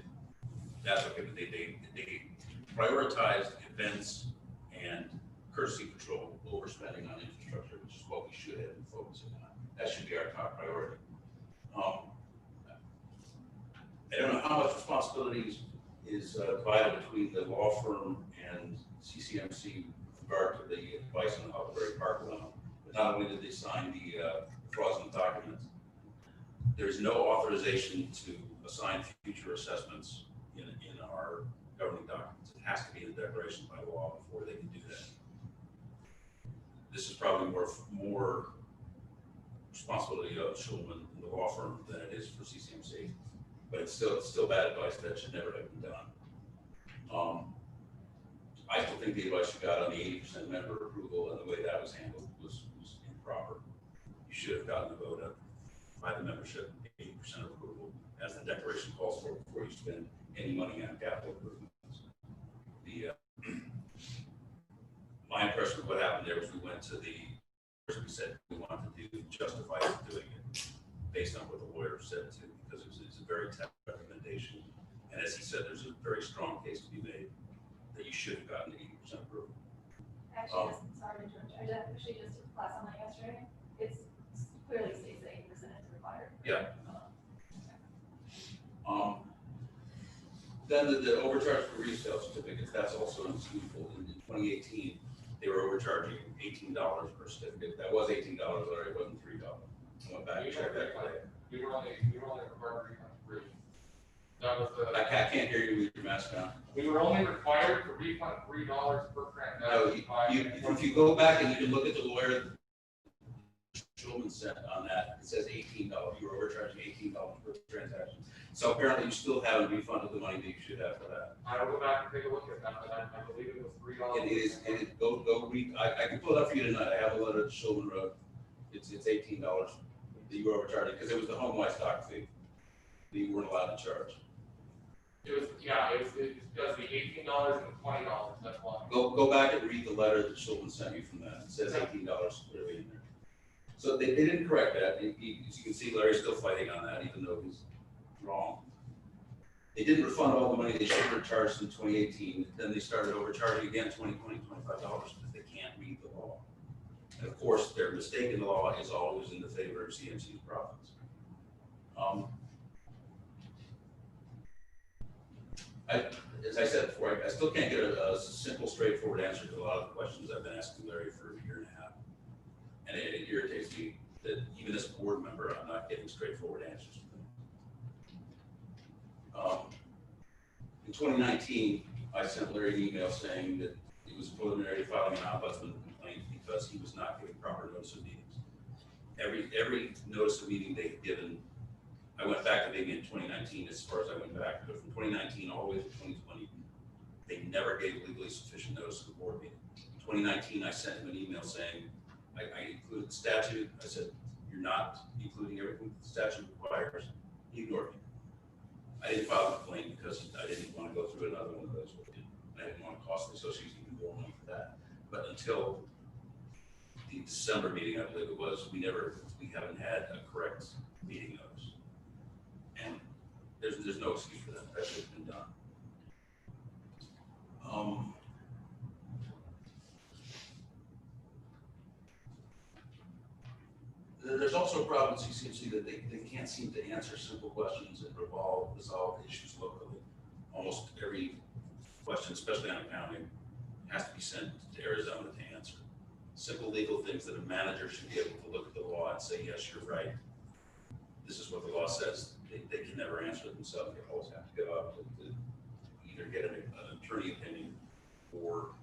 prioritized events and courtesy patrol over spending on infrastructure, which is what we should have been focusing on. That should be our top priority. I don't know how much responsibilities is divided between the law firm and CCMC with regard to the advice on the Huckleberry Park loan. But not only did they sign the fraudulent documents. There's no authorization to assign future assessments in our governing documents. It has to be in the declaration by law before they can do that. This is probably more responsibility of Schulman and the law firm than it is for CCMC, but it's still bad advice that should never have been done. I still think the advice you got on the 80% member approval and the way that was handled was improper. You should have gotten a vote by the membership, 80% approval, as the declaration calls for before you spend any money on capital improvements. My impression of what happened there was we went to we said we wanted to justify doing it based on what the lawyer said too, because it's a very tough recommendation. And as he said, there's a very strong case to be made that you should have gotten 80% approval. Actually, sorry to interrupt. I actually just took class on that yesterday. It's clearly states that 80% is required. Yeah. Then the overcharge for resale certificates, that's also unspeakable. In 2018, they were overcharging $18 per certificate. That was $18, or it wasn't $3. I went back and checked that today. We were only required to refund $3. That was the. I can't hear you with your mask on. We were only required to refund $3 per transaction. No, if you go back and you can look at the lawyer Schulman sent on that, it says $18. You were overcharging $18 per transaction. So apparently you still haven't refunded the money that you should have for that. I will go back and take a look at that, but I believe it was $3. It is, go read, I can pull it up for you tonight. I have a letter that Schulman wrote. It's $18 that you were overcharging, because it was the home-wide stock fee that you weren't allowed to charge. It was the $18 and the $20, that's why. Go back and read the letter that Schulman sent you from that. It says $18 clearly in there. So they didn't correct that. As you can see, Larry's still fighting on that, even though he's wrong. They didn't refund all the money they should have charged in 2018. Then they started overcharging again, $20, $25, because they can't read the law. And of course, their mistake in the law is always in the favor of CMC's profits. As I said before, I still can't get a simple, straightforward answer to a lot of the questions I've been asking Larry for a year and a half. And it irritates me that even as a board member, I'm not getting straightforward answers from them. In 2019, I sent Larry an email saying that it was preliminary to filing an ombudsman complaint because he was not giving proper notice of meetings. Every notice of meeting they had given, I went back to maybe in 2019 as far as I went back, but from 2019 all the way to 2020, they never gave legally sufficient notice of the board meeting. In 2019, I sent him an email saying, I included the statute. I said, you're not including everything the statute requires. He ignored me. I didn't file a complaint because I didn't want to go through another one of those. I didn't want to cost the association even more money for that. But until the December meeting, I believe it was, we haven't had a correct meeting notice. And there's no excuse for that. That should have been done. There's also a problem with CCMC that they can't seem to answer simple questions and resolve issues locally. Almost every question, especially on accounting, has to be sent to Arizona to answer. Simple legal things that a manager should be able to look at the law and say, yes, you're right. This is what the law says. They can never answer it themselves. They always have to go out to either get an attorney opinion or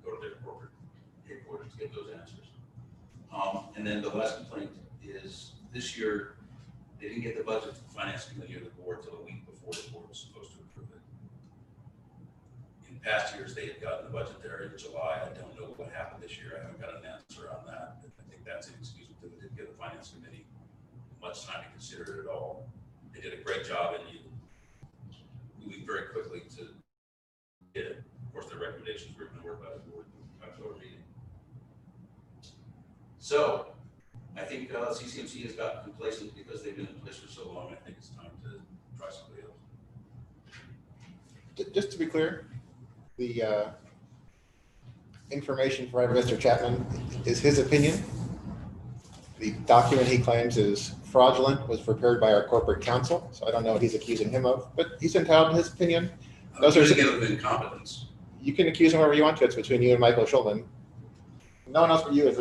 go to their corporate headquarters to get those answers. And then the last complaint is this year, they didn't get the budget from the finance committee or the board till a week before the board was supposed to approve it. In past years, they had gotten the budget there in July. I don't know what happened this year. I haven't got an answer on that. I think that's inexcusable. They didn't give the finance committee much time to consider it at all. They did a great job in moving very quickly to get it. Of course, their recommendations were ignored by the board in the October meeting. So I think CCMC has gotten complacent because they've been in place for so long. I think it's time to try somebody else. Just to be clear, the information provided by Mr. Chapman is his opinion. The document he claims is fraudulent was prepared by our corporate counsel, so I don't know what he's accusing him of, but he's entitled to his opinion. Those are give him incompetence. You can accuse him whatever you want to. It's between you and Michael Schulman. No one else but you has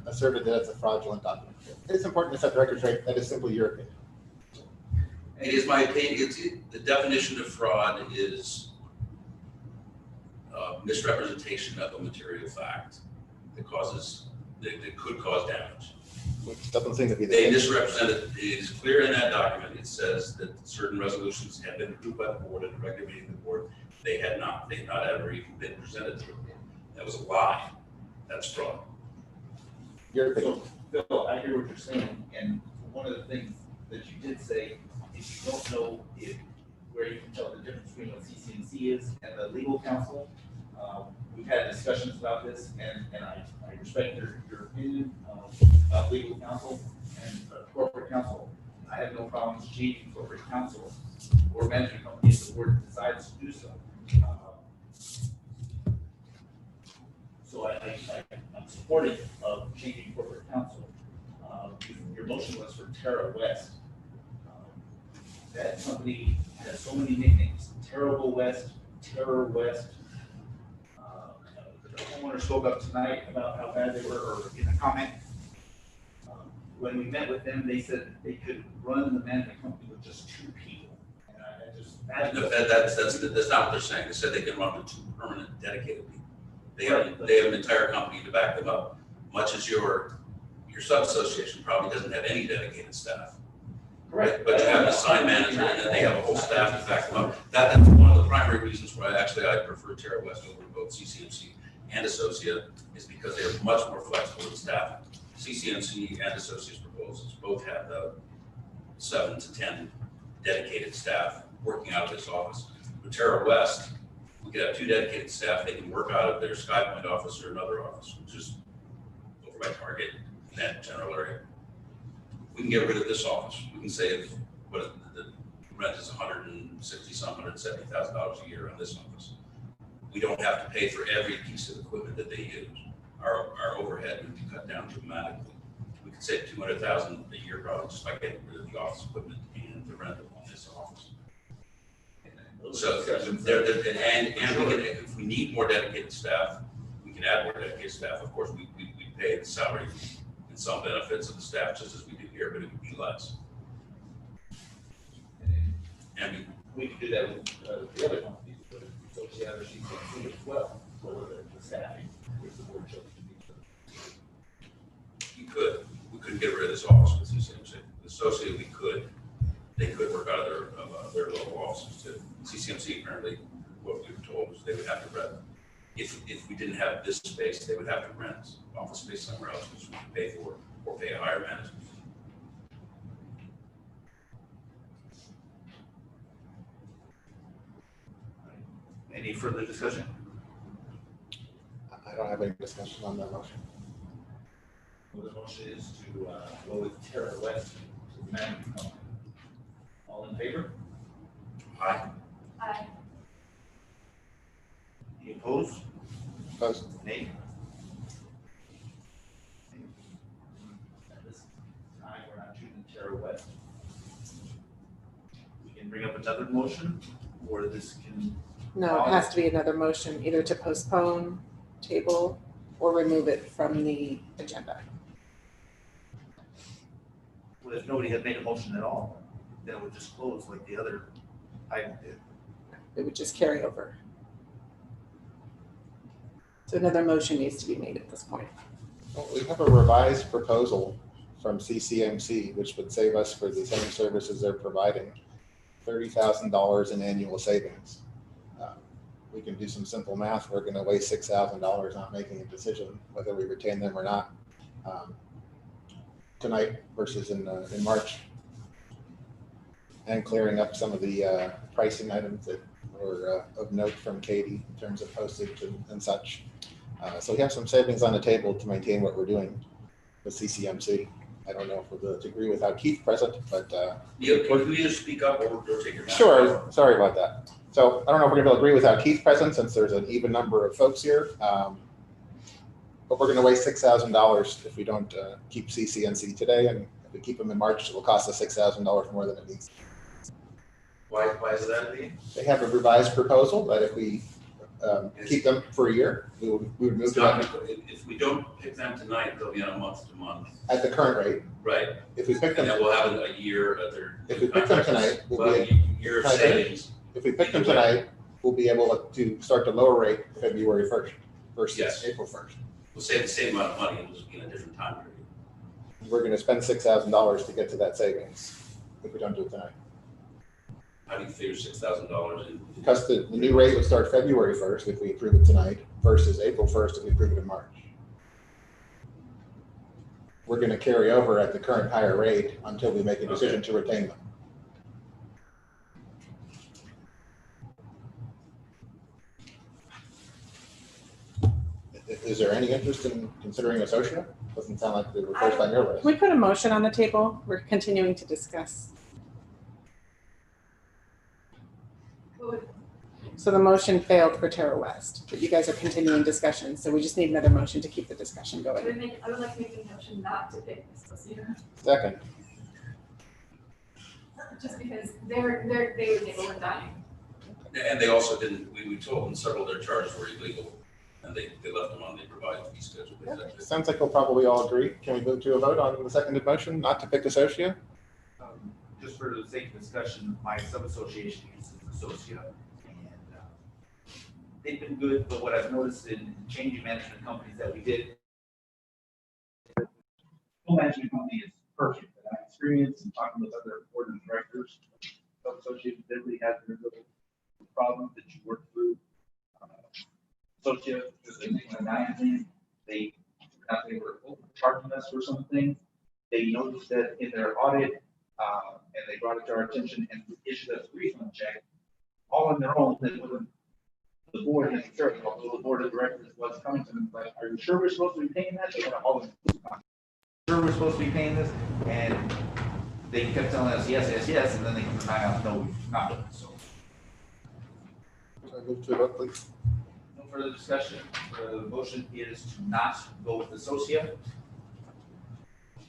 asserted that it's a fraudulent document. It's important to set the record straight. That is simply your opinion. It is my opinion, the definition of fraud is misrepresentation of a material fact that could cause damage. Which doesn't seem to be the They case. misrepresented, it is clear in that document, it says that certain resolutions had been approved by the board and recommended the board. They had not, they had not ever even been presented to the board. That was a lie. That's fraud. Your opinion. So, Bill, I hear what you're saying, and one of the things that you did say, if you don't know where you can tell the difference between what CCNC is and the legal counsel, we've had discussions about this, and I respect your opinion of legal counsel and corporate counsel. I have no problems changing corporate counsel or management company if the board decides to do so. So I'm supportive of changing corporate counsel. Your motion was for Terra West. That company has so many nicknames: Terrible West, Terror West. The homeowner spoke up tonight about how bad they were, or in a comment. When we met with them, they said they could run the management company with just 2 people. And I just, No, that's not what they're saying. They said they can run with 2 permanent dedicated people. They have an entire company to back them up, much as your sub-association probably doesn't have any dedicated staff. Correct. But you have an assigned manager and then they have a whole staff to back them up. That's one of the primary reasons why I prefer Terra West over both CCMC and Associate, is because they're much more flexible with staff. CCMC and Associate's proposals both have the 7 to 10 dedicated staff working out of this office. With Terra West, we could have 2 dedicated staff. They can work out of their SkyPoint office or another office, which is over by Target, in that general area. We can get rid of this office. We can save what the rent is $170,000 a year on this office. We don't have to pay for every piece of equipment that they use. Our overhead would be cut down dramatically. We could save $200,000 a year probably just by getting rid of the office equipment and the rent on this office. So and we can, if we need more dedicated staff, we can add more dedicated staff. Of course, we pay the salary and some benefits of the staff just as we do here, but it would be less. And we could do that with the other companies, but so we have a CCNC as well, for the staffing, if the board chose to do so. you could, we couldn't get rid of this office with CCMC. Associated, we could. They could work out of their local offices too. CCMC apparently, what we were told was they would have to rent. If we didn't have this space, they would have to rent office space somewhere else, which we could pay for, or pay a higher management fee. Any further discussion? I don't have any discussion on that motion. Well, the motion is to go with Terra West to the management company. All in favor? Aye. Aye. Any opposed? Opposed? Nay? At this time, we're not choosing Terra West. We can bring up another motion, or this can. No, it has to be another motion, either to postpone, table, or remove it from the agenda. Well, if nobody had made a motion at all, then it would just close like the other item did. It would just carry over. So another motion needs to be made at this point. Well, we have a revised proposal from CCMC, which would save us for the same services they're providing, $30,000 in annual savings. We can do some simple math. We're going to waste $6,000 not making a decision whether we retain them or not tonight versus in March, and clearing up some of the pricing items that were of note from Katie in terms of postage and such. So we have some savings on the table to maintain what we're doing with CCMC. I don't know if we'll agree without Keith present, but Yeah, can you just speak up or take your. sure. Sorry about that. So I don't know if we're going to agree without Keith present, since there's an even number of folks here. But we're going to waste $6,000 if we don't keep CCNC today, and if we keep them in March, it will cost us $6,000 more than it needs. Why is that? They have a revised proposal that if we keep them for a year. We would move It's to not, that if we don't pick them tonight, they'll be on a month to month. at the current rate. Right. If we pick And them, then we'll have a year at their. if we pick them tonight, we'll Well, be, a year of Can I finish? savings. if we pick them tonight, we'll be able to start the lower rate February 1st versus Yes. April 1st. We'll save the same amount of money, it'll just be in a different time period. We're gonna spend $6,000 to get to that savings if we don't do it tonight. How do you figure $6,000 in? Because the new rate would start February 1st if we approve it tonight versus April 1st if we approve it in March. We're gonna carry over at the current higher rate until we make a decision to retain them. Is there any interest in considering Associa? Doesn't sound like they were first on your list. Can we put a motion on the table? We're continuing to discuss. So the motion failed for Terra West, but you guys are continuing discussion, so we just need another motion to keep the discussion I going. would like to make a motion not to pick this associate, Second, just because they were nickel and dime. And they also didn't, we told them several of their charges were illegal, and they left them on the revised fee schedule. sounds like we'll probably all agree. Can we move to a vote on the seconded motion not to pick Associa? Just for the sake of discussion, my sub-association uses Associa, and they've been good, but what I've noticed in changing management companies that we did. Full management company is perfect, and I experience and talking with other board and directors, sub-associated typically has their little problems that you work through. Associate, because they make a nine, they were overcharging us for something. They noticed that in their audit, and they brought it to our attention and issued us a refund check, all on their own, that wasn't the board necessarily, although the board of directors was coming to them, like, are you sure we're supposed to be paying that? They were all Sure, we're supposed to be paying this, and they kept telling us yes, yes, yes, and then they come to find out, no, we're not, so. Can I move to a vote, please? No further discussion. The motion is to not go with Associa.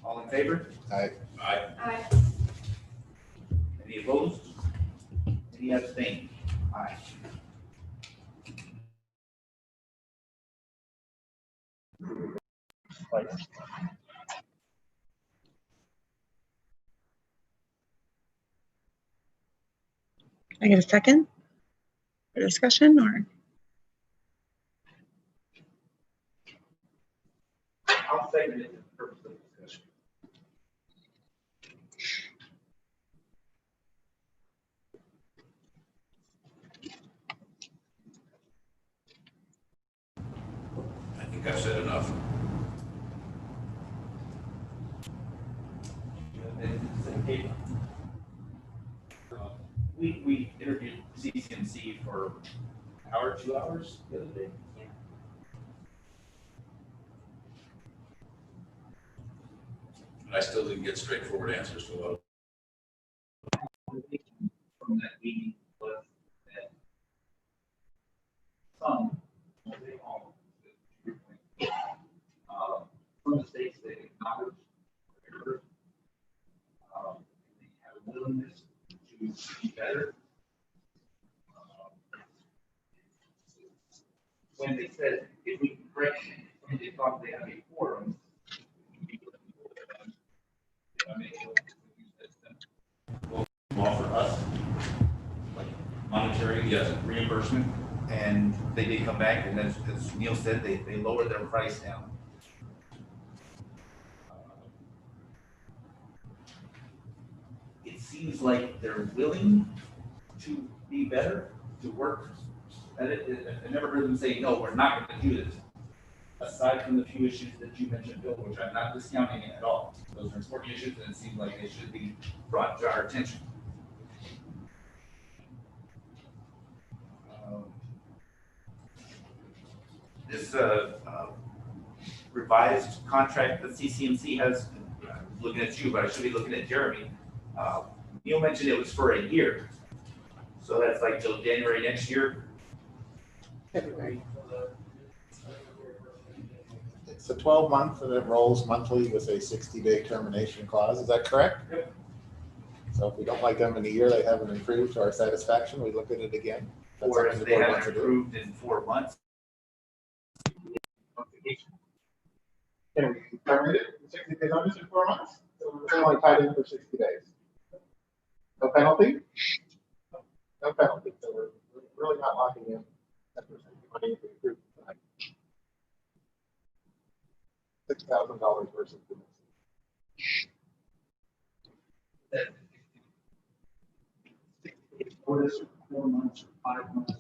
All in favor? Aye. Aye. Any opposed? Any abstained? Aye. I get a second for discussion or? I'll second it for purpose of discussion. I think I've said enough. We interviewed CCMC for an hour, 2 hours the other day. And I still didn't get straightforward answers to a lot of. From that meeting was that some, well, they all, from the states that acknowledge their, they have a willingness to be better. When they said, if we can correct, when they thought they had a forum. Offer us like monetary reimbursement, and they did come back, and as Neil said, they lowered their price down. It seems like they're willing to be better, to work at it. I never heard them say, no, we're not gonna do this. Aside from the few issues that you mentioned, Bill, which I'm not discounting at all. Those are important issues, and it seems like they should be brought to our attention. This revised contract that CCMC has, I'm looking at you, but I should be looking at Jeremy. Neil mentioned it was for a year. So that's like till January next year. February. It's a 12-month and it rolls monthly with a 60-day termination clause. Is that correct? Yep. So if we don't like them in a year, they haven't improved to our satisfaction, we look at it again. That's or something if the they board haven't wants to do. approved in 4 months. Can we terminate it in 60 day notice in 4 months? So it's only tied in for 60 days. No penalty? No penalty. So we're really not locking in 10% money if we approve tonight. $6,000 versus the Notice for 4 months or 5 months.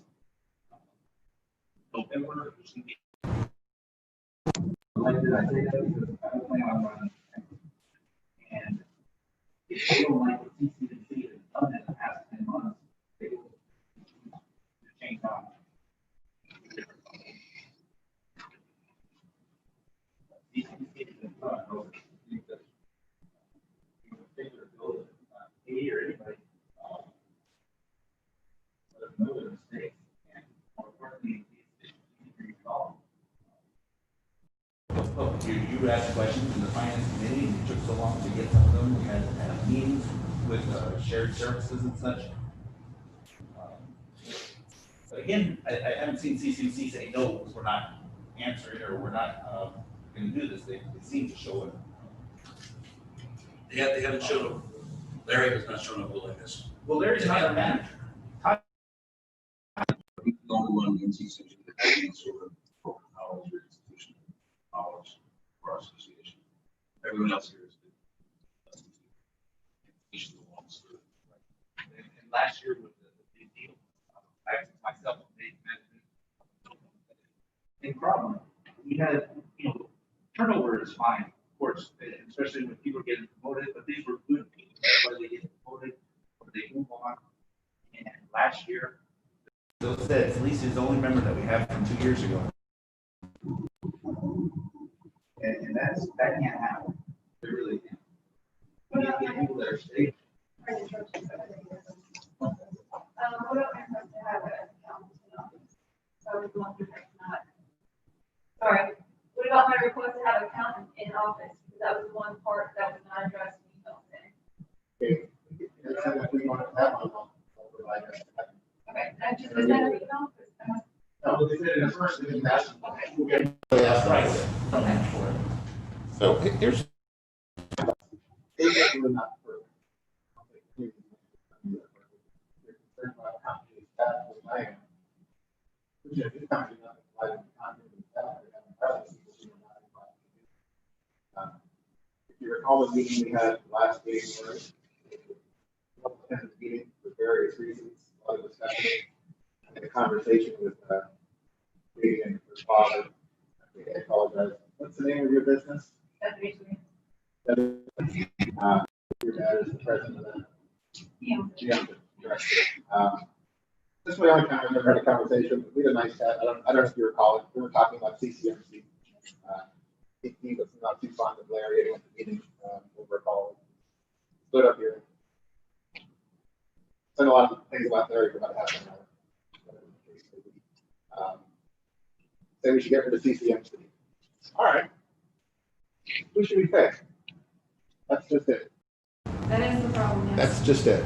November, there's gonna be. Like, did I say that? Because I don't think I'm running. And if they don't like what CCDC has done in the past 10 months, they will change on. CCDC is not over. Me or anybody. Let them know their mistakes. And more importantly, Look, you asked questions in the finance committee, and it took so long to get some of them. We had meetings with shared services and such. But again, I haven't seen CCC say, no, we're not answering, or we're not going to do this. They seem to show it. They haven't shown, Larry has not shown a willingness. Well, Larry's not a manager. He's the only one in CCC that has any sort of corporate knowledge or institutional knowledge for our association. Everyone else here is. And last year was a big deal. I myself made management. Big problem. We had, turnover is fine, of course, especially when people are getting promoted, but these were good people. Whether they get promoted or they move on. And last year. Bill said, Felicia is the only member that we have from 2 years ago. And that can't happen. It really can't. We need to get people that are stable. What about my request to have an accountant in office? So I was wondering if not. Sorry, what about my request to have an accountant in office? Because that was one part that was not addressed in the email today. Okay. If we want to have one, I'll provide that. Okay, I just, is that an email? No, but they said in the first, they didn't ask. Okay. We'll get asked Right. Okay. So here's. It's really not perfect. You're concerned about how many staff we have. Which is, this company not providing continuity staff, they haven't presence, which is not providing. If you recall the meeting we had last January, attended the meeting for various reasons, a lot of discussion, and a conversation with Katie and her father. I apologize. What's the name of your business? That's basically. Your dad is the president of that. Yeah. Yeah, correct. This way, only time I've ever had a conversation. We had a nice chat. I don't know if you recall it. We were talking about CCMC. He was not too fond of Larry. He went to the meeting over at college. Stood up here. Said a lot of things about Larry for about half an hour. Say we should get rid of CCMC. All right. Who should we pick? That's just it. That is the problem, yes. That's just it.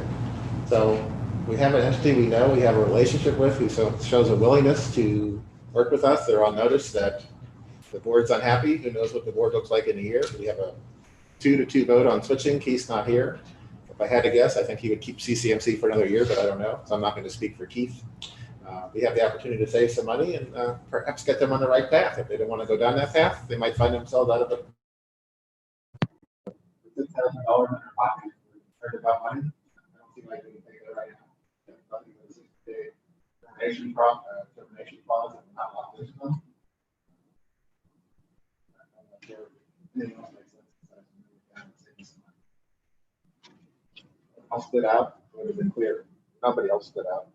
So we have an entity we know, we have a relationship with, who shows a willingness to work with us. They're on notice that the board's unhappy. Who knows what the board looks like in a year? We have a 2-2 vote on switching. Keith's not here. If I had to guess, I think he would keep CCMC for another year, but I don't know. So I'm not going to speak for Keith. We have the opportunity to save some money and perhaps get them on the right path. If they don't want to go down that path, they might find themselves out of it. $6,000 in their pocket, concerned about money. I don't see why they can take it right now. Nothing was a termination clause that will not lock this one. I'm not sure if anything else makes sense besides moving down and saving some money. I'll split out. It would have been clear. Nobody else split out.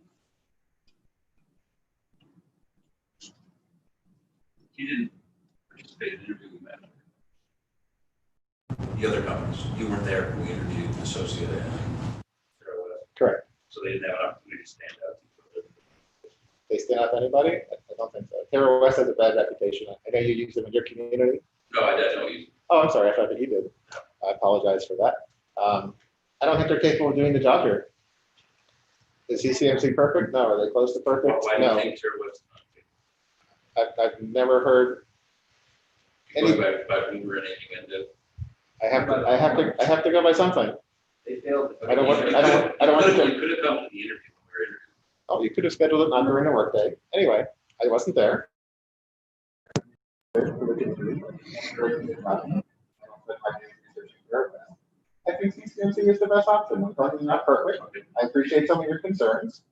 You didn't participate in interviewing the manager. The other companies, you weren't there, we interviewed Associate and Correct. so they didn't have an opportunity to stand up. They stand out to anybody? I don't think so. Terra West has a bad reputation. I know you use them in your community. No, I don't use. Oh, I'm sorry. I thought that you did. I apologize for that. I don't think they're capable of doing the job here. Is CCMC perfect? No. Are they close to perfect? Why do you No. think Terra West? I've never heard any, Going back when we were in it, I have to go by something. They failed. I don't want to. You could have come to the interview when we were interviewing. Oh, you could have scheduled it not during the workday. Anyway, I wasn't there. I think CCMC is the best option. It's probably not perfect. I appreciate some of your concerns.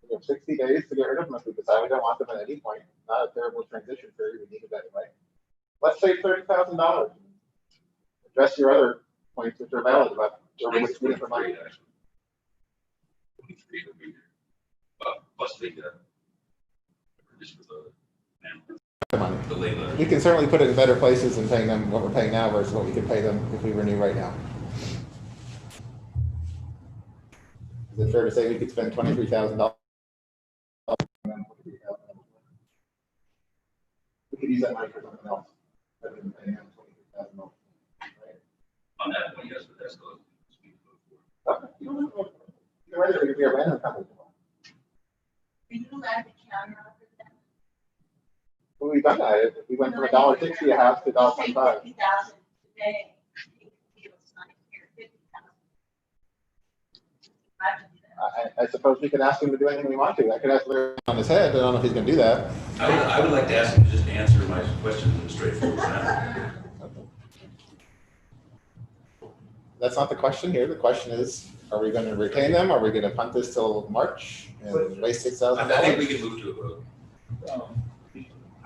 We have 60 days to get rid of them if we decide we don't want them at any point. Not a terrible transition period. We need it anyway. Let's save $30,000. Address your other points which are valid about where we're spending for money. Plus just for Money. the lay letter. We can certainly put it in better places than paying them what we're paying now versus what we could pay them if we renew right now. Is it fair to say we could spend $23,000? We could use that money for something else. Rather than paying them $23,000. On that point, yes, but that's still. Okay. You're right, it could be a random company. Well, we've done that. We went from $1.60 a house to $1.25. I suppose we could ask him to do anything we want to. I could ask Larry on his head. I don't know if he's going to do that. I would like to ask him to just answer my questions in a straightforward manner. That's not the question here. The question is, are we going to retain them? Are we going to punt this till March and waste $6,000? I think we can move to a vote.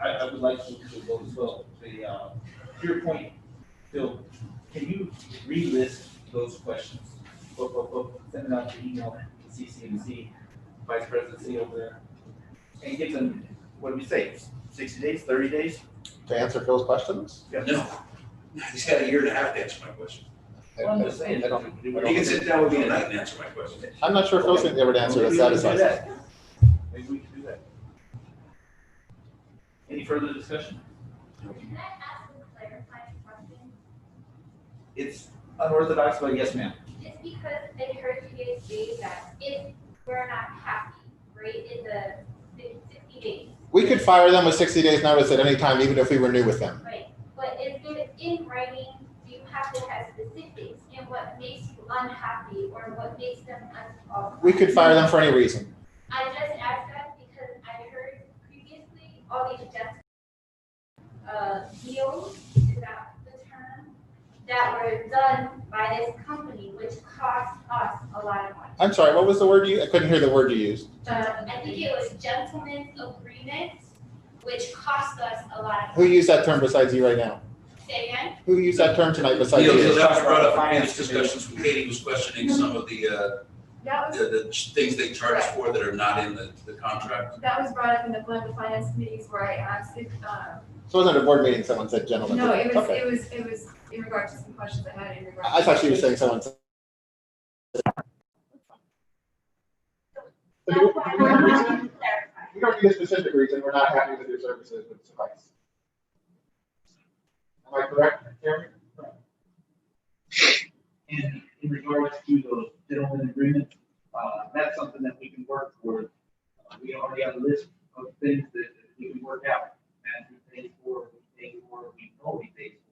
I would like to vote as well. To your point, Phil, can you relist those questions? Send it out to email to CCMC, Vice Presidency over there, and give them, what do we say, 60 days, 30 days? To answer Phil's questions? No, he's had a year and a half to answer my question. Well, I'm just saying. He can sit down with me tonight and answer my question. I'm not sure Phil's going to be able to answer that satisfies us. Maybe we can do that. Any further discussion? Can I ask a clarifying question? It's unorthodox, but yes, ma'am. Just because I heard you guys say that if we're not happy, right, in the 60 days, We could fire them with 60 days notice at any time, even if we renew with them. right? But if it's in writing, do you have to have specifics in what makes you unhappy or what makes them unqualified? We could fire them for any reason. I just asked that because I heard previously all these deals, is that the term, that were done by this company, which cost us a lot of money. I'm sorry, what was the word I couldn't hear the word you used. I think it was gentleman's agreement, which cost us a lot of Who money. used that term besides you right now? Say again? Who used that term tonight besides So you? that was brought up in previous discussions when Katie was questioning some of the things they charge for that are not in the contract. That was brought up in one of the finance committees where I asked if, So it wasn't a board meeting, someone said gentlemen. no, it was, Okay. it was in regard to some questions I had in regard. I thought she was saying someone said. We don't need a specific reason, we're not happy with your services would suffice. Am I correct, Jeremy? In regards to those gentlemen agreements, that's something that we can work toward. We already have a list of things that we can work out. Management pays for, we pay for, we know we pay for.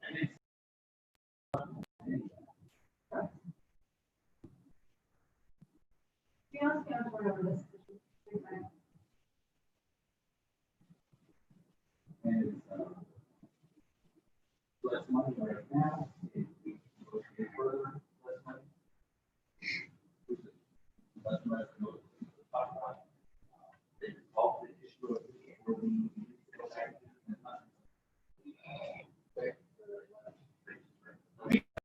And it's. And less money right now, if we go further, less money. Less money to go talk about. They resolve the issue of where we go back to the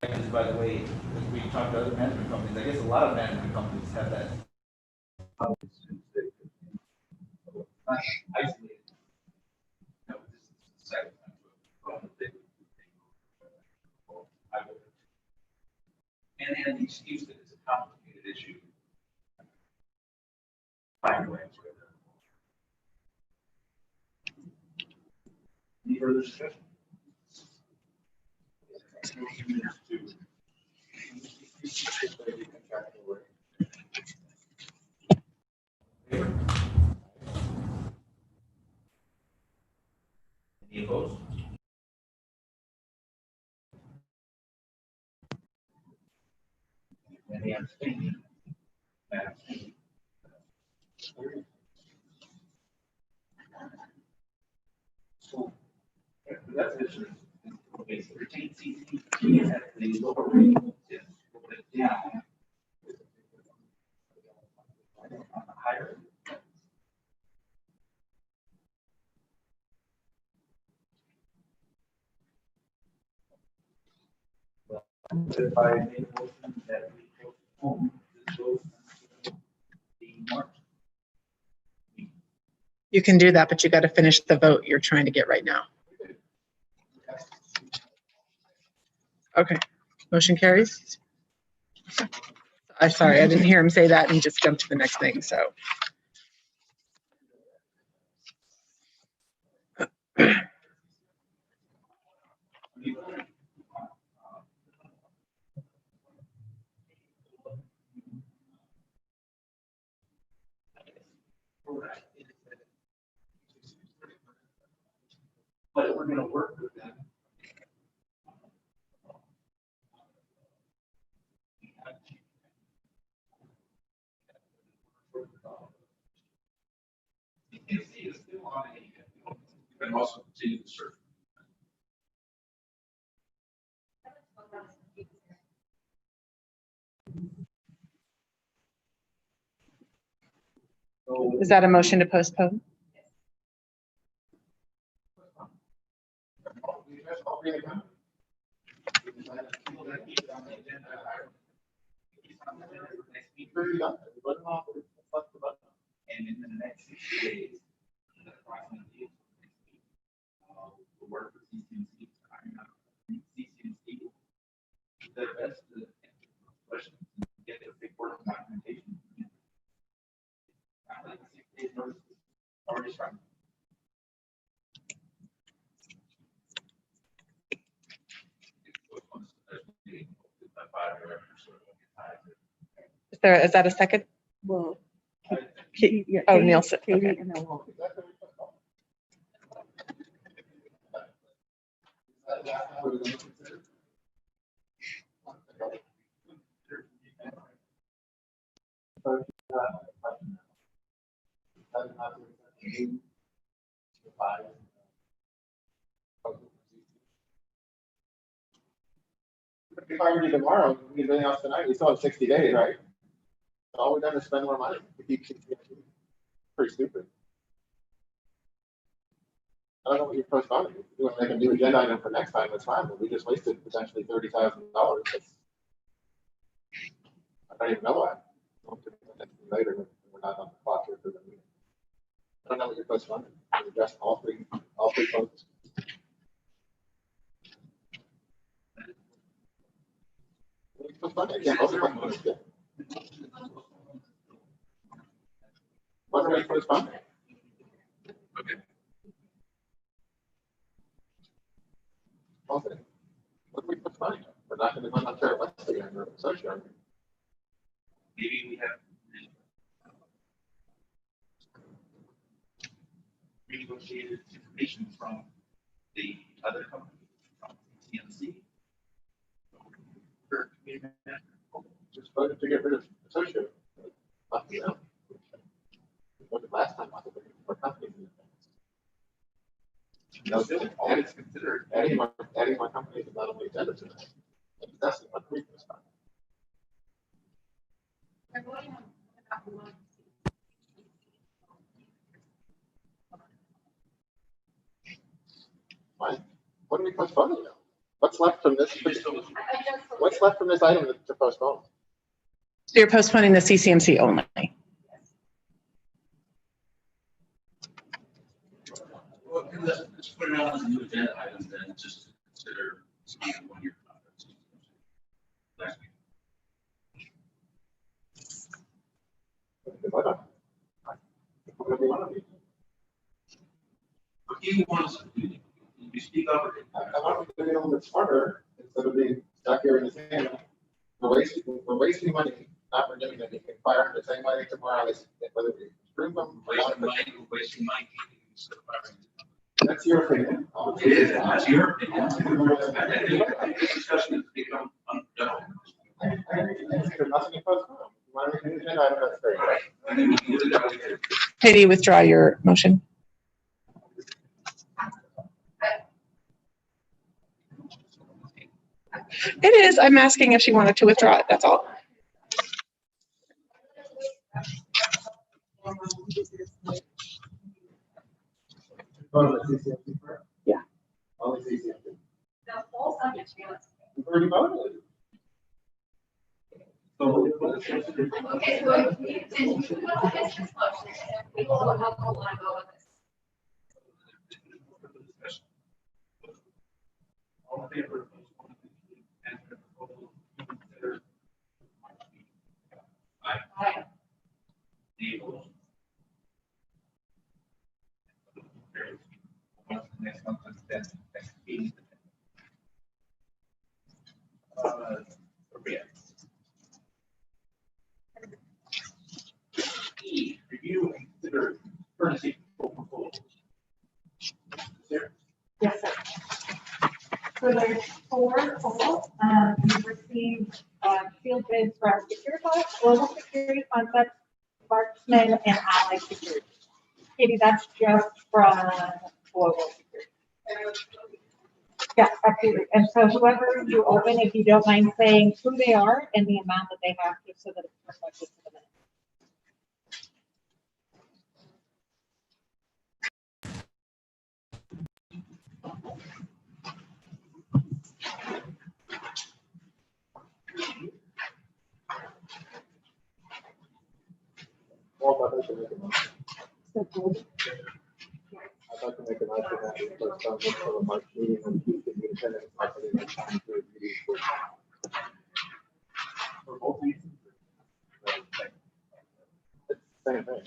And by the way, as we talked to other management companies, I guess a lot of management companies have that. Isolated. No, this is the second time. And the excuse that it's a complicated issue. Find a way to it. Any further discussion? and they abstain. That abstain. So, that's the okay, so retain CCP at the lower rate, is put it down. On the higher. If I made a motion that we postpone this vote until the March. You can do that, but you got to finish the vote you're trying to get right now. Okay, motion carries. I'm sorry, I didn't hear him say that and he just jumped to the next thing, so. But we're gonna work with them. CCMC is still on a, you can also continue the search. So, Is that a motion to postpone? and in the next 60 days, approximately, we'll work with CCMC, iron out CCMC, the best questions, get the big work documentation. I think 6 days notice is already started. Is that a second? Well. Oh, Nielsen, Katie, okay. and then we'll. If I were to tomorrow, we can do else tonight, we still have 60 days, right? All we've done is spend more money to keep CCMC. Pretty stupid. I don't know what you're postponing. If you want to make a new agenda item for next time, that's fine, but we just wasted potentially $30,000. I don't even know why. Later, when we're not on the clock here for the meeting. I don't know what you're postponing. We're addressing all three folks. What are we postponing? Okay. Okay. What are we postponing? We're not going to go on Terra West again or such. Maybe we have renegotiated information from the other company, from CMC. Just voted to get rid of associate. You know, voted last time on the for companies. No, Always considered. adding my company to not only agenda tonight. That's what we postponed. Fine. What are we postponing now? What's left from this? What's left from this item to postpone? So you're postponing the CCMC only. Well, let's put it on as a new agenda item then, just to consider signing 1-year contracts. Last week. Whatever you want to do. What do you want us to do? You speak up. I want to be a little bit smarter instead of being stuck here in the sand. We're wasting money, not renewing them. You can fire them the same way tomorrow, whether we approve them or not. Wasting my instead of firing. That's your opinion. It is, that's your opinion. I think discussion has become unproductive. I think nothing to postpone. You want to make an agenda item, that's great. Katie, withdraw your motion. It is. I'm asking if she wanted to withdraw it. That's all. Yeah. Only CCMC. The whole subject, to be honest. We've already voted. Okay, so we can this motion, and we will know how we want to go with this. All in favor? Aye. Next month, next meeting. E, review and consider courtesy proposal. There. Yes, sir. So there's 4 total. We've received field bids from Securitas, Global Security Concepts, Marksman, and Allied Security. Katie, that's just from Global Security. Yeah, absolutely. And so whoever you open, if you don't mind saying who they are and the amount that they have, just so that it's reflected to the minute. Well, I'd like to make a motion. I'd like to make a motion that we postpone this for the March meeting and keep the attendance up for the next time to review. For both meetings. Same thing.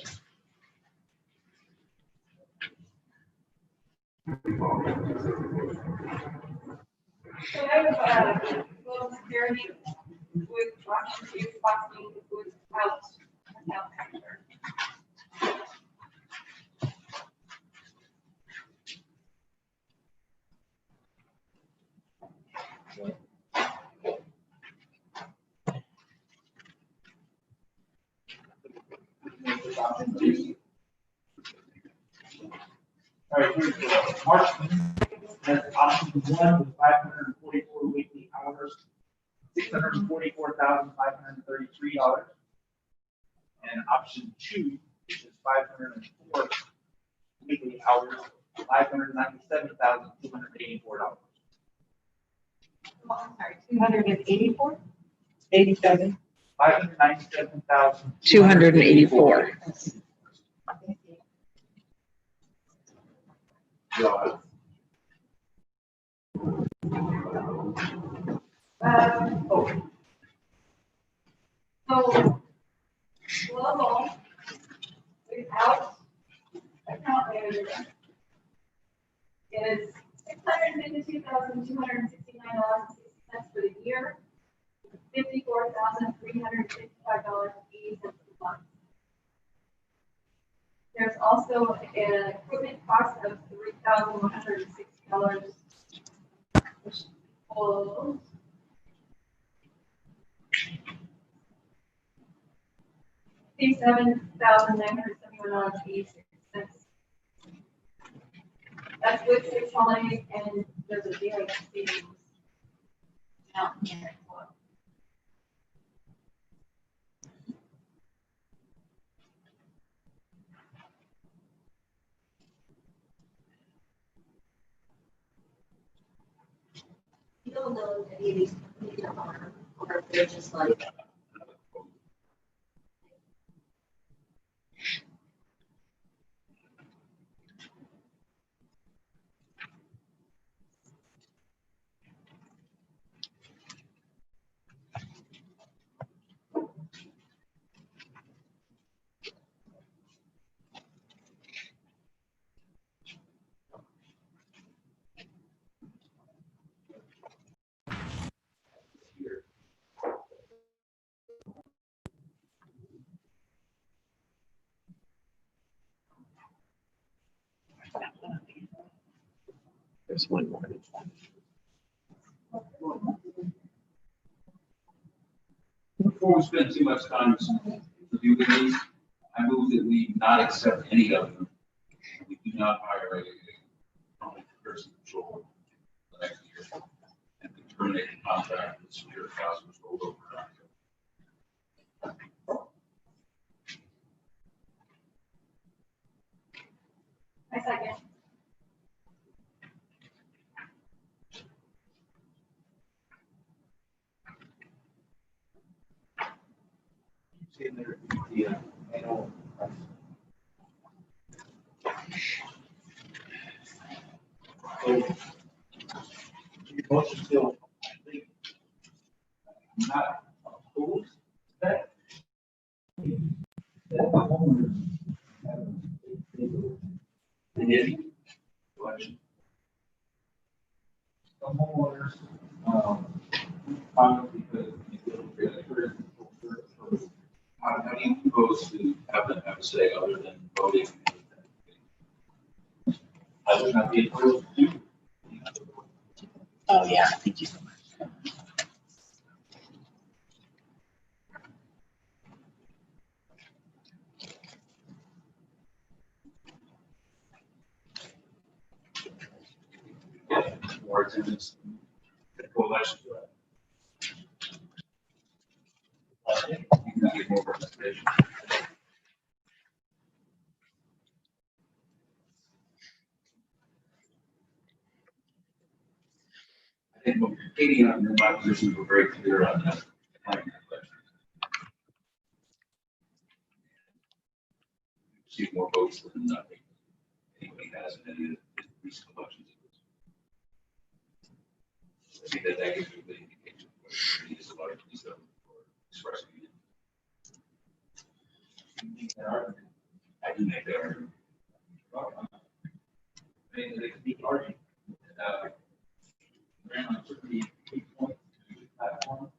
So I have, global security with Washington, possibly without account manager. All right, here's the March meeting. That's option 1 with 544 weekly hours, $644,533. And option 2, which is 504 weekly hours, $597,284. I'm sorry, 284? 87. 597,284. 284. So, global, without account manager, is $652,269.60 for the year, $54,355.80 a month. There's also an equipment cost of $3,160, which equals $57,971.86. That's with 6 holidays and there's a daily savings out here as well. You don't know if any of these companies are, or if they're just like. There's one more. before we spend too much time reviewing these, I move that we not accept any of them. We do not hire a person control the next year and terminate the contract with Superior House, which will go over. I second. So, your motion still, I think, not opposed to that. That the homeowners have a big election. Some homeowners, because How do you propose to have them have a say other than voting? I would not be opposed to. Oh, yeah, thank you so much. More attendance, coalition. You can get more representation. I think Katie and my positions were very clear on that. See more votes than I think anybody has in any of the recent elections. I think that gives you a good indication of what it is about these expressing it. I do make that argument. I think that it could be argued. Ran on certainly 8 points to the platform.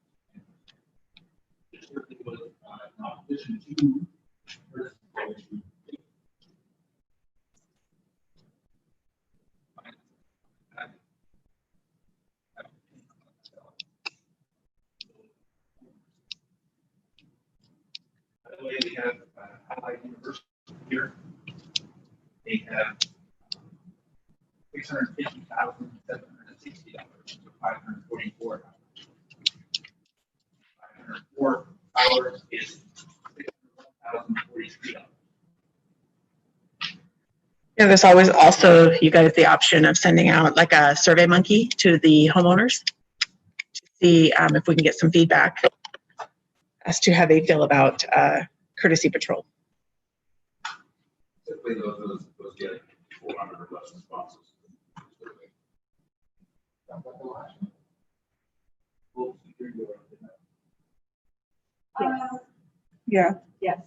It certainly was an opposition to versus opposition. By the way, we have Highlight University here. They have $650,760, so $544. $504 is $601,043. Yeah, there's always also, you guys, the option of sending out like a Survey Monkey to the homeowners to see if we can get some feedback as to how they feel about courtesy patrol. Typically, those get 400 or less responses. Yeah. Yes.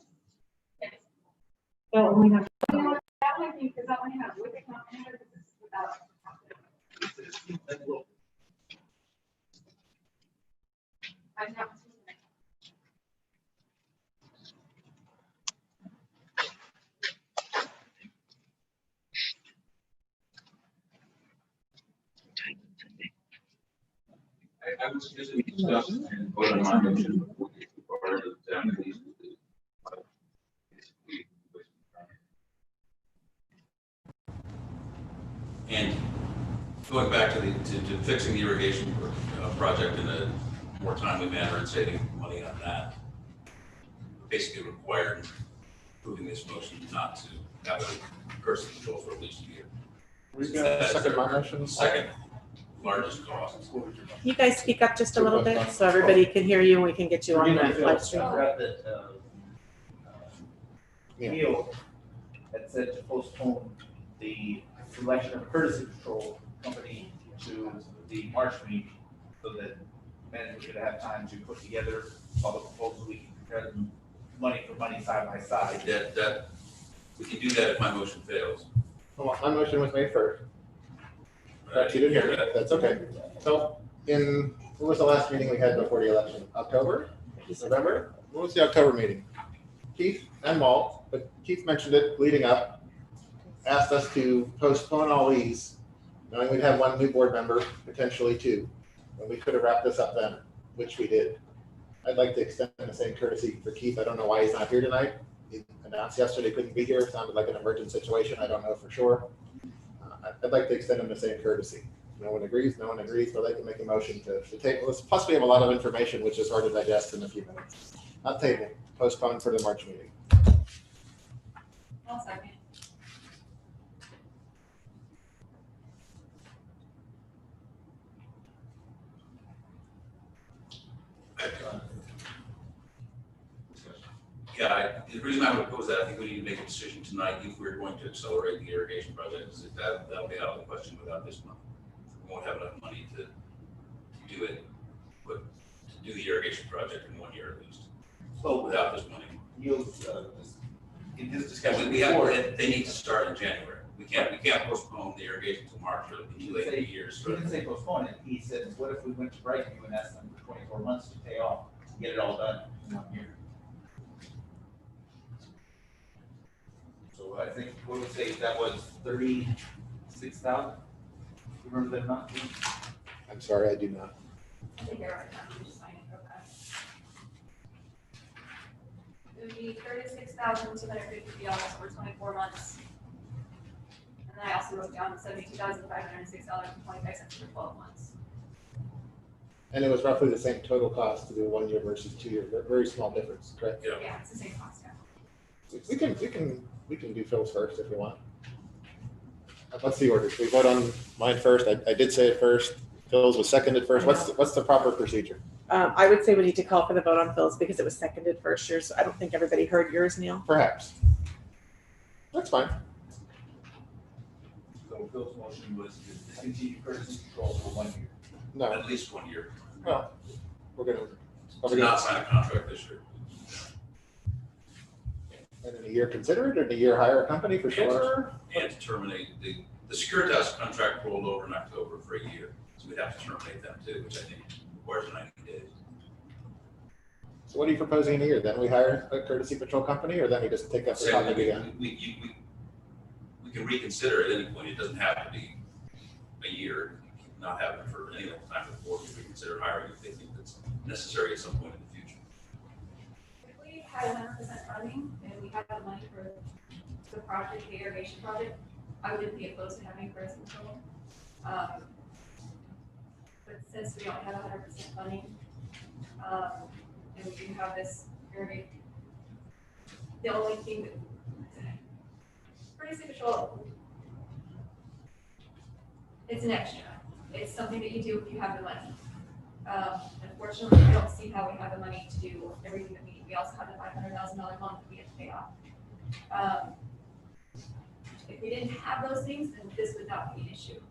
So we have. That might be, because that one has with the comment, or this is without. I'm not. I would suggest that we discuss and vote on my motion before we get too far into the down to these. And going back to to fixing the irrigation project in a more timely manner and saving money on that, basically required approving this motion not to have a person control for at least a year. We've got a second my motion. Second largest cost. You guys speak up just a little bit so everybody can hear you and we can get you on the live stream. Neil had said to postpone the selection of courtesy patrol company to the March meeting so that management could have time to put together all the proposals. We can compare them money for money side by side. That we can do that if my motion fails. Well, my motion was made first. But you didn't hear me. That's okay. So what was the last meeting we had before the election? October? November? What was the October meeting? Keith and Walt, but Keith mentioned it leading up, asked us to postpone all these, knowing we'd have one new board member, potentially two. And we could have wrapped this up then, which we did. I'd like to extend the same courtesy for Keith. I don't know why he's not here tonight. He announced yesterday he couldn't be here. It sounded like an emergent situation. I don't know for sure. I'd like to extend him the same courtesy. No one agrees, but they can make a motion to table this. Plus, we have a lot of information which is hard to digest in a few minutes. Not table, postpone for the March meeting. I'll second. Yeah, the reason I would oppose that, I think we need to make a decision tonight if we're going to accelerate the irrigation project, is that'll be out of the question without this month. We won't have enough money to do it, but to do the irrigation project in 1 year at least. So without this money. you'll, in this discussion We have, before, they need to start in January. We can't postpone the irrigation till March or later in the year. he didn't say postpone it, he said, what if we went to Brightview and asked them for 24 months to pay off, to get it all done in 1 year? So I think, what would say, that was 36,000? Remember that amount? I'm sorry, I do not. I think you're right, I'm just signing for that. It would be $36,250 over 24 months. And then I also wrote down $72,506.25 for 12 months. And it was roughly the same total cost to do 1 year versus 2 years. Very small difference, correct? Yeah. Yeah, it's the same cost, yeah. We can do Phil's first if you want. Let's see order. We vote on mine first. I did say it first. Phil's was seconded first. What's the proper procedure? I would say we need to call for the vote on Phil's because it was seconded first year, so I don't think everybody heard yours, Neil. Perhaps. That's fine. So Phil's motion was to discontinue courtesy control for 1 year. No, At least 1 year. well, we're gonna, To not sign a contract this year. and in a year consider it, or in a year hire a company for sure. And to terminate the Securitas contract rolled over in October for a year. So we'd have to terminate them too, which I think requires 90 days. So what are you proposing in a year? Then we hire a courtesy patrol company, or then we just take up the Say topic we again? can reconsider at any point. It doesn't have to be a year. You can not have it for any length of time before we reconsider hiring if they think that's necessary at some point in the future. If we had 100% funding and we had the money for the project, the irrigation project, I wouldn't be opposed to having courtesy control. But since we don't have 100% funding, and we do have this irrigation, the only thing that courtesy control, it's an extra. It's something that you do if you have the money. Unfortunately, we don't see how we have the money to do everything that we need. We also have the $500,000 loan that we have to pay off. If we didn't have those things, then this would not be an issue.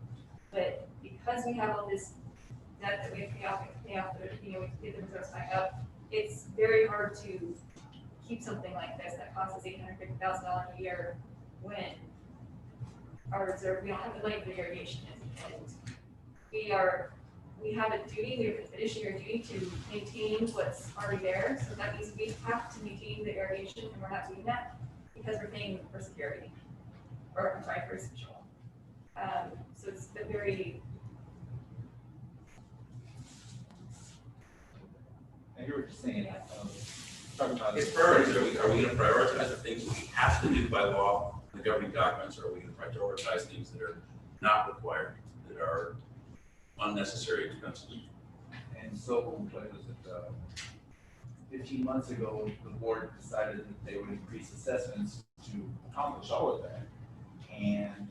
But because we have all this debt that we have to pay off, we get the reserves back up, it's very hard to keep something like this that costs us $850,000 a year when our reserve, we don't have the money for the irrigation. And we have a duty, we have a fiduciary duty to maintain what's already there. So that means we have to maintain the irrigation, and we're not doing that because we're paying for security, or I'm sorry, for control. So it's been very. I hear what you're saying. Talking about. It's priorities. Are we going to prioritize the things that we have to do by law, the governing documents, or are we going to prioritize things that are not required, that are unnecessary expenses? And so, what was it, 15 months ago, the board decided that they would increase assessments to accomplish all of that. And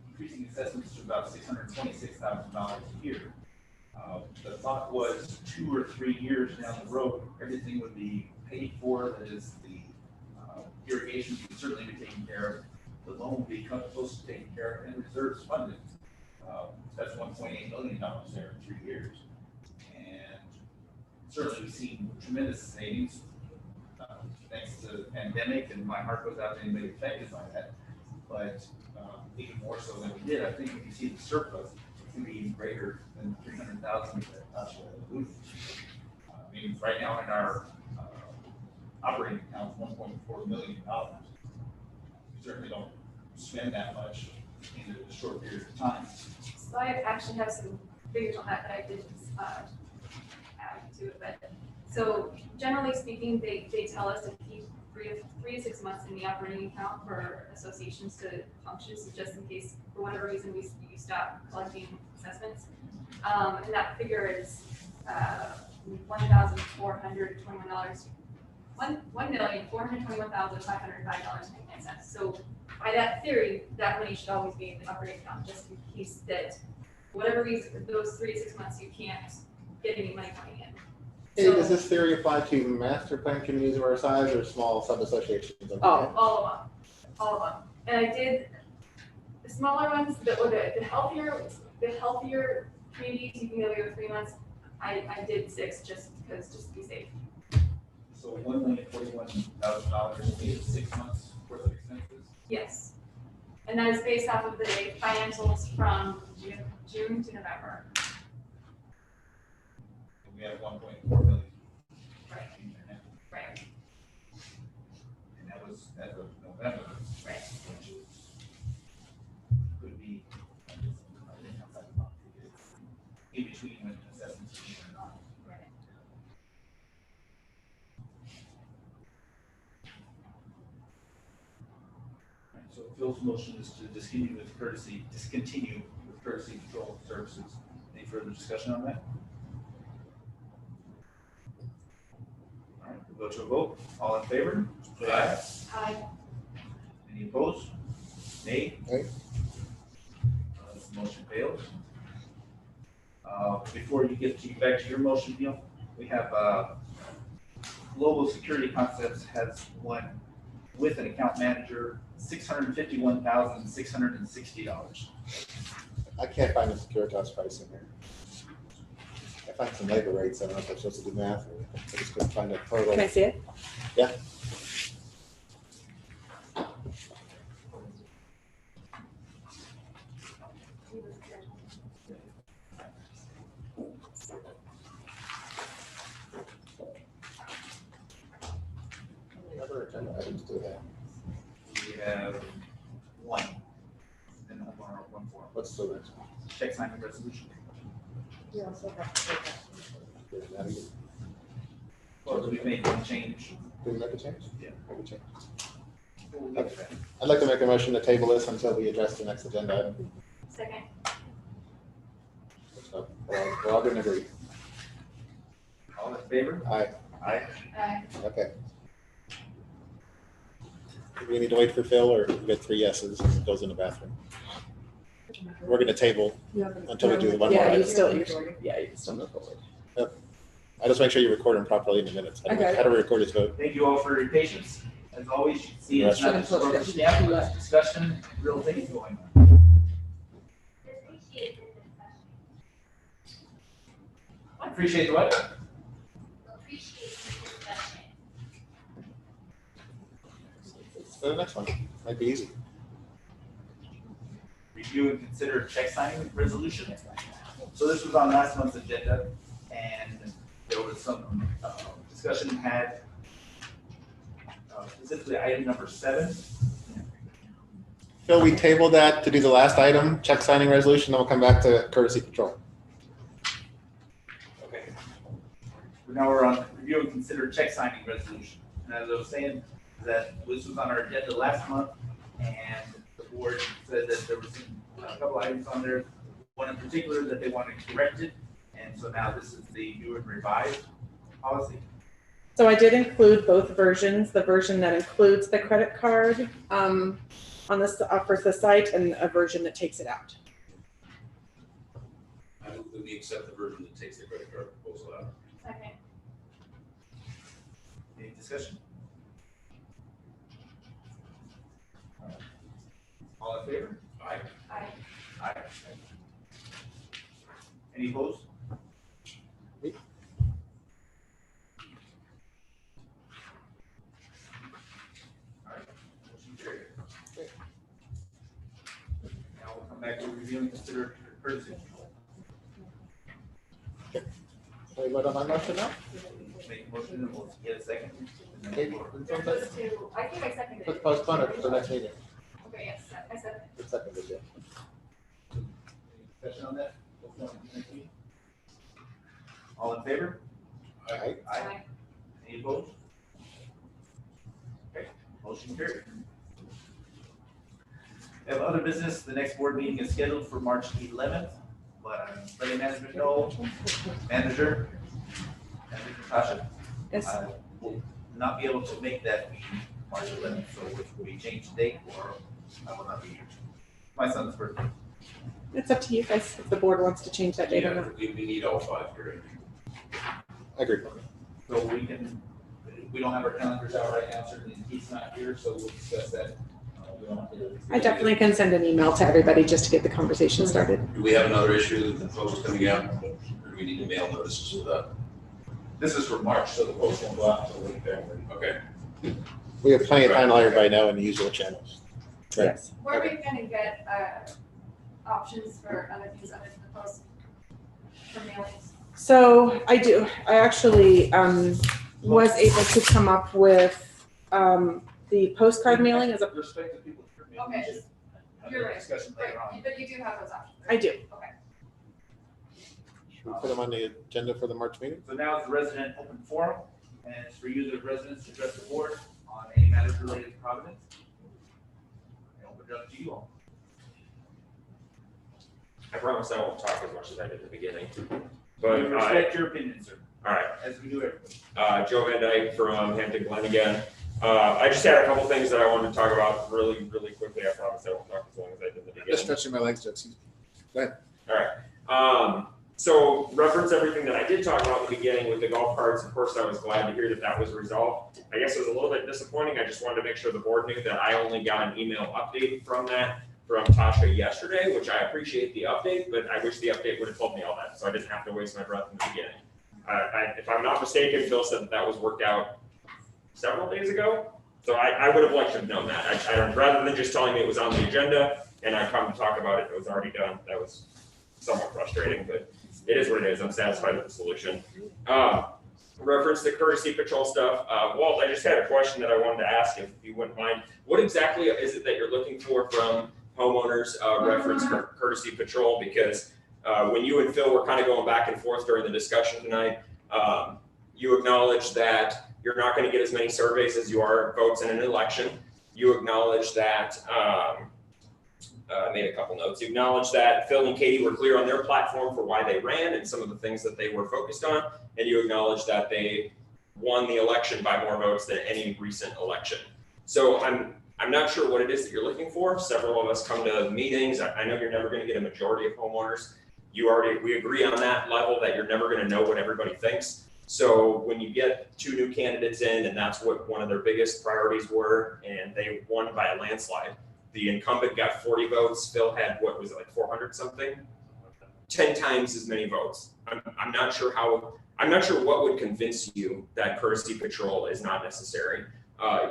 increasing assessments to about $626,000 a year. The thought was 2 or 3 years down the road, everything would be paid for, that is, the irrigation would certainly be taken care of, the loan would be close to taken care of, and reserves funded. That's $1.8 million there in 3 years. And certainly we've seen tremendous savings thanks to the pandemic, and my heart goes out to anybody affected by that. But even more so than we did, I think if you see the surplus, it's going to be even greater than 300,000 that Tasha alluded to. I mean, right now in our operating account, $1.4 million. We certainly don't spend that much in a short period of time. So I actually have some figures on that I didn't add to it, but, so generally speaking, they tell us to keep 3 to 6 months in the operating account for associations to function, so just in case, for whatever reason, you stop collecting assessments. And that figure is, $1,421, $1,421,505.99. So by that theory, that money should always be in the operating account, just in case that, for whatever reason, for those 3 to 6 months, you can't get any money coming in. Hey, So- does this theory apply to master plan communities of our size or small sub-associations? All of them. And I did, the smaller ones, the healthier communities, you can go 3 months. I did 6 just to be safe. So $1,041,000 is 6 months worth of expenses? Yes. And that is based off of the financials from June to November. And we have 1.4 million. Right. Right. And that was as of November. Right. Which is, could be, in between when assessments are being or not. Right. Right, so Phil's motion is to discontinue with courtesy control services. Any further discussion on that? All right, we'll go to a vote. All in favor? Say aye. Aye. Any opposed? Nay? Aye. Motion fails. Before you get back to your motion, Neil, we have Global Security Concepts has one with an account manager, $651,660. I can't find the Securitas price in here. I find some labor rates. I don't know if I'm supposed to do math or I just couldn't find a total. Can I see it? Yeah. Any other agenda items do we have? We have one. And one more. What's the next one? Check signing resolution. We also have to take that. Well, we made one change. Do we make a change? Yeah. Make a change. We'll get to that. I'd like to make a motion to table this until we address the next agenda item. Second. So we're all going to agree. All in favor? Aye. Aye. Aye. Okay. Do we need to wait for Phil or we get 3 yeses and it goes in the bathroom? We're going to table until we do the one more Yeah, you item. can still move forward. I just make sure you record them properly in the minutes. How do we- Okay. how do we record this vote? Thank you all for your patience. As always, you can see it's not just rubber Yes. stamp, but discussion, real things going on. Appreciate the what? So the next one might be easy. Review and consider check signing resolution. So this was on last month's agenda, and there was some discussion had specifically item number 7. Phil, we tabled that to do the last item, check signing resolution, then we'll come back to courtesy control. Okay. Now we're on review and consider check signing resolution. And as I was saying, that this was on our agenda last month, and the board said that there was a couple items on there, one in particular that they wanted corrected, and so now this is the new and revised policy. So I did include both versions, the version that includes the credit card on this offers the site and a version that takes it out. I move that we accept the version that takes the credit card proposal out. Second. Any discussion? All in favor? Aye. Aye. Aye. Any opposed? All right, motion carried. Now we'll come back to review and consider courtesy control. Can we vote on my motion now? Make a motion and we'll get a second. and then Okay. we'll vote. There goes to, I think I seconded Let's it. postpone it to the next meeting. Okay, yes, I said. Good second, good job. Discussion on that? Postpone to next meeting? All in favor? Aye. Aye. Any opposed? Okay, motion carried. We have other business. The next board meeting is scheduled for March 11th, but I'm letting management know, manager Tasha, Yes. I will not be able to make that meeting March 11th, so if we change the date, or I will not be here. My son's birthday. It's up to you guys if the board wants to change that date or not. We need all five here. I agree. So we don't have our calendars out right now, certainly he's not here, so we'll discuss that. We don't have to- I definitely can send an email to everybody just to get the conversation started. Do we have another issue that the folks coming out, or do we need to mail notices for that? This is for March, so the post won't go out until late February. Okay. We have plenty of time to let everybody know in the usual channels. Right. Yes. Where are we gonna get, options for other things other than the post for mailings? So I actually was able to come up with the postcard mailing as a, Respect to people. Okay, you're right, Discussion right, later on. but you do have those options. I do. Okay. Should we put them on the agenda for the March meeting? So now it's the resident open forum, and it's for you, the residents, to address the board on any matters related to Providence. And open it up to you all. I promise I won't talk as much as I did at the beginning. But We respect your opinion, sir, all right, as we do everybody. Joe Van Dyke from Hampton Glen again. I just had a couple things that I wanted to talk about really, really quickly. I promise I won't talk as long as I did at the Just beginning. stretching my legs, Jesse. Go ahead. All right. So reference everything that I did talk about at the beginning with the golf carts. Of course, I was glad to hear that that was resolved. I guess it was a little bit disappointing. I just wanted to make sure the board knew that I only got an email update from that from Tasha yesterday, which I appreciate the update, but I wish the update would have told me all that, so I didn't have to waste my breath in the beginning. If I'm not mistaken, Phil said that that was worked out several days ago, so I would have liked to have known that. I don't, rather than just telling me it was on the agenda and I come to talk about it, it was already done. That was somewhat frustrating, but it is what it is. I'm satisfied with the solution. Reference the courtesy patrol stuff. Walt, I just had a question that I wanted to ask if you wouldn't mind. What exactly is it that you're looking for from homeowners, reference courtesy patrol? Because when you and Phil were kind of going back and forth during the discussion tonight, you acknowledged that you're not going to get as many surveys as you are votes in an election. You acknowledged that, I made a couple notes. You acknowledged that Phil and Katie were clear on their platform for why they ran and some of the things that they were focused on. And you acknowledged that they won the election by more votes than any recent election. So I'm not sure what it is that you're looking for. Several of us come to meetings. I know you're never going to get a majority of homeowners. We agree on that level that you're never going to know what everybody thinks. So when you get two new candidates in, and that's what one of their biggest priorities were, and they won by a landslide. The incumbent got 40 votes. Phil had, what was it, like 400 something? 10 times as many votes. I'm not sure what would convince you that courtesy patrol is not necessary.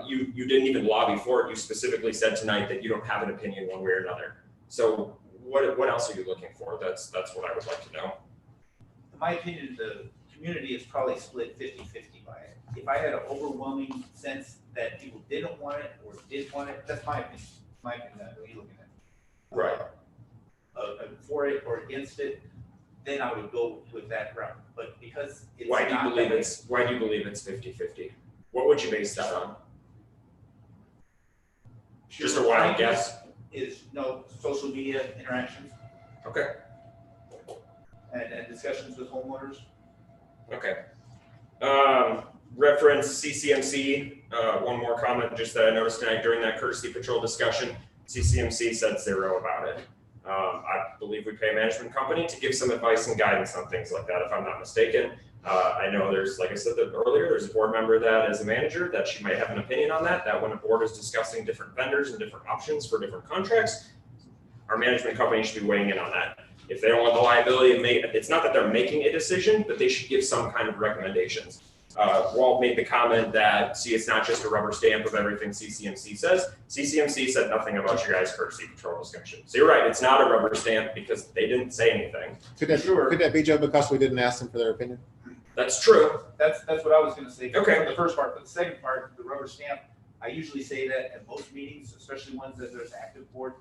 You didn't even lobby for it. You specifically said tonight that you don't have an opinion one way or another. So what else are you looking for? That's what I would like to know. In my opinion, the community is probably split 50-50 by it. If I had an overwhelming sense that people didn't want it or did want it, that's my opinion. My opinion, what are you looking at? Right. For it or against it, then I would go with that route. But because it's Why do you not believe that it's 50-50? What would you base that on? Just a wild guess. Is social media interactions Okay. and discussions with homeowners. Okay. Reference CCMC, one more comment just that I noticed tonight during that courtesy patrol discussion. CCMC said 0 about it. I believe we pay a management company to give some advice and guidance on things like that, if I'm not mistaken. I know there's, like I said earlier, there's a board member that is a manager that she might have an opinion on that when a board is discussing different vendors and different options for different contracts, our management company should be weighing in on that. If they don't want the liability, it's not that they're making a decision, but they should give some kind of recommendations. Walt made the comment that, see, it's not just a rubber stamp of everything CCMC says. CCMC said nothing about your guys' courtesy patrol discussion. So you're right, it's not a rubber stamp because they didn't say anything. Could that be, Joe, because we didn't ask them for their opinion? That's true. That's what I was going to say. Okay. For the first part, but the second part, the rubber stamp, I usually say that at most meetings, especially ones that there's active board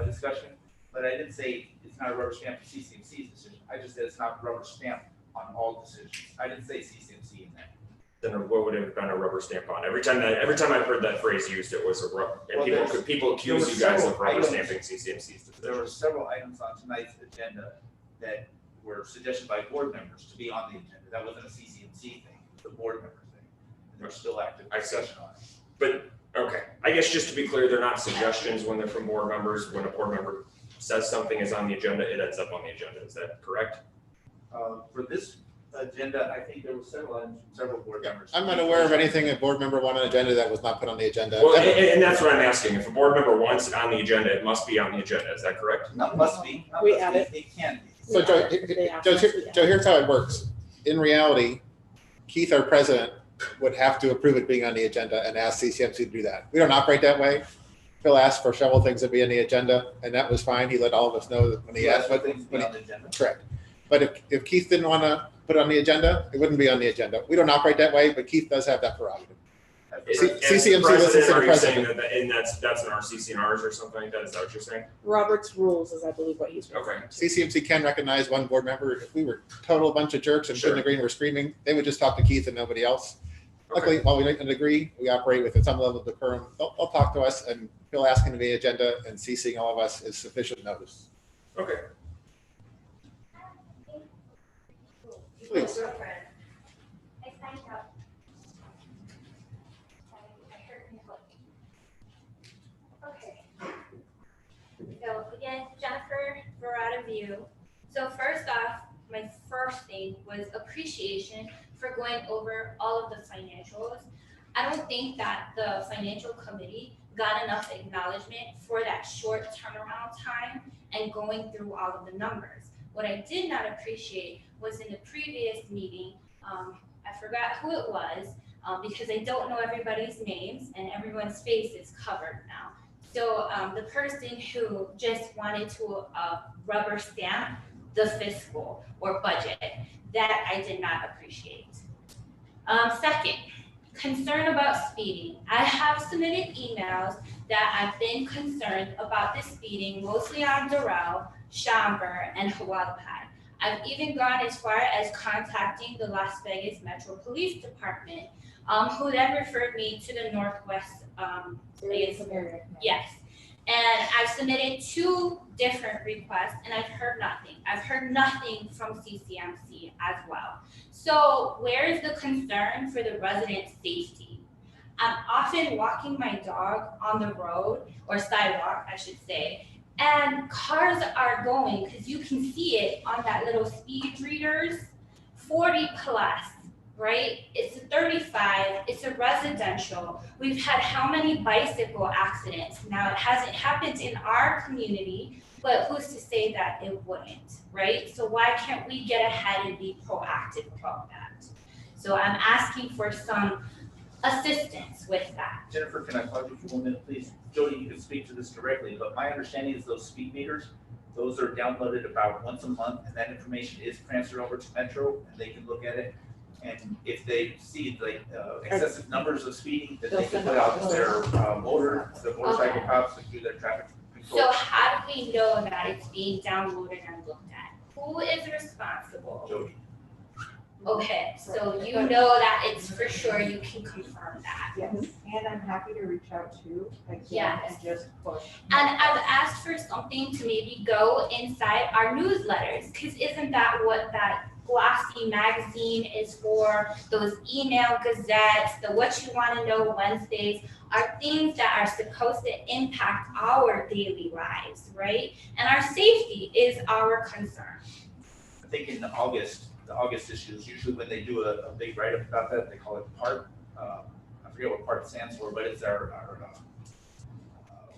discussion. But I didn't say it's not a rubber stamp for CCMC's decision. I just said it's not a rubber stamp on all decisions. I didn't say CCMC in that. Then what would have been a rubber stamp on? Every time I've heard that phrase used, it was a rubber, and Well, people there accuse were you guys of several rubber items. stamping CCMC's There were decisions. several items on tonight's agenda that were suggested by board members to be on the agenda. That wasn't a CCMC thing, it was a board member thing. And there's still active I see. discussion on it. But, okay, I guess just to be clear, they're not suggestions when they're from board members. When a board member says something is on the agenda, it ends up on the agenda. Is that correct? For this agenda, I think there were several items from several board members. I'm not aware of anything a board member wanted on the agenda that was not put on the agenda. Well, and that's what I'm asking. If a board member wants it on the agenda, it must be on the agenda. Is that correct? Not must be, not We must add be, it. it can be. So Joe, Joe, here's how it works. In reality, Keith, our president, would have to approve it being on the agenda and ask CCMC to do that. We don't operate that way. Phil asked for several things to be on the agenda, and that was fine. He let all of us know that when he asked. What things be on the agenda? Correct. But if Keith didn't want to put it on the agenda, it wouldn't be on the agenda. We don't operate that way, but Keith does have that prerogative. CCMC listens to the Are you saying president. that, and that's in our CCNRs or something like that? Is that what you're saying? Robert's rules is, I believe, what he's referring to. CCMC can recognize one board member. If we were total bunch of jerks and couldn't Sure. agree and were screaming, they would just talk to Keith and nobody else. Luckily, while we didn't agree, we operate with some level of decorum. They'll talk to us, and Phil asking to be agenda and CCing all of us is sufficient notice. Okay. Please. I signed up. I hurt my foot. Okay. So again, Jennifer Verada View. So first off, my first thing was appreciation for going over all of the financials. I don't think that the financial committee got enough acknowledgement for that short turnaround time and going through all of the numbers. What I did not appreciate was in the previous meeting, I forgot who it was, because I don't know everybody's names and everyone's face is covered now. So the person who just wanted to rubber stamp the fiscal or budget, that I did not appreciate. Second, concern about speeding. I have submitted emails that I've been concerned about the speeding, mostly on Doral, Schaumburg, and Hualapai. I've even gone as far as contacting the Las Vegas Metro Police Department, who then referred me to the Northwest, yes. And I've submitted 2 different requests and I've heard nothing. I've heard nothing from CCMC as well. So where is the concern for the resident safety? I'm often walking my dog on the road or sidewalk, I should say, and cars are going, because you can see it on that little speed readers, 40 plus, right? It's a 35, it's a residential. We've had how many bicycle accidents? Now, it hasn't happened in our community, but who's to say that it wouldn't, right? So why can't we get ahead and be proactive about that? So I'm asking for some assistance with that. Jennifer, can I talk to you for 1 minute, please? Jody, you can speak to this directly, but my understanding is those speed meters, those are downloaded about once a month, and that information is transferred over to Metro, and they can look at it. And if they see like excessive numbers of speeding, that they can put out their the motorcycle cops to do their traffic control. So how do we know that it's being downloaded and looked at? Who is responsible? Jody. Okay, so you know that it's for sure, you can confirm that. Yes, and I'm happy to reach out to, again, Yes. and just push. And I've asked for something to maybe go inside our newsletters, because isn't that what that glossy magazine is for? Those email gazettes, the what you want to know Wednesdays are things that are supposed to impact our daily lives, right? And our safety is our concern. I think in August, the August issue is usually when they do a big write-up about that, they call it PART. I forget what PART stands for, but it's our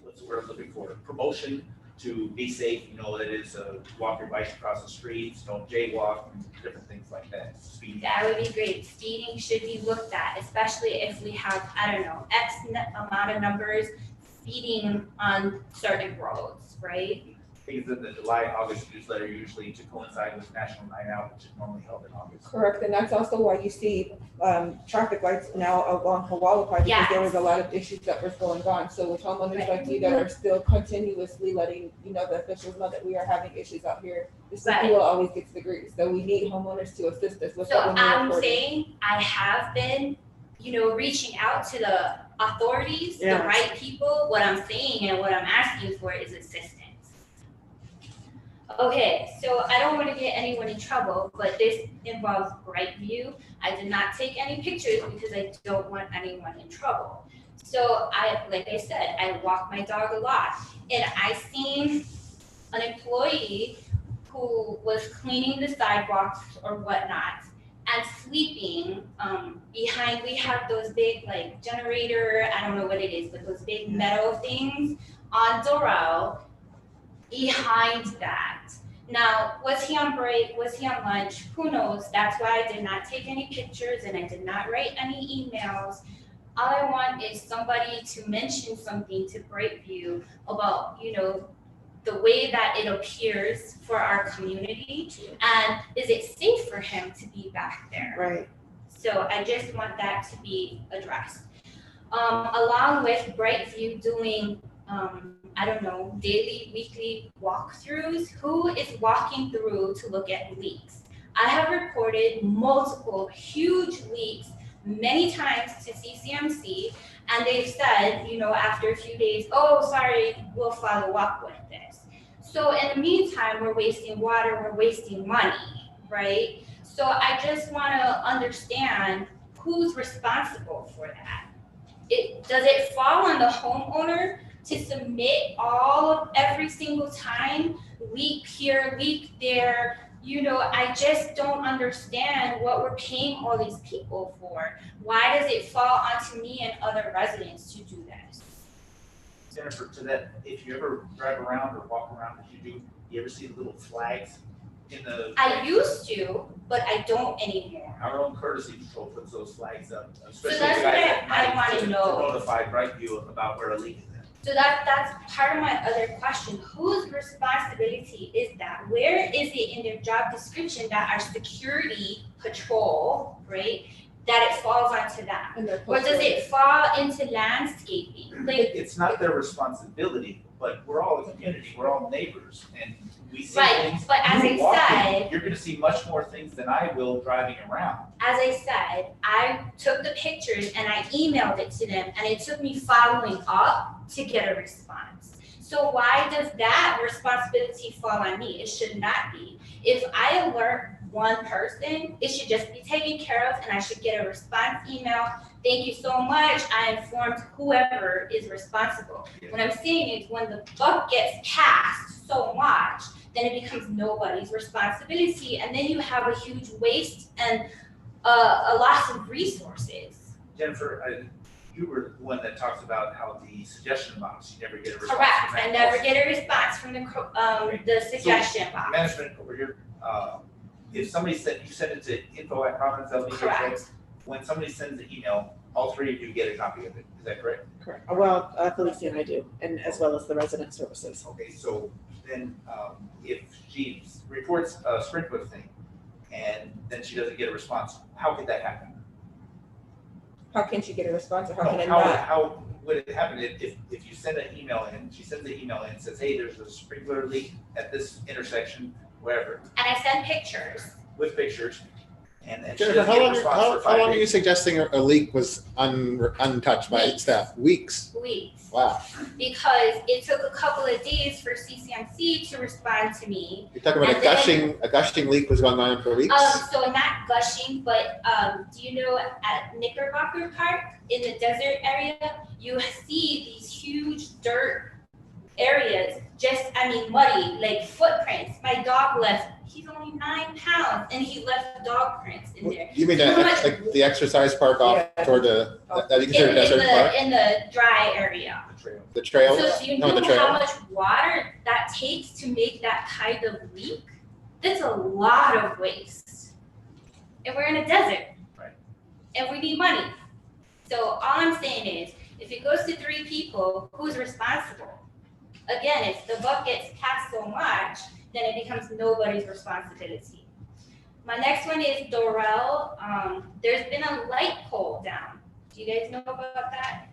what's the word I'm looking for? Promotion to be safe, you know, that is walk your bike across the streets, don't jaywalk, and different things like that. Speed. That would be great. Speeding should be looked at, especially if we have, I don't know, X amount of numbers speeding on certain roads, right? think it's in the July, August newsletter usually to coincide with National Night Out, which is normally held in August. Correct, and that's also why you see traffic lights now along Hualapai, because there was a lot of issues that was going on. So with homeowners like you that are still continuously letting, the officials know that we are having issues out here, the city will always get to the grease. So we need homeowners to assist us with So that. when we're I'm reporting. saying I have been, reaching out to the authorities, the Yeah. right people. What I'm saying and what I'm asking for is assistance. Okay, so I don't want to get anyone in trouble, but this involves Brightview. I did not take any pictures because I don't want anyone in trouble. So like I said, I walk my dog a lot, and I seen an employee who was cleaning the sidewalks or whatnot and sleeping behind, we have those big generator, I don't know what it is, but those big metal things on Doral behind that. Now, was he on break? Was he on lunch? Who knows? That's why I did not take any pictures and I did not write any emails. All I want is somebody to mention something to Brightview about, the way that it appears for our community, and is it safe for him to be back there? Right. So I just want that to be addressed. Along with Brightview doing, daily, weekly walkthroughs, who is walking through to look at leaks? I have reported multiple huge leaks many times to CCMC, and they've said, after a few days, oh, sorry, we'll follow up with this. So in the meantime, we're wasting water, we're wasting money, right? So I just want to understand who's responsible for that. Does it fall on the homeowner to submit every single time, leak here, leak there? I just don't understand what we're paying all these people for. Why does it fall onto me and other residents to do this? Jennifer, to that, if you ever drive around or walk around, you ever see the little flags in the? I used to, but I don't anymore. Our own courtesy patrol puts those flags up, especially that's the guys what at I night wanna to know. notify Brightview about where a leak is at. So that's part of my other question. Whose responsibility is that? Where is it in their job description that our security patrol, right, that it falls onto them? Or does it fall into landscaping? It's not their responsibility, but we're all a community, we're all neighbors, and we see Right, things. but as You I walk in, said- you're gonna see much more things than I will driving around. As I said, I took the pictures and I emailed it to them, and it took me following up to get a response. So why does that responsibility fall on me? It should not be. If I alert one person, it should just be taken care of, and I should get a response email. Thank you so much. I informed whoever is responsible. What I'm saying is when the buck gets passed so much, then it becomes nobody's responsibility, and then you have a huge waste and a loss of resources. Jennifer, you were the one that talks about how the suggestion box, you never get a response. Correct, from that. I never get a response from the suggestion box. Management over here, if somebody said, you send it to info@providence.lbj, Correct. when somebody sends an email, all three of you get a copy of it, is that correct? Correct. Well, Felicia and I do, and as well as the resident services. Okay, so then, if she reports a sprinkler thing, and then she doesn't get a response, how could that happen? How can she get a response, or how can it How, not? how would it happen if you send an email in, she sends an email in, and says, hey, there's a sprinkler leak at this intersection, wherever, And I send pictures. with pictures, and she Jennifer, doesn't how get a long, response how, for 5 how long are you days. suggesting a leak was untouched by Weeks. staff? Weeks? Weeks. Wow. Because it took a couple of days for CCMC to respond to me. You're talking about And then- a gushing leak was going on for weeks? So not gushing, but do you know at Knickerbocker Park in the desert area, you see these huge dirt areas, muddy, like footprints. My dog left, he's only 9 pounds, and he left dog prints in there. You mean You know that, what- like the exercise park off toward the, that you consider in desert park? the dry area. The trails? So do you No, know the trail. how much water that takes to make that kind of leak? That's a lot of waste. And we're in a desert. Right. And we need money. So all I'm saying is, if it goes to 3 people, who's responsible? again, if the buck gets passed so much, then it becomes nobody's responsibility. My next one is Dorel. There's been a light pole down. Do you guys know about that?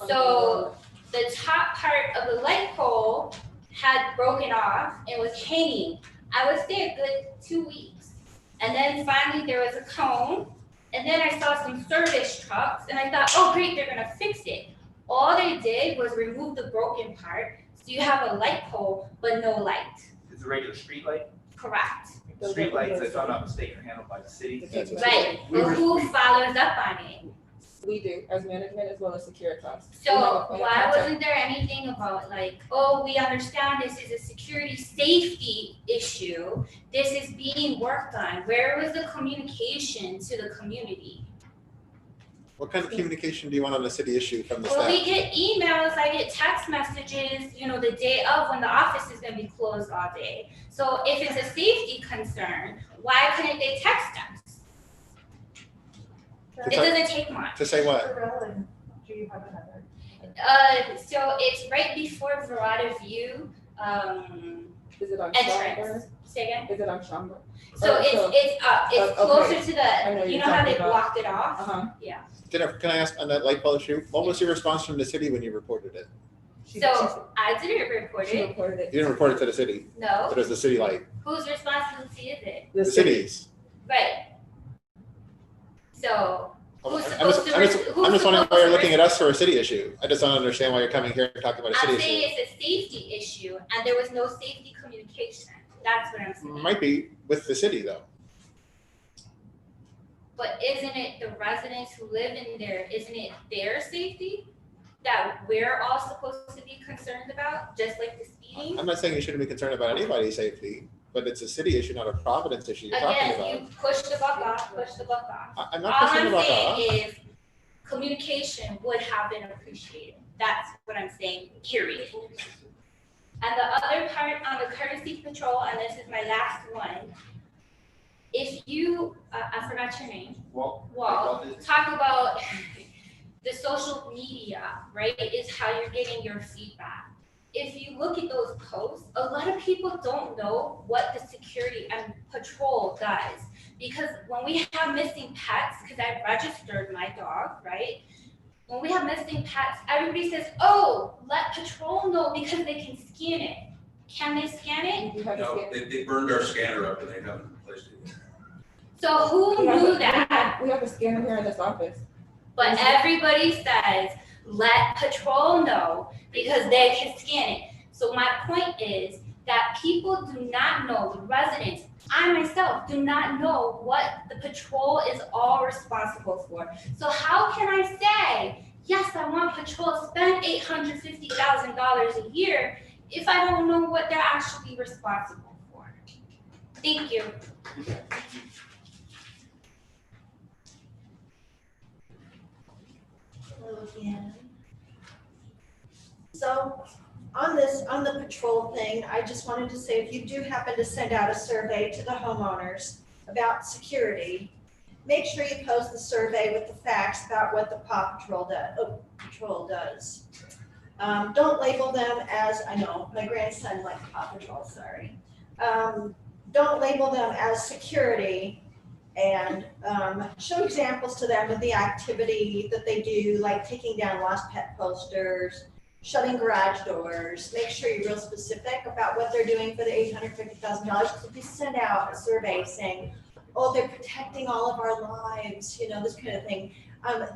So the top part of the light pole had broken off and was hanging. I was there a good 2 weeks. And then finally there was a cone. And then I saw some service trucks and I thought, oh great, they're gonna fix it. All they did was remove the broken part. So you have a light pole, but no light. It's a regular street light. Correct. Street lights, if I'm not mistaken, are handled by the city. Right, but who follows up on it? We do, as management as well as Securitas. So why wasn't there anything about like, oh, we understand this is a security safety issue. This is being worked on. Where was the communication to the community? What kind of communication do you want on a city issue from the Well, staff? we get emails, I get text messages, the day of when the office is gonna be closed all day. So if it's a safety concern, why couldn't they text us? It doesn't take much. To say what? Do you have another? So it's right before Verada View, Is it on entrance. Schaumburg? Say again? Is it on Schaumburg? So it's up, it's okay. closer to I know the, you're how talking they about. blocked it off? Uh-huh. Yeah. Jennifer, can I ask on that light pole issue, what was your response from the city when you reported it? So I didn't report She it, reported You it. didn't report it to the city, no. it was the city light, Whose responsibility is it? the city's. Right. So who's I'm supposed to, just who's wondering supposed why you're to looking at us for a city issue. I just don't understand why you're coming here and talking about a city I'm saying issue. it's a safety issue and there was no safety communication. That's what I'm saying. Might be with the city though. But isn't it the residents who live in there, isn't it their safety that we're all supposed to be concerned about, just like the speeding? I'm not saying you shouldn't be concerned about anybody's safety, but it's a city issue, not a Providence issue you're talking Again, about. you push the buck off, push the buck off. I'm not pushing All about I'm that. saying is communication would have been appreciated. That's what I'm saying, period. And the other part on the courtesy patrol, and this is my last one. If you, I forgot your name. Well, Talk about the social media, right, is how you're getting your feedback. If you look at those posts, a lot of people don't know what the security and patrol does. Because when we have missing pets, because I registered my dog, right? When we have missing pets, everybody says, oh, let patrol know because they can scan it. Can they scan it? No, they burned our scanner up and they haven't replaced it yet. So who knew that? We have a scanner here in this office. But everybody says, let patrol know because they can scan it. So my point is that people do not know, the residents, I myself do not know what the patrol is all responsible for. So how can I say, yes, I want patrol to spend $850,000 a year if I don't know what they're actually responsible for? Thank you. So on the patrol thing, I just wanted to say, if you do happen to send out a survey to the homeowners about security, make sure you post the survey with the facts about what the patrol does. Don't label them as, I know, my grandson likes Paw Patrol, sorry. Don't label them as security and show examples to them of the activity that they do, like taking down lost pet posters, shutting garage doors. Make sure you're real specific about what they're doing for the $850,000. If you send out a survey saying, oh, they're protecting all of our lives, this kind of thing,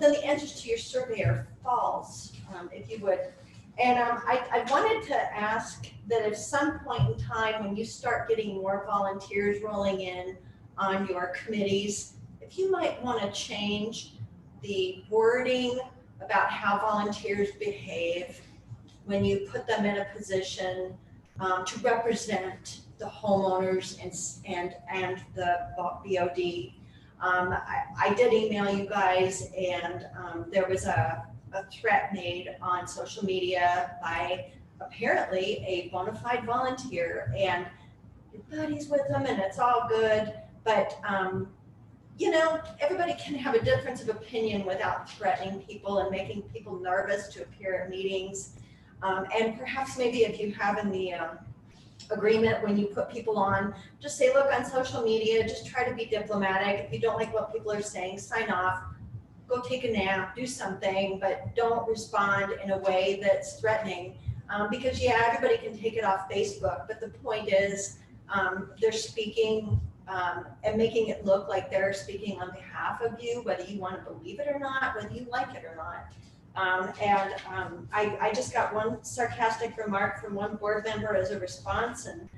then the answers to your survey are false, if you would. And I wanted to ask that at some point in time, when you start getting more volunteers rolling in on your committees, if you might want to change the wording about how volunteers behave when you put them in a position to represent the homeowners and the BOD. I did email you guys, and there was a threat made on social media by apparently a bona fide volunteer, and your buddy's with them and it's all good, but everybody can have a difference of opinion without threatening people and making people nervous to appear at meetings. And perhaps maybe if you have in the agreement, when you put people on, just say, look, on social media, just try to be diplomatic. If you don't like what people are saying, sign off, go take a nap, do something, but don't respond in a way that's threatening. Because yeah, everybody can take it off Facebook, but the point is, they're speaking and making it look like they're speaking on behalf of you, whether you want to believe it or not, whether you like it or not. I just got one sarcastic remark from one board member as a response, and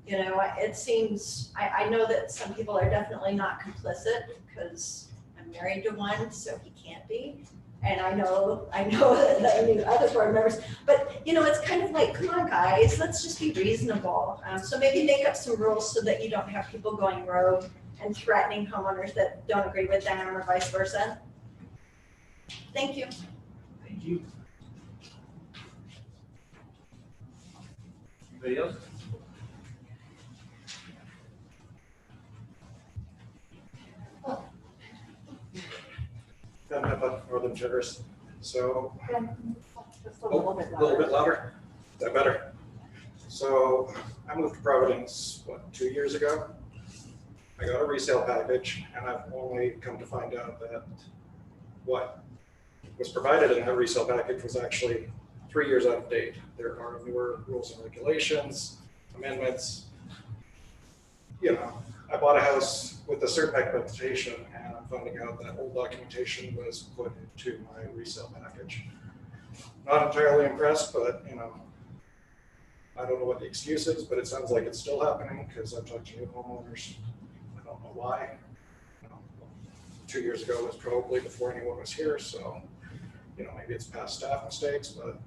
you know, it seems, I know that some people are definitely not complicit because I'm married to one, so he can't be. And I know that the other board members, but you know, it's kind of like, come on guys, let's just be reasonable. So maybe make up some rules so that you don't have people going rogue and threatening homeowners that don't agree with them or vice versa. Thank you. Thank you. Anybody else? Ben Peppa, Northern Terrace. So, Just a little bit a little louder. bit louder. Is that better? So, I moved to Providence, 2 years ago? I got a resale package, and I've only come to find out that what was provided in that resale package was actually 3 years out of date. There are newer rules and regulations, amendments. You know, I bought a house with a certain expectation, and I'm finding out that old documentation was put into my resale package. Not entirely impressed, but you know, I don't know what the excuse is, but it sounds like it's still happening because I've talked to new homeowners. I don't know why. You know, 2 years ago was probably before anyone was here, so you know, maybe it's past staff mistakes, but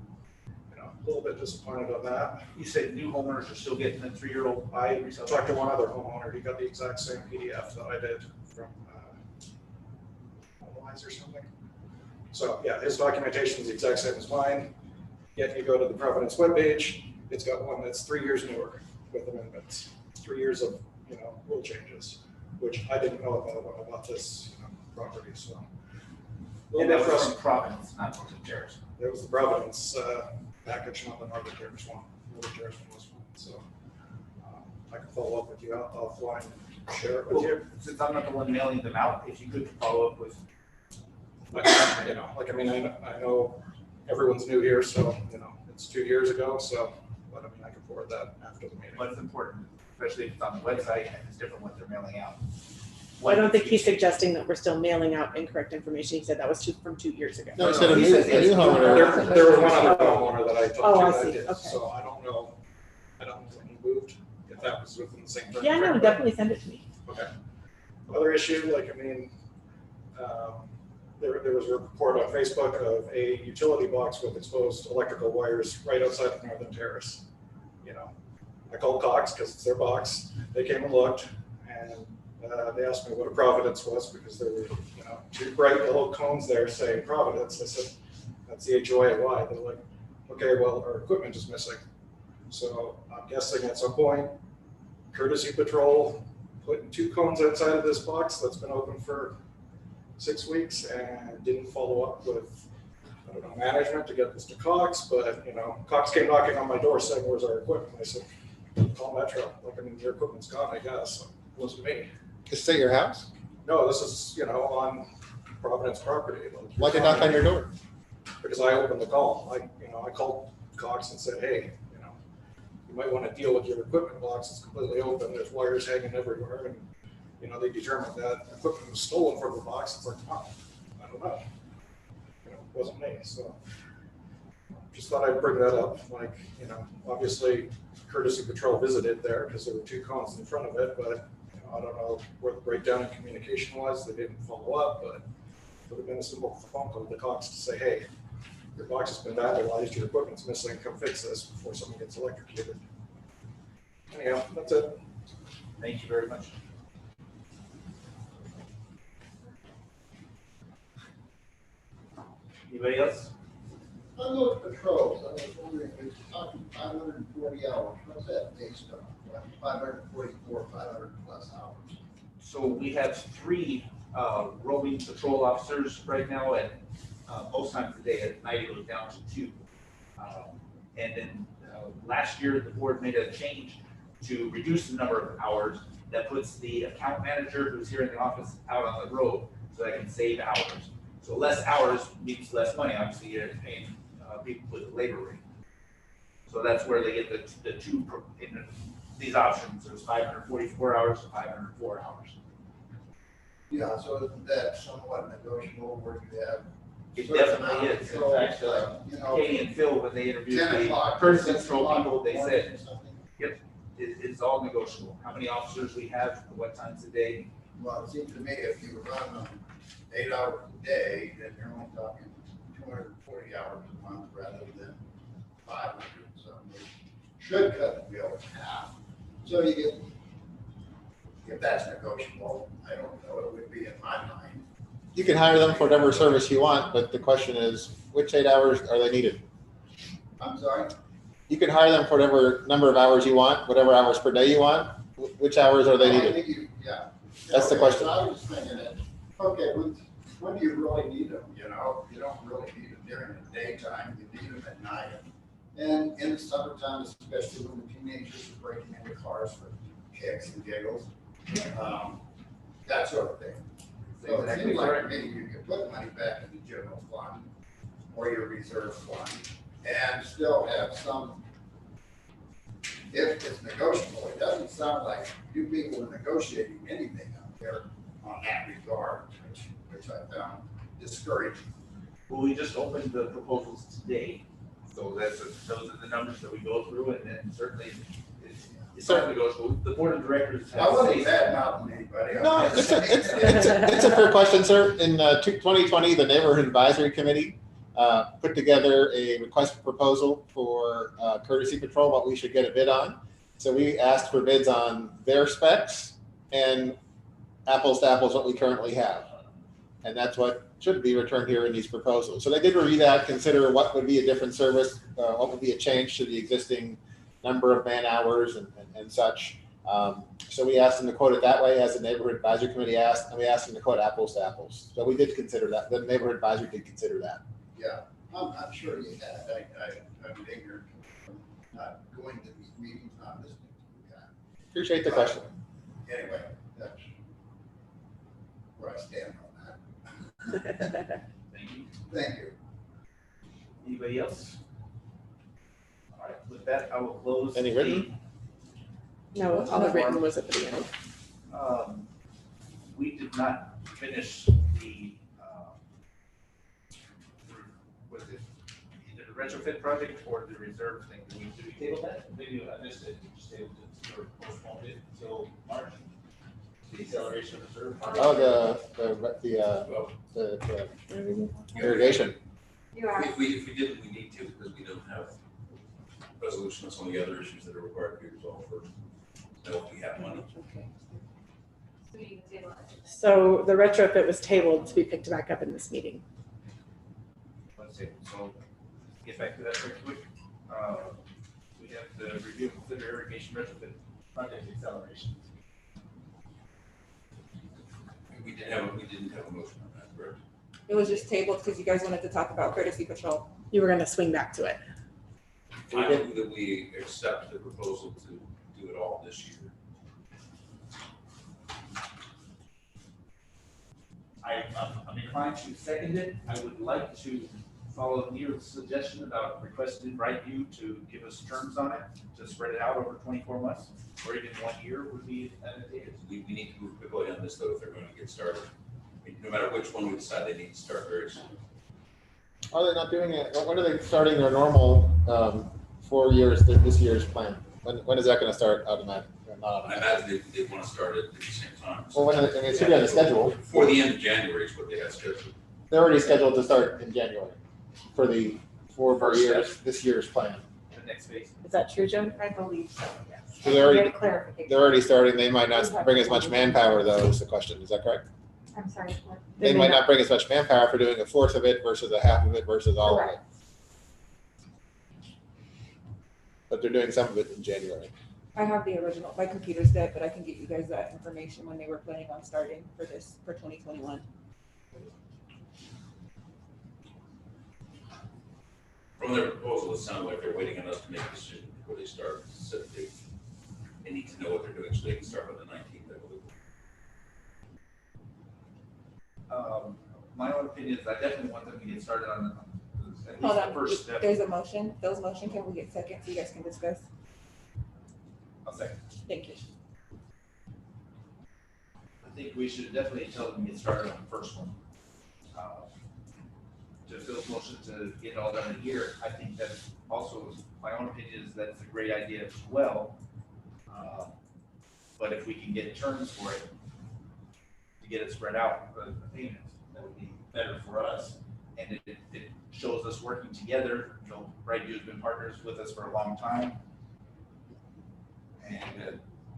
you know, a little bit disappointed on that. You said new homeowners are still getting a 3-year-old. I talked to one other homeowner. He got the exact same PDF that I did from HomeWise or something. So yeah, his documentation is the exact same as mine. Yet you go to the Providence webpage, it's got one that's 3 years newer with amendments, 3 years of rule changes, which I didn't know about when I bought this property. So. And that was from Providence, not Northern Terrace. It was the Providence package, not the Northern Terrace one. Northern Terrace one was fine. So I can follow up with you offline and share it with you. Since I'm not the one mailing them out, if you could follow up with. I know everyone's new here, so it's 2 years ago. So, but I can forward that after the meeting. But it's important, especially if it's on the website and it's different what they're mailing out. Well, I don't think he's suggesting that we're still mailing out incorrect information. He said that was from 2 years ago. No, he said a new homeowner. There was one other homeowner that I talked Oh, I to that see. did, Okay. so I don't know when he moved, if that was within the same. Yeah, no, timeframe. definitely send it to me. Okay. Other issue, there was a report on Facebook of a utility box with exposed electrical wires right outside of Northern Terrace. I called Cox because it's their box. They came and looked, and they asked me what a Providence was because there were, two bright little cones there saying Providence. I said, that's the HOA. They're like, okay, well, our equipment is missing. So I'm guessing at some point, Courtesy Patrol putting 2 cones outside of this box that's been open for 6 weeks and didn't follow up with, management to get this to Cox. But, Cox came knocking on my door saying, where's our equipment? I said, call Metro. Your equipment's gone, I guess. So it wasn't me. Is this at your house? No, this is, on Providence property. Why'd they knock on your door? Because I opened the call. I called Cox and said, hey, you might want to deal with your equipment box. It's completely open. There's wires hanging everywhere. And, they determined that equipment was stolen from the box. It's like, oh, I don't know. It wasn't me. So just thought I'd bring that up. Obviously Courtesy Patrol visited there because there were 2 cones in front of it, but I don't know where the breakdown in communication was. They didn't follow up, but it would have been a simple phone call to Cox to say, hey, your box has been vandalized, your equipment's missing, come fix this before someone gets electrocuted. Anyhow, that's it. Thank you very much. Anybody else? On those patrols, I was wondering, it's talking 540 hours, what's that based on? 544, 500 plus hours. So we have 3 roving patrol officers right now, and most times of the day, at night it goes down to 2. And then last year, the board made a change to reduce the number of hours that puts the account manager who's here in the office out on the road so that can save hours. So less hours means less money. Obviously, you're paying people with the labor rate. So that's where they get the two, in these options. There's 544 hours, 504 hours. Yeah, so isn't that somewhat negotiable where you have? It certain definitely amount is. of In fact, like, you know, Katie and Phil, when they interviewed 10 the o'clock, person 6 control o'clock people, they morning said, or something? yep, it's all negotiable. How many officers we have, what times a day. Well, it seems to me if you run them 8 hours a day, then you're only talking 240 hours a month rather than 500. So they should cut the bill in half. So you get, if that's negotiable, I don't know, it would be in my mind. You can hire them for whatever service you want, but the question is, which 8 hours are they needed? I'm sorry? You can hire them for whatever number of hours you want, whatever hours per day you want. Which hours are they Well, I needed? think yeah. That's the Okay, question. so I was thinking that, okay, when do you really need them, you know? You don't really need them during the daytime, you need them at night. And in the summertime, especially when the teenagers are breaking into cars for kicks and giggles, that sort of thing. So it seems like maybe you could put money back in the general fund or your reserve fund and still have some, if it's negotiable. It doesn't sound like you people are negotiating anything out there on that regard, which I found discouraging. Well, we just opened the proposals today. So those are the numbers that we go through, and then certainly it's not negotiable. The board of directors. I wasn't bad-mouthing anybody. No, it's a fair question, sir. In 2020, the Neighborhood Advisory Committee put together a request for proposal for courtesy patrol, what we should get a bid on. So we asked for bids on their specs and apples to apples what we currently have. And that's what should be returned here in these proposals. So they did review that, consider what would be a different service, what would be a change to the existing number of man hours and such. So we asked them to quote it that way, as the Neighborhood Advisory Committee asked, and we asked them to quote apples to apples. So we did consider that. The Neighborhood Advisory did consider that. Yeah, I'm sure you had. I'm ignorant from not going to these meetings, not listening to you guys. Appreciate the question. Anyway, that's where I stand on that. Thank you. Thank you. Anybody else? All right, with that, I will close. Any written? No, all the written was at the end. We did not finish the, what is it? Either the retrofit project or the reserve thing. Did we table that? Maybe I missed it. We just tabled it or postponed it until March. The acceleration of reserve. Oh, the irrigation. You asked. If we didn't, we need to, because we don't have resolution on some of the other issues that are required to be resolved first. No, we have money. So you can table it. So the retrofit was tabled to be picked back up in this meeting. Let's see, so get back to that very quick. We have the review and consider irrigation retrofit project acceleration. We didn't have a motion on that, correct? It was just tabled because you guys wanted to talk about courtesy patrol. You were gonna swing back to it. I move that we accept the proposal to do it all this year. I'm inclined to second it. I would like to follow Neil's suggestion about requesting Brightview to give us terms on it, to spread it out over 24 months, or even 1 year would be advantageous. We need to move quickly on this though, if they're going to get started. I mean, no matter which one we decide, they need to start very soon. Are they not doing it? When are they starting their normal 4 years, this year's plan? When is that gonna start automatic? Not I automatic? imagine they want to start it at the same time. Well, when, it should be on the schedule. Before the end of January is what they have scheduled. They're already scheduled to start in January for the 4 years, this year's plan. The next phase. Is that true, Jen? I believe so, yes. So they're already, Get clarification. they're already starting. They might not bring as much manpower though, is the question. Is that correct? I'm sorry. what? They might not bring as much manpower for doing a fourth of it versus a half of it versus all of it. Correct. But they're doing some of it in January. I have the original, my computer's dead, but I can get you guys that information when they were planning on starting for this, for 2021. From their proposal, it sounded like they're waiting on us to make a decision before they start. So they need to know what they're doing so they can start on the 19th, I believe. My own opinion is I definitely want them to get started on at Hold least the on, first step. there's a motion, Phil's motion, can we get second so you guys can discuss? I'll second. Thank you. I think we should definitely tell them to get started on the first one. To Phil's motion to get it all done in a year, I think that also, my own opinion is that's a great idea as well. But if we can get terms for it, to get it spread out, the payment, that would be better for us. And it shows us working together, you know, Brightview has been partners with us for a long time. And,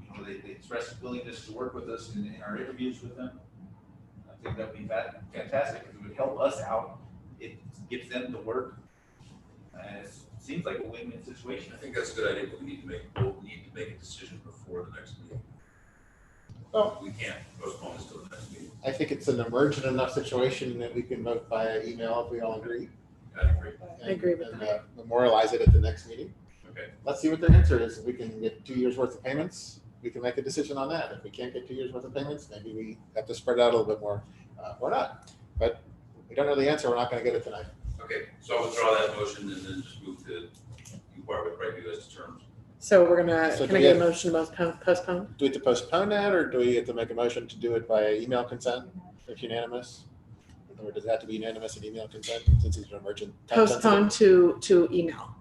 you know, they expressed willingness to work with us in our interviews with them. I think that would be fantastic, if it would help us out, it gives them the work. And it seems like a win-win situation. I think that's a good idea, but we'll need to make a decision before the next meeting. Oh. We can't postpone this till the next meeting. I think it's an emergent enough situation that we can vote via email if we all agree. I agree. I agree with And, that. memorialize it at the next meeting. Okay. Let's see what their answer is. If we can get 2 years worth of payments, we can make a decision on that. If we can't get 2 years worth of payments, maybe we have to spread it out a little bit more, or not. But we don't know the answer, we're not gonna get it tonight. Okay, so I'll withdraw that motion and then just move to inquire with Brightview as to terms. So we're gonna, So can I get a motion to postpone? Do we have to postpone that, or do we have to make a motion to do it by email consent, if unanimous? Or does it have to be unanimous and email consent, since it's an emergent? time sensitive? Postpone to email.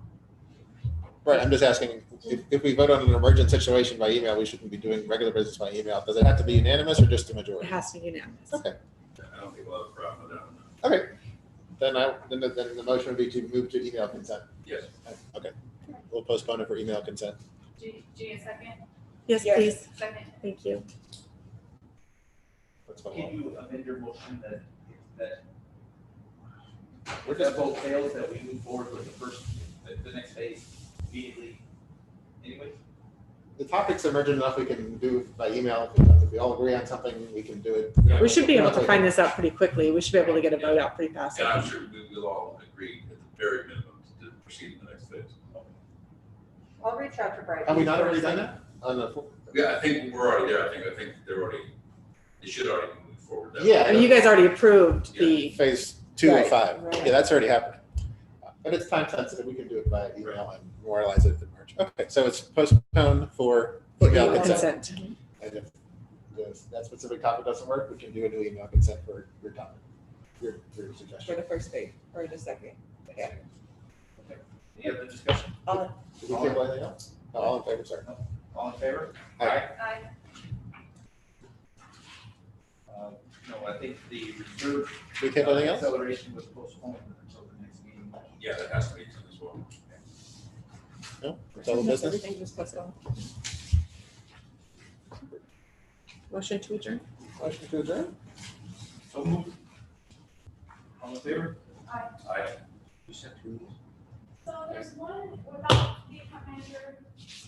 Right, I'm just asking, if we vote on an emergent situation by email, we shouldn't be doing regular business by email. Does it have to be unanimous or just a It majority? has to be unanimous. Okay, I don't think we'll have a problem with that one. okay. Then the motion would be to move to email consent. Yes. Okay, we'll postpone it for email consent. Do you need a second? Yes, Yes. please. Second. Thank you. Let's vote. Can you amend your motion that We're if just that vote fails, that we move forward with the next phase immediately anyway? The topic's emergent enough, we can do by email. If we all agree on something, we can do it. We should be able to find this out pretty quickly. We should be able to get a vote out pretty fast. And I'm sure we'll all agree at the very minimum to proceed in the next phase. I'll reach out to Brightview. Have we not already first. done that? On the, Yeah, I think we're already there. I think they're already, they should already move forward. That Yeah. I mean, you guys already approved the, phase 2 of Right, 5. right. Yeah, that's already happened. But it's time sensitive. We can do it by email and memorialize it in March. Okay, so it's postponed for email consent. consent. And if that specific topic doesn't work, we can do a new email consent for your topic, your For suggestion. the first phase, or the second. Yeah. Any other discussion? Did we table anything else? No, all in favor, sorry. All in favor? Aye. Aye. No, I think the reserve. Did we table anything else? Acceleration was postponed until the next meeting. Yeah, that has to be done as well. No, it's all business? Everything just postponed. Motion to adjourn. Motion to adjourn? So moved. All in favor? Aye. Aye. You sent two. So there's one without the account manager